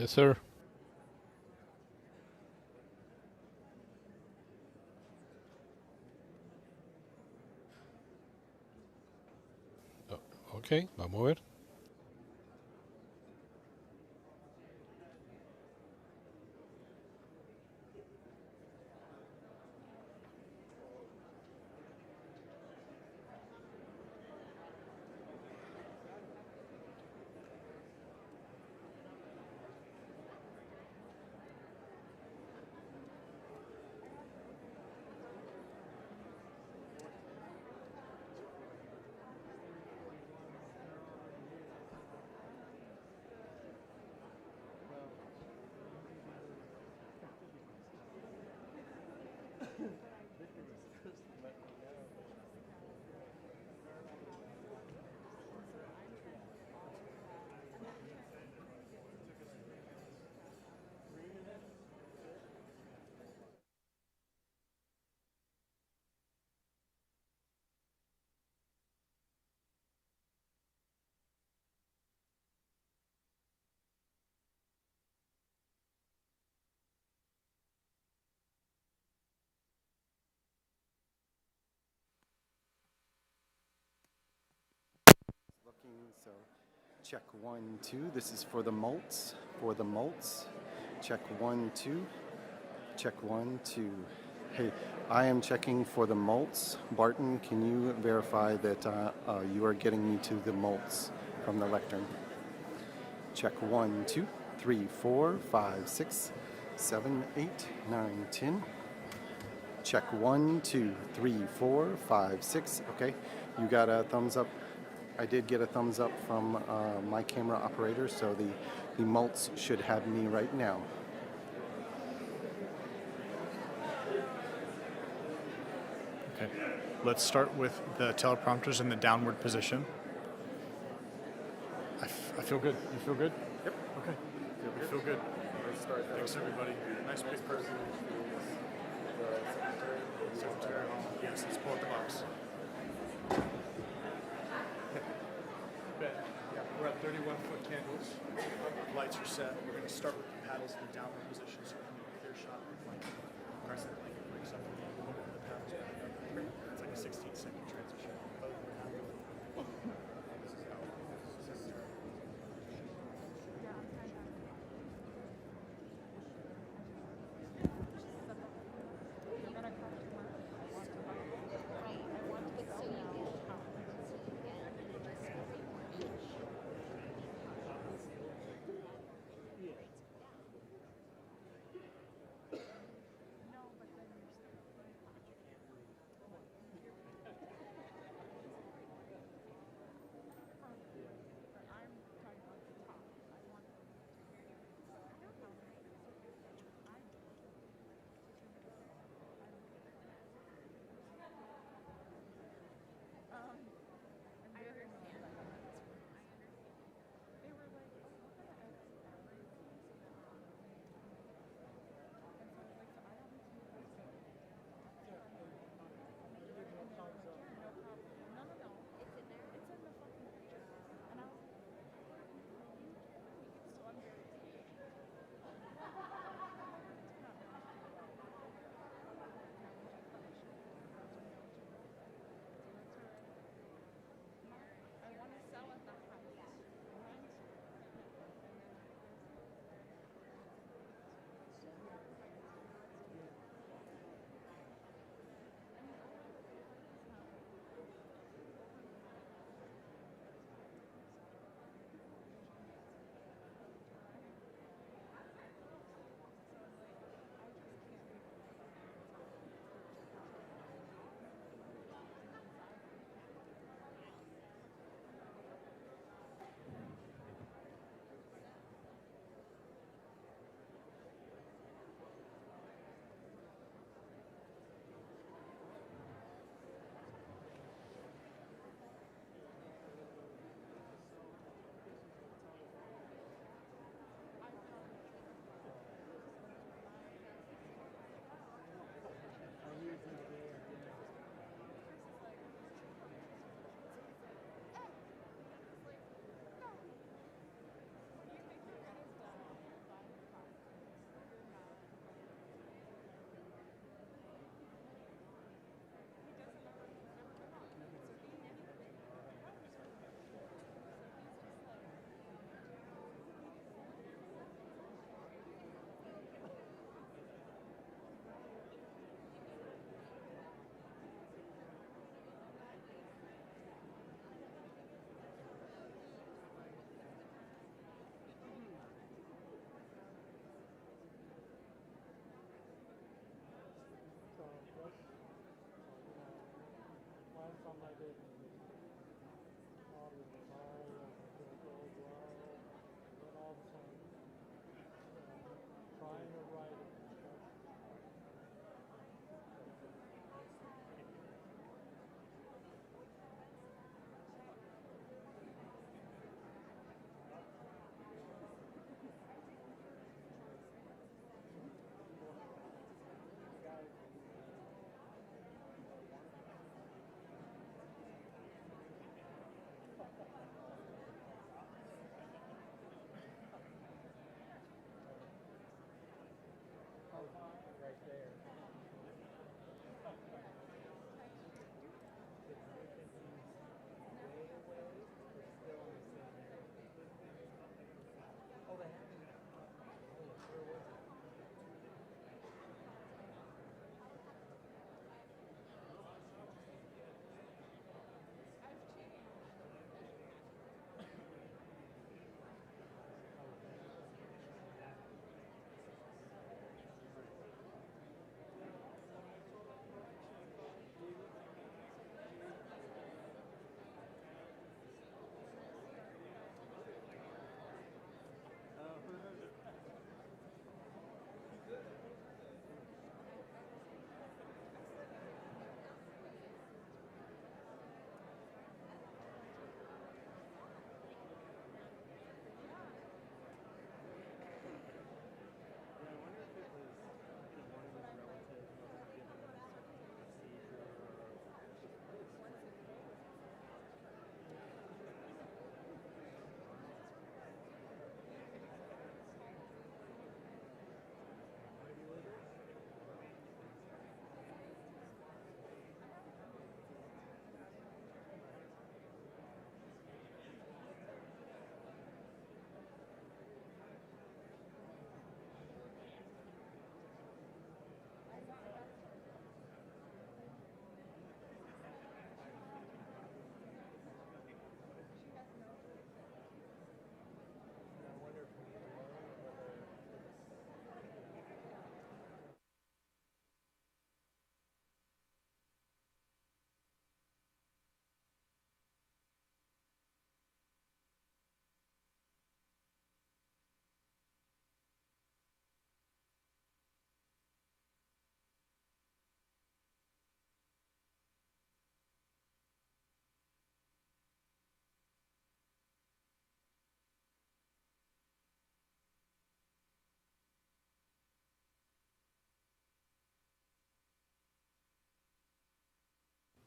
Yes, sir. Ok, vamos a ver. So check 1, 2. This is for the malts. For the malts. Check 1, 2. Check 1, 2. Hey, I am checking for the malts. Barton, can you verify that you are getting me to the malts from the lectern? Check 1, 2, 3, 4, 5, 6, 7, 8, 9, 10. Check 1, 2, 3, 4, 5, 6. Okay, you got a thumbs up. I did get a thumbs up from my camera operator, so the malts should have me right now. Okay, let's start with the teleprompters in the downward position. I feel good. You feel good? Yep. Okay. You feel good. Thanks, everybody. Nice big person. Secretary. Yes, let's pull up the box. We're at 31-foot candles. Lights are set. We're going to start with the paddles in the downward position so we can get a clear shot of the flank. Crescent link breaks up the movement of the paddles. It's like a 16-second transition. This is how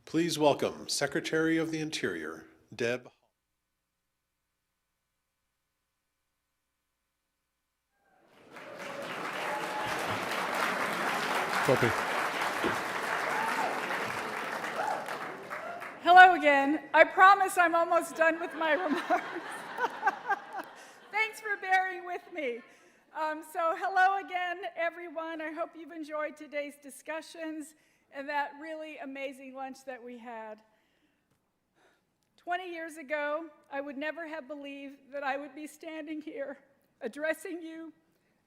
Please welcome Secretary of the Interior, Deb. Copy. Hello again. I promise I'm almost done with my remarks. Thanks for bearing with me. So hello again, everyone. I hope you've enjoyed today's discussions and that really amazing lunch that we had. 20 years ago, I would never have believed that I would be standing here addressing you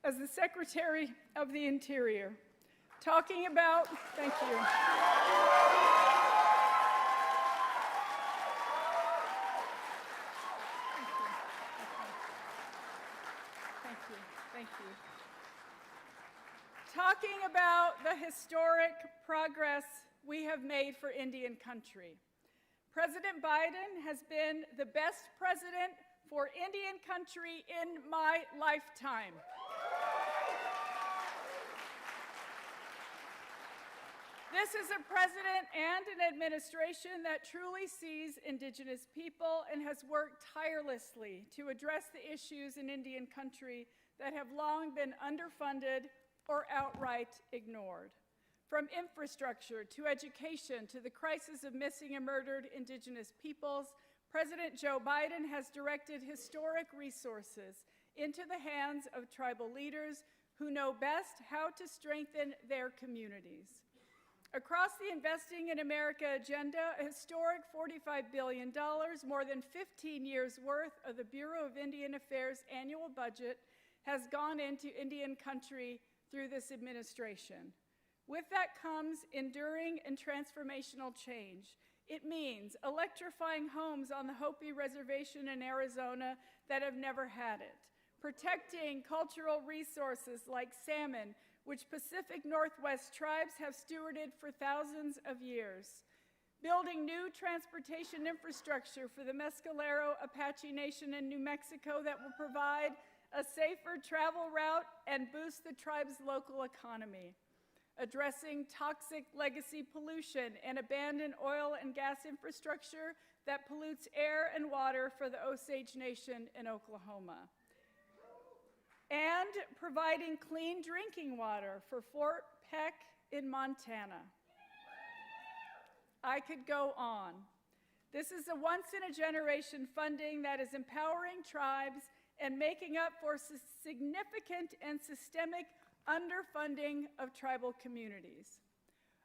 as the Secretary of the Interior, talking about, thank you. Thank you. Talking about the historic progress we have made for Indian country. President Biden has been the best president for Indian country in my lifetime. This is a president and an administration that truly sees Indigenous people and has worked tirelessly to address the issues in Indian country that have long been underfunded or outright ignored. From infrastructure to education to the crisis of missing and murdered Indigenous peoples, President Joe Biden has directed historic resources into the hands of tribal leaders who know best how to strengthen their communities. Across the Investing in America agenda, a historic $45 billion, more than 15 years' worth of the Bureau of Indian Affairs annual budget has gone into Indian country through this administration. With that comes enduring and transformational change It means electrifying homes on the Hopi Reservation in Arizona that have never had it, protecting cultural resources like salmon, which Pacific Northwest tribes have stewarded for thousands of years, building new transportation infrastructure for the Mescalero Apache Nation in New Mexico that will provide a safer travel route and boost the tribe's local economy, addressing toxic legacy pollution and abandoned oil and gas infrastructure that pollutes air and water for the Osage Nation in Oklahoma, and providing clean drinking water for Fort Peck in Montana. I could go on. This is a once-in-a-generation funding that is empowering tribes and making up for significant and systemic underfunding of tribal communities.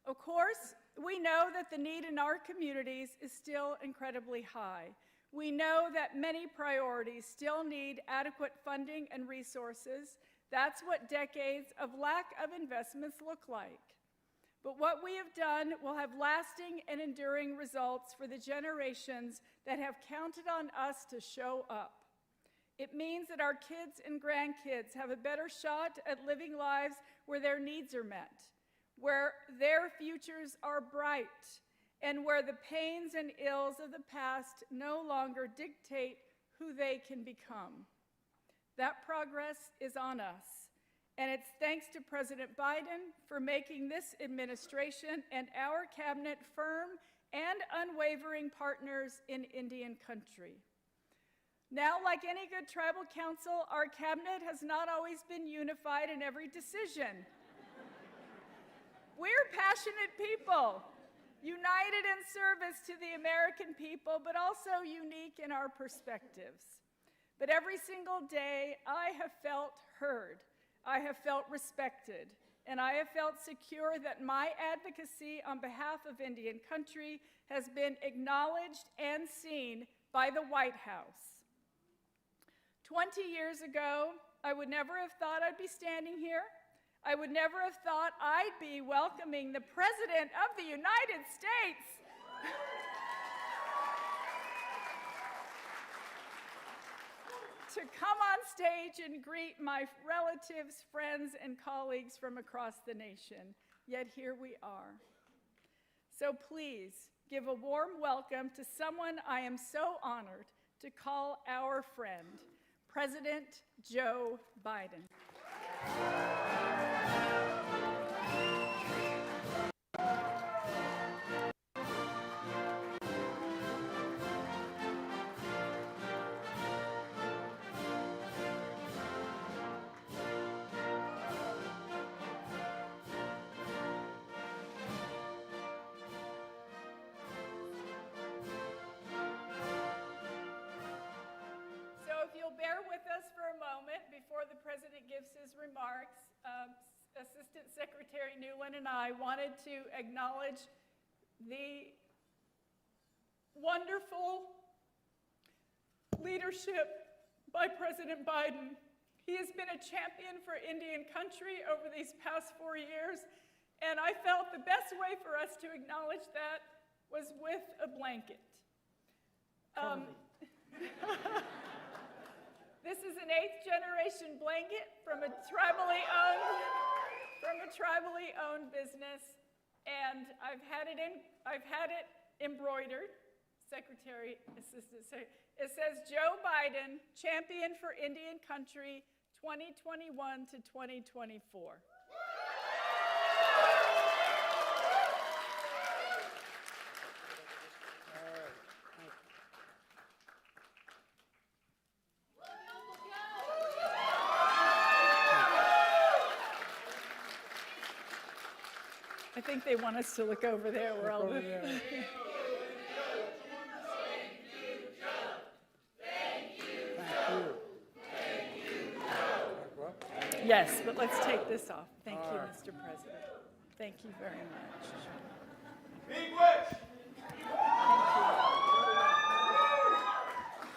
Of course, we know that the need in our communities is still incredibly high. We know that many priorities still need adequate funding and resources. That's what decades of lack of investments look like. But what we have done will have lasting and enduring results for the generations that have counted on us to show up. It means that our kids and grandkids have a better shot at living lives where their needs are met, where their futures are bright, and where the pains and ills of the past no longer dictate who they can become. That progress is on us, and it's thanks to President Biden for making this administration and our cabinet firm and unwavering partners in Indian country. Now, like any good tribal council, our cabinet has not always been unified in every decision. We're passionate people, united in service to the American people, but also unique in our perspectives. But every single day, I have felt heard, I have felt respected, and I have felt secure that my advocacy on behalf of Indian country has been acknowledged and seen by the White House. 20 years ago, I would never have thought I'd be standing here. I would never have thought I'd be welcoming the President of the United States to come on stage and greet my relatives, friends, and colleagues from across the nation. Yet here we are. So please give a warm welcome to someone I am so honored to call our friend, President Joe Biden. Before the President gives his remarks, Assistant Secretary Newland and I wanted to acknowledge the wonderful leadership by President Biden. He has been a champion for Indian country over these past 4 years, and I felt the best way for us to acknowledge that was with a blanket. This is an 8th generation blanket from a tribally owned business, and I've had it embroidered. Assistant Secretary. It says Joe Biden, Champion for Indian Country, 2021 to 2024. I think they want us to look over there where all the... Yes, but let's take this off. Thank you, Mr. President. Thank you very much.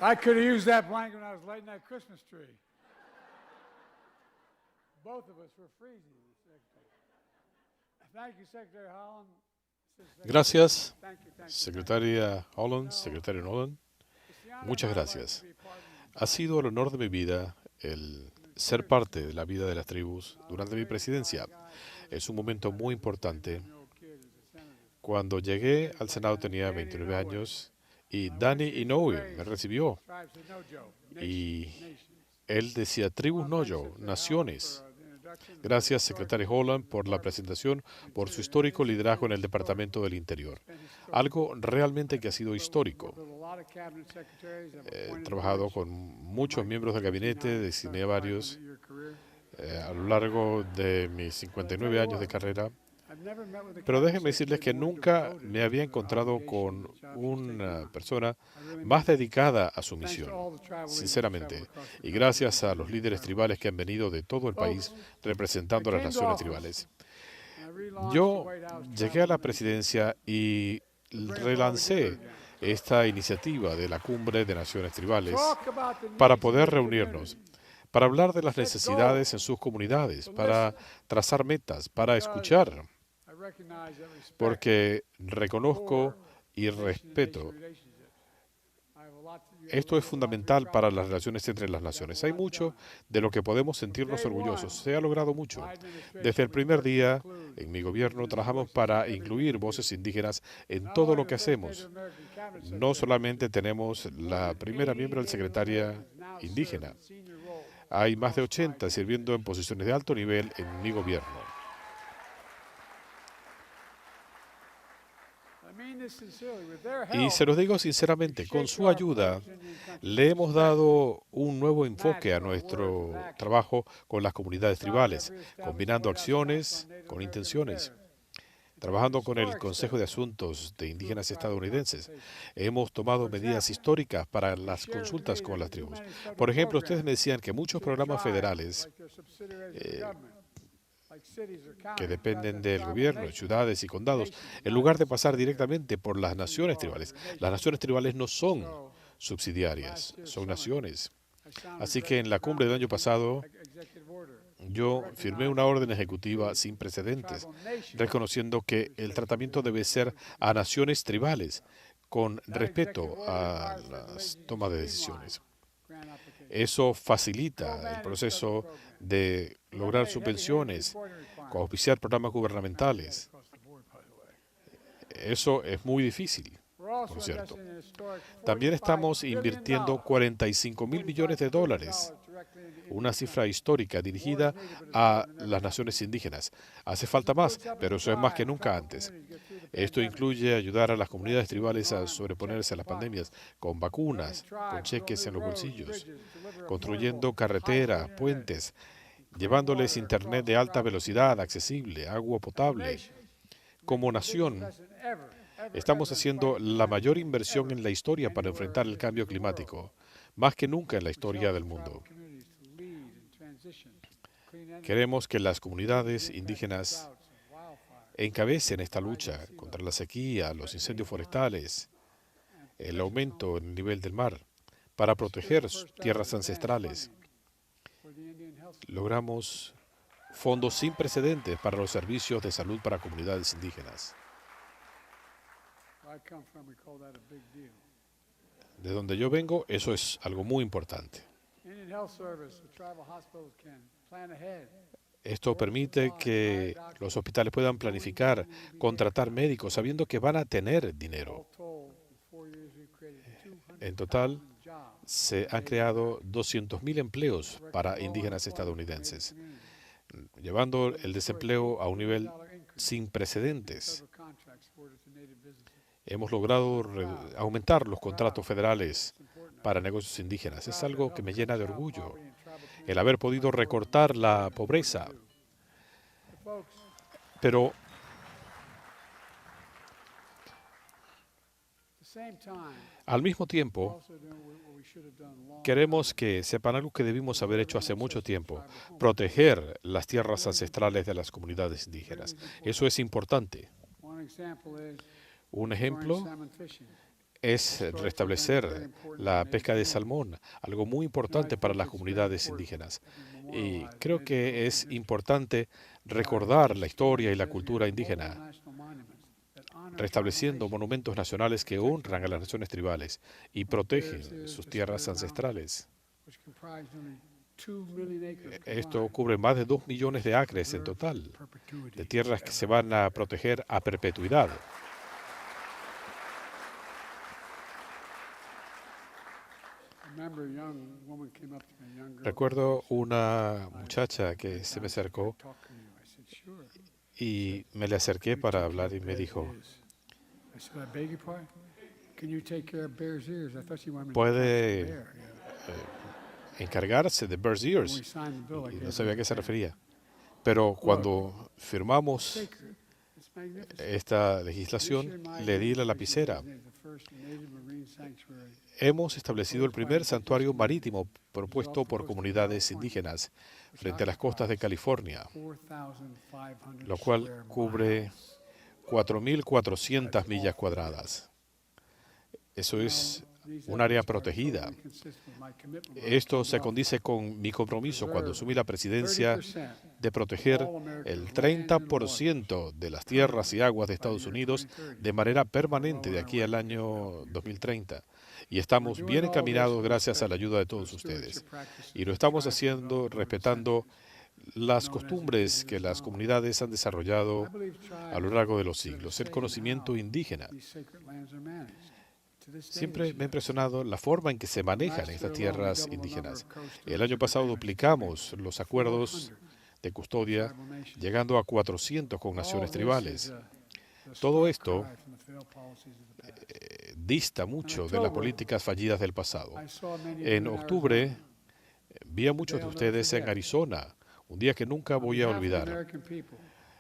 I could have used that blanket when I was lighting that Christmas tree. Both of us were freezing, Secretary. Thank you, Secretary Holland, Gracias, secretaria Holland, secretario Nolan. Muchas gracias. Ha sido el honor de mi vida el ser parte de la vida de las tribus durante mi presidencia. Es un momento muy importante. Cuando llegué al Senado tenía 29 años y Danny Inouye me recibió. Y él decía, tribus no yo, naciones. Gracias, secretario Holland, por la presentación, por su histórico liderazgo en el Departamento del Interior. Algo realmente que ha sido histórico. He trabajado con muchos miembros del gabinete, designé varios a lo largo de mis 59 años de carrera. Pero déjenme decirles que nunca me había encontrado con una persona más dedicada a su misión, sinceramente. Y gracias a los líderes tribales que han venido de todo el país representando a las naciones tribales. Yo llegué a la presidencia y relancé esta iniciativa de la Cumbre de Naciones Tribales para poder reunirnos, para hablar de las necesidades en sus comunidades, para trazar metas, para escuchar. Porque reconozco y respeto. Esto es fundamental para las relaciones entre las naciones. Hay mucho de lo que podemos sentirnos orgullosos. Se ha logrado mucho. Desde el primer día, en mi gobierno, trabajamos para incluir voces indígenas en todo lo que hacemos. No solamente tenemos la primera miembro del secretaria indígena. Hay más de 80 sirviendo en posiciones de alto nivel en mi gobierno. Y se los digo sinceramente, con su ayuda le hemos dado un nuevo enfoque a nuestro trabajo con las comunidades tribales, combinando acciones con intenciones. Trabajando con el Consejo de Asuntos de Indígenas Estadounidenses, hemos tomado medidas históricas para las consultas con las tribus. Por ejemplo, ustedes me decían que muchos programas federales que dependen del gobierno, ciudades y condados, en lugar de pasar directamente por las naciones tribales. Las naciones tribales no son subsidiarias, son naciones. Así que en la cumbre del año pasado, yo firmé una orden ejecutiva sin precedentes, reconociendo que el tratamiento debe ser a naciones tribales, con respeto a las tomas de decisiones. Eso facilita el proceso de lograr subvenciones, auspiciar programas gubernamentales. Eso es muy difícil, por cierto. También estamos invirtiendo $45 mil millones, una cifra histórica dirigida a las naciones indígenas. Hace falta más, pero eso es más que nunca antes. Esto incluye ayudar a las comunidades tribales a sobreponerse a las pandemias con vacunas, con cheques en los bolsillos, construyendo carreteras, puentes, llevándoles internet de alta velocidad, accesible, agua potable. Como nación, estamos haciendo la mayor inversión en la historia para enfrentar el cambio climático, más que nunca en la historia del mundo. Queremos que las comunidades indígenas encabecen esta lucha contra la sequía, los incendios forestales, el aumento en el nivel del mar, para proteger sus tierras ancestrales. Logramos fondos sin precedentes para los servicios de salud para comunidades indígenas. De donde yo vengo, eso es algo muy importante. Esto permite que los hospitales puedan planificar, contratar médicos, sabiendo que van a tener dinero. En total, se han creado 200.000 empleos para indígenas estadounidenses, llevando el desempleo a un nivel sin precedentes. Hemos logrado aumentar los contratos federales para negocios indígenas. Es algo que me llena de orgullo, el haber podido recortar la pobreza. Pero al mismo tiempo, queremos que sepan algo que debimos haber hecho hace mucho tiempo: proteger las tierras ancestrales de las comunidades indígenas. Eso es importante. Un ejemplo es restablecer la pesca de salmón, algo muy importante para las comunidades indígenas. Y creo que es importante recordar la historia y la cultura indígena. restableciendo monumentos nacionales que honran a las naciones tribales y protegen sus tierras ancestrales. Esto cubre más de 2 millones de acres en total, de tierras que se van a proteger a perpetuidad. Recuerdo una muchacha que se me acercó y me le acerqué para hablar y me dijo, ¿puede encargarse de Bear's Ears? Y no sabía a qué se refería. Pero cuando firmamos esta legislación, le di la lapicera. Hemos establecido el primer santuario marítimo propuesto por comunidades indígenas frente a las costas de California, lo cual cubre 4.400 millas cuadradas. Eso es un área protegida. Esto se condice con mi compromiso cuando asumí la presidencia de proteger el 30% de las tierras y aguas de Estados Unidos de manera permanente de aquí al año 2030. Y estamos bien encaminados gracias a la ayuda de todos ustedes. Y lo estamos haciendo respetando las costumbres que las comunidades han desarrollado a lo largo de los siglos, el conocimiento indígena. Siempre me ha impresionado la forma en que se manejan estas tierras indígenas. El año pasado duplicamos los acuerdos de custodia, llegando a 400 con naciones tribales. Todo esto dista mucho de las políticas fallidas del pasado. En octubre vi a muchos de ustedes en Arizona, un día que nunca voy a olvidar.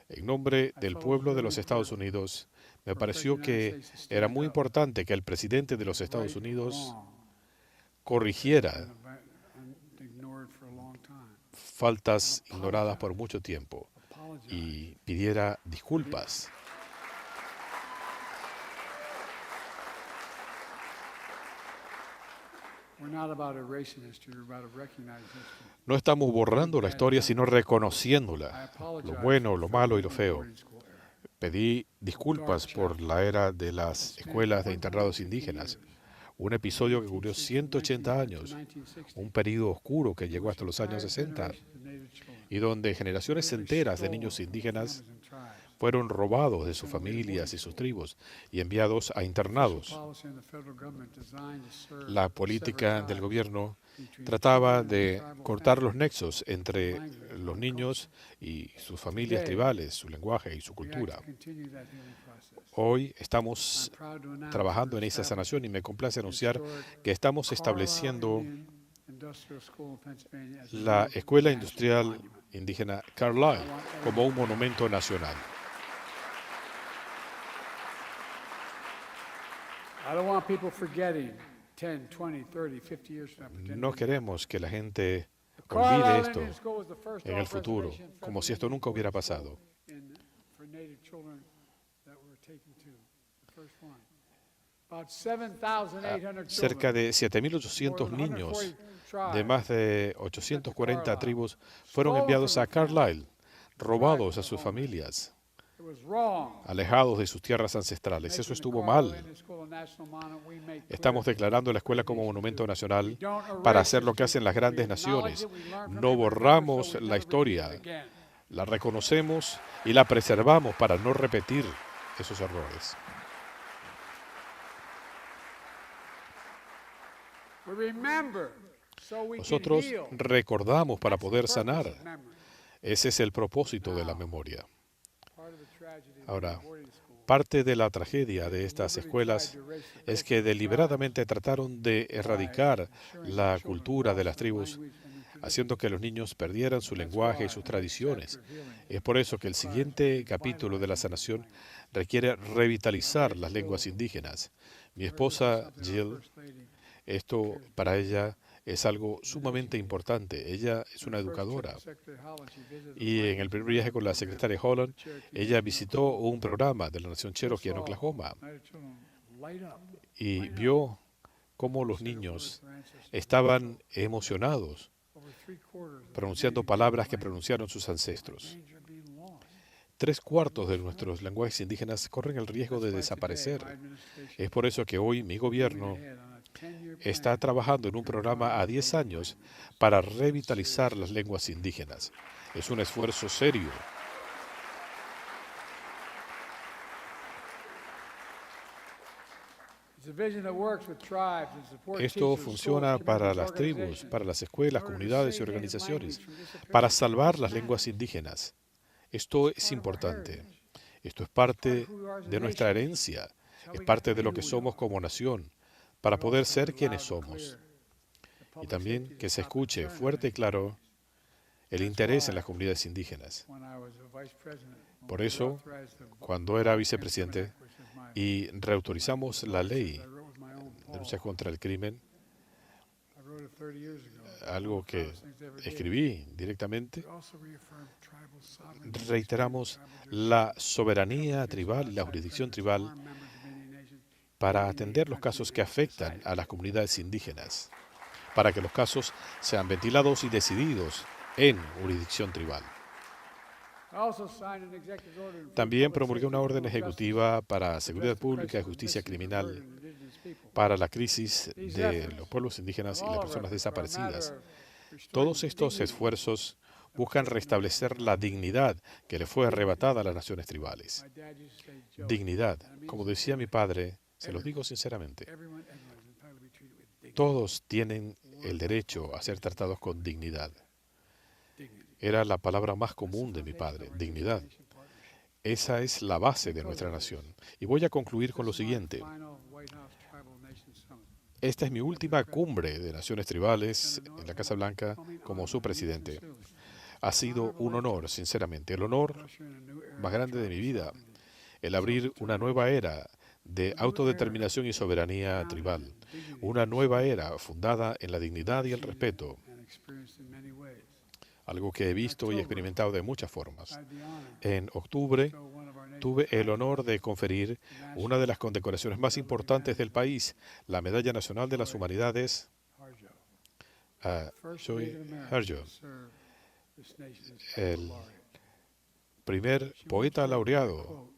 En nombre del pueblo de los Estados Unidos, me pareció que era muy importante que el presidente de los Estados Unidos corrigiera faltas ignoradas por mucho tiempo y pidiera disculpas. No estamos borrando la historia, sino reconociéndola, lo bueno, lo malo y lo feo. Pedí disculpas por la era de las escuelas de internados indígenas, un episodio que cubrió 180 años, un periodo oscuro que llegó hasta los años 60, y donde generaciones enteras de niños indígenas fueron robados de sus familias y sus tribus y enviados a internados. La política del gobierno trataba de cortar los nexos entre los niños y sus familias tribales, su lenguaje y su cultura. Hoy estamos trabajando en esa sanación y me complace anunciar que estamos estableciendo la Escuela Industrial Indígena Carrillo como un monumento nacional. No queremos que la gente olvide esto en el futuro, como si esto nunca hubiera pasado. Cerca de 7.800 niños de más de 840 tribus fueron enviados a Carrillo, robados a sus familias, alejados de sus tierras ancestrales. Eso estuvo mal. Estamos declarando la escuela como monumento nacional para hacer lo que hacen las grandes naciones. No borramos la historia, la reconocemos y la preservamos para no repetir esos errores. Nosotros recordamos para poder sanar. Ese es el propósito de la memoria. Ahora, parte de la tragedia de estas escuelas es que deliberadamente trataron de erradicar la cultura de las tribus, haciendo que los niños perdieran su lenguaje y sus tradiciones. Es por eso que el siguiente capítulo de la sanación requiere revitalizar las lenguas indígenas. Mi esposa, Jill, esto para ella es algo sumamente importante. Ella es una educadora. Y en el primer viaje con la secretaria Holland, ella visitó un programa de la Nación Cherokee en Oklahoma y vio cómo los niños estaban emocionados pronunciando palabras que pronunciaron sus ancestros. 3/4 de nuestros lenguajes indígenas corren el riesgo de desaparecer. Es por eso que hoy mi gobierno está trabajando en un programa a 10 años para revitalizar las lenguas indígenas. Es un esfuerzo serio. Esto funciona para las tribus, para las escuelas, comunidades y organizaciones, para salvar las lenguas indígenas. Esto es importante. Esto es parte de nuestra herencia, es parte de lo que somos como nación, para poder ser quienes somos. Y también que se escuche fuerte y claro el interés en las comunidades indígenas. Por eso, cuando era vicepresidente y reautorizamos la ley de lucha contra el crimen, algo que escribí directamente, reiteramos la soberanía tribal y la jurisdicción tribal para atender los casos que afectan a las comunidades indígenas, para que los casos sean ventilados y decididos en jurisdicción tribal. También promulgué una orden ejecutiva para seguridad pública y justicia criminal para la crisis de los pueblos indígenas y las personas desaparecidas. Todos estos esfuerzos buscan restablecer la dignidad que le fue arrebatada a las naciones tribales. Dignidad. Como decía mi padre, se los digo sinceramente, todos tienen el derecho a ser tratados con dignidad. Era la palabra más común de mi padre, dignidad. Esa es la base de nuestra nación. Y voy a concluir con lo siguiente. Esta es mi última cumbre de naciones tribales en la Casa Blanca como su presidente. Ha sido un honor, sinceramente, el honor más grande de mi vida, el abrir una nueva era de autodeterminación y soberanía tribal, una nueva era fundada en la dignidad y el respeto, algo que he visto y experimentado de muchas formas. En octubre tuve el honor de conferir una de las condecoraciones más importantes del país, la Medalla Nacional de las Humanidades a Carrillo, el primer poeta laureado,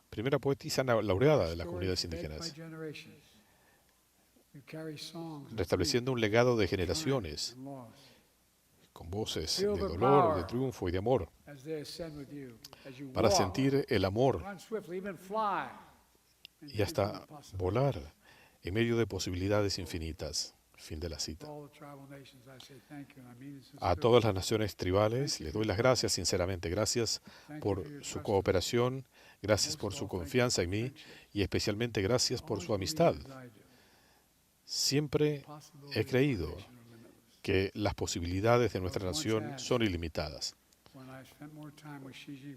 primera poetisa laureada de las comunidades indígenas, restableciendo un legado de generaciones, con voces de dolor, de triunfo y de amor, para sentir el amor y hasta volar en medio de posibilidades infinitas. Fin de la cita. A todas las naciones tribales les doy las gracias, sinceramente. Gracias por su cooperación, gracias por su confianza en mí y especialmente gracias por su amistad. Siempre he creído que las posibilidades de nuestra nación son ilimitadas.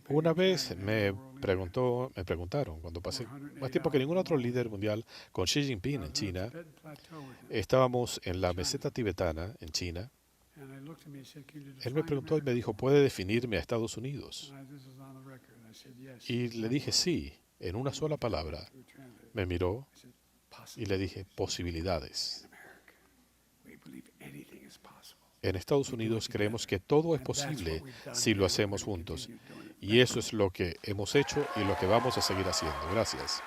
Una vez me preguntaron, cuando pasé más tiempo que ningún otro líder mundial con Xi Jinping en China, estábamos en la meseta tibetana en China. Él me preguntó y me dijo, ¿puede definirme a Estados Unidos? Y le dije sí, en una sola palabra. Me miró y le dije, posibilidades. En Estados Unidos creemos que todo es posible si lo hacemos juntos. Y eso es lo que hemos hecho y lo que vamos a seguir haciendo. Gracias.